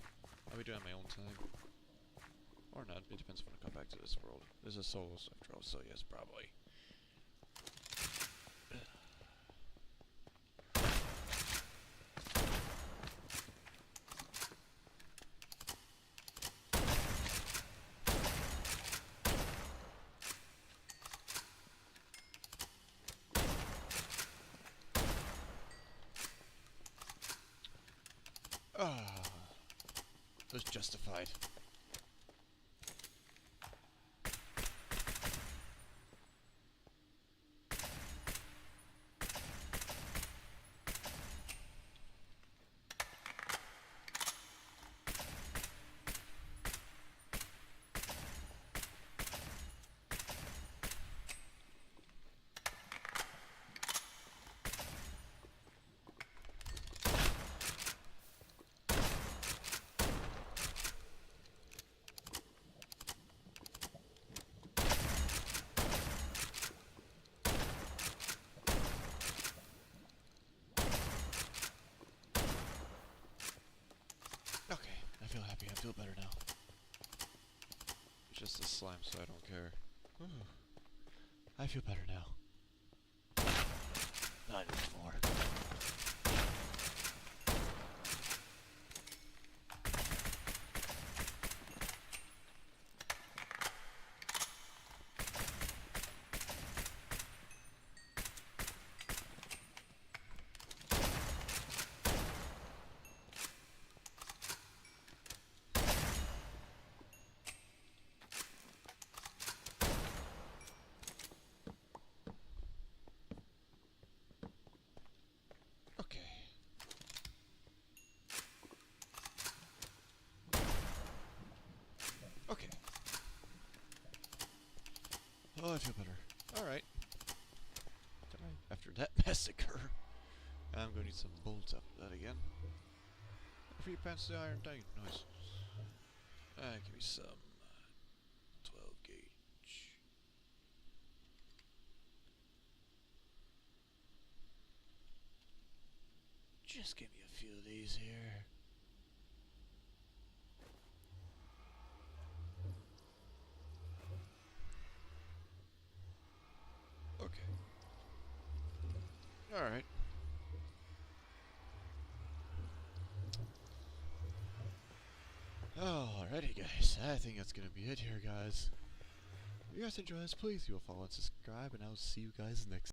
I'll be doing it on my own time. Or not, it depends when I come back to this world. This is a solo after all, so yes, probably. It was justified. Okay, I feel happy. I feel better now. It's just a slime, so I don't care. Ooh. I feel better now. Not anymore. feel better. Alright. After that massacre. I'm going to need some bolts after that again. Free pants the iron dye. Nice. Give me some 12 gauge. Just give me a few of these here. Okay. Alright. Alrighty guys, I think that's gonna be it here guys. If you guys enjoy this, please do a follow and subscribe, and I will see you guys next time.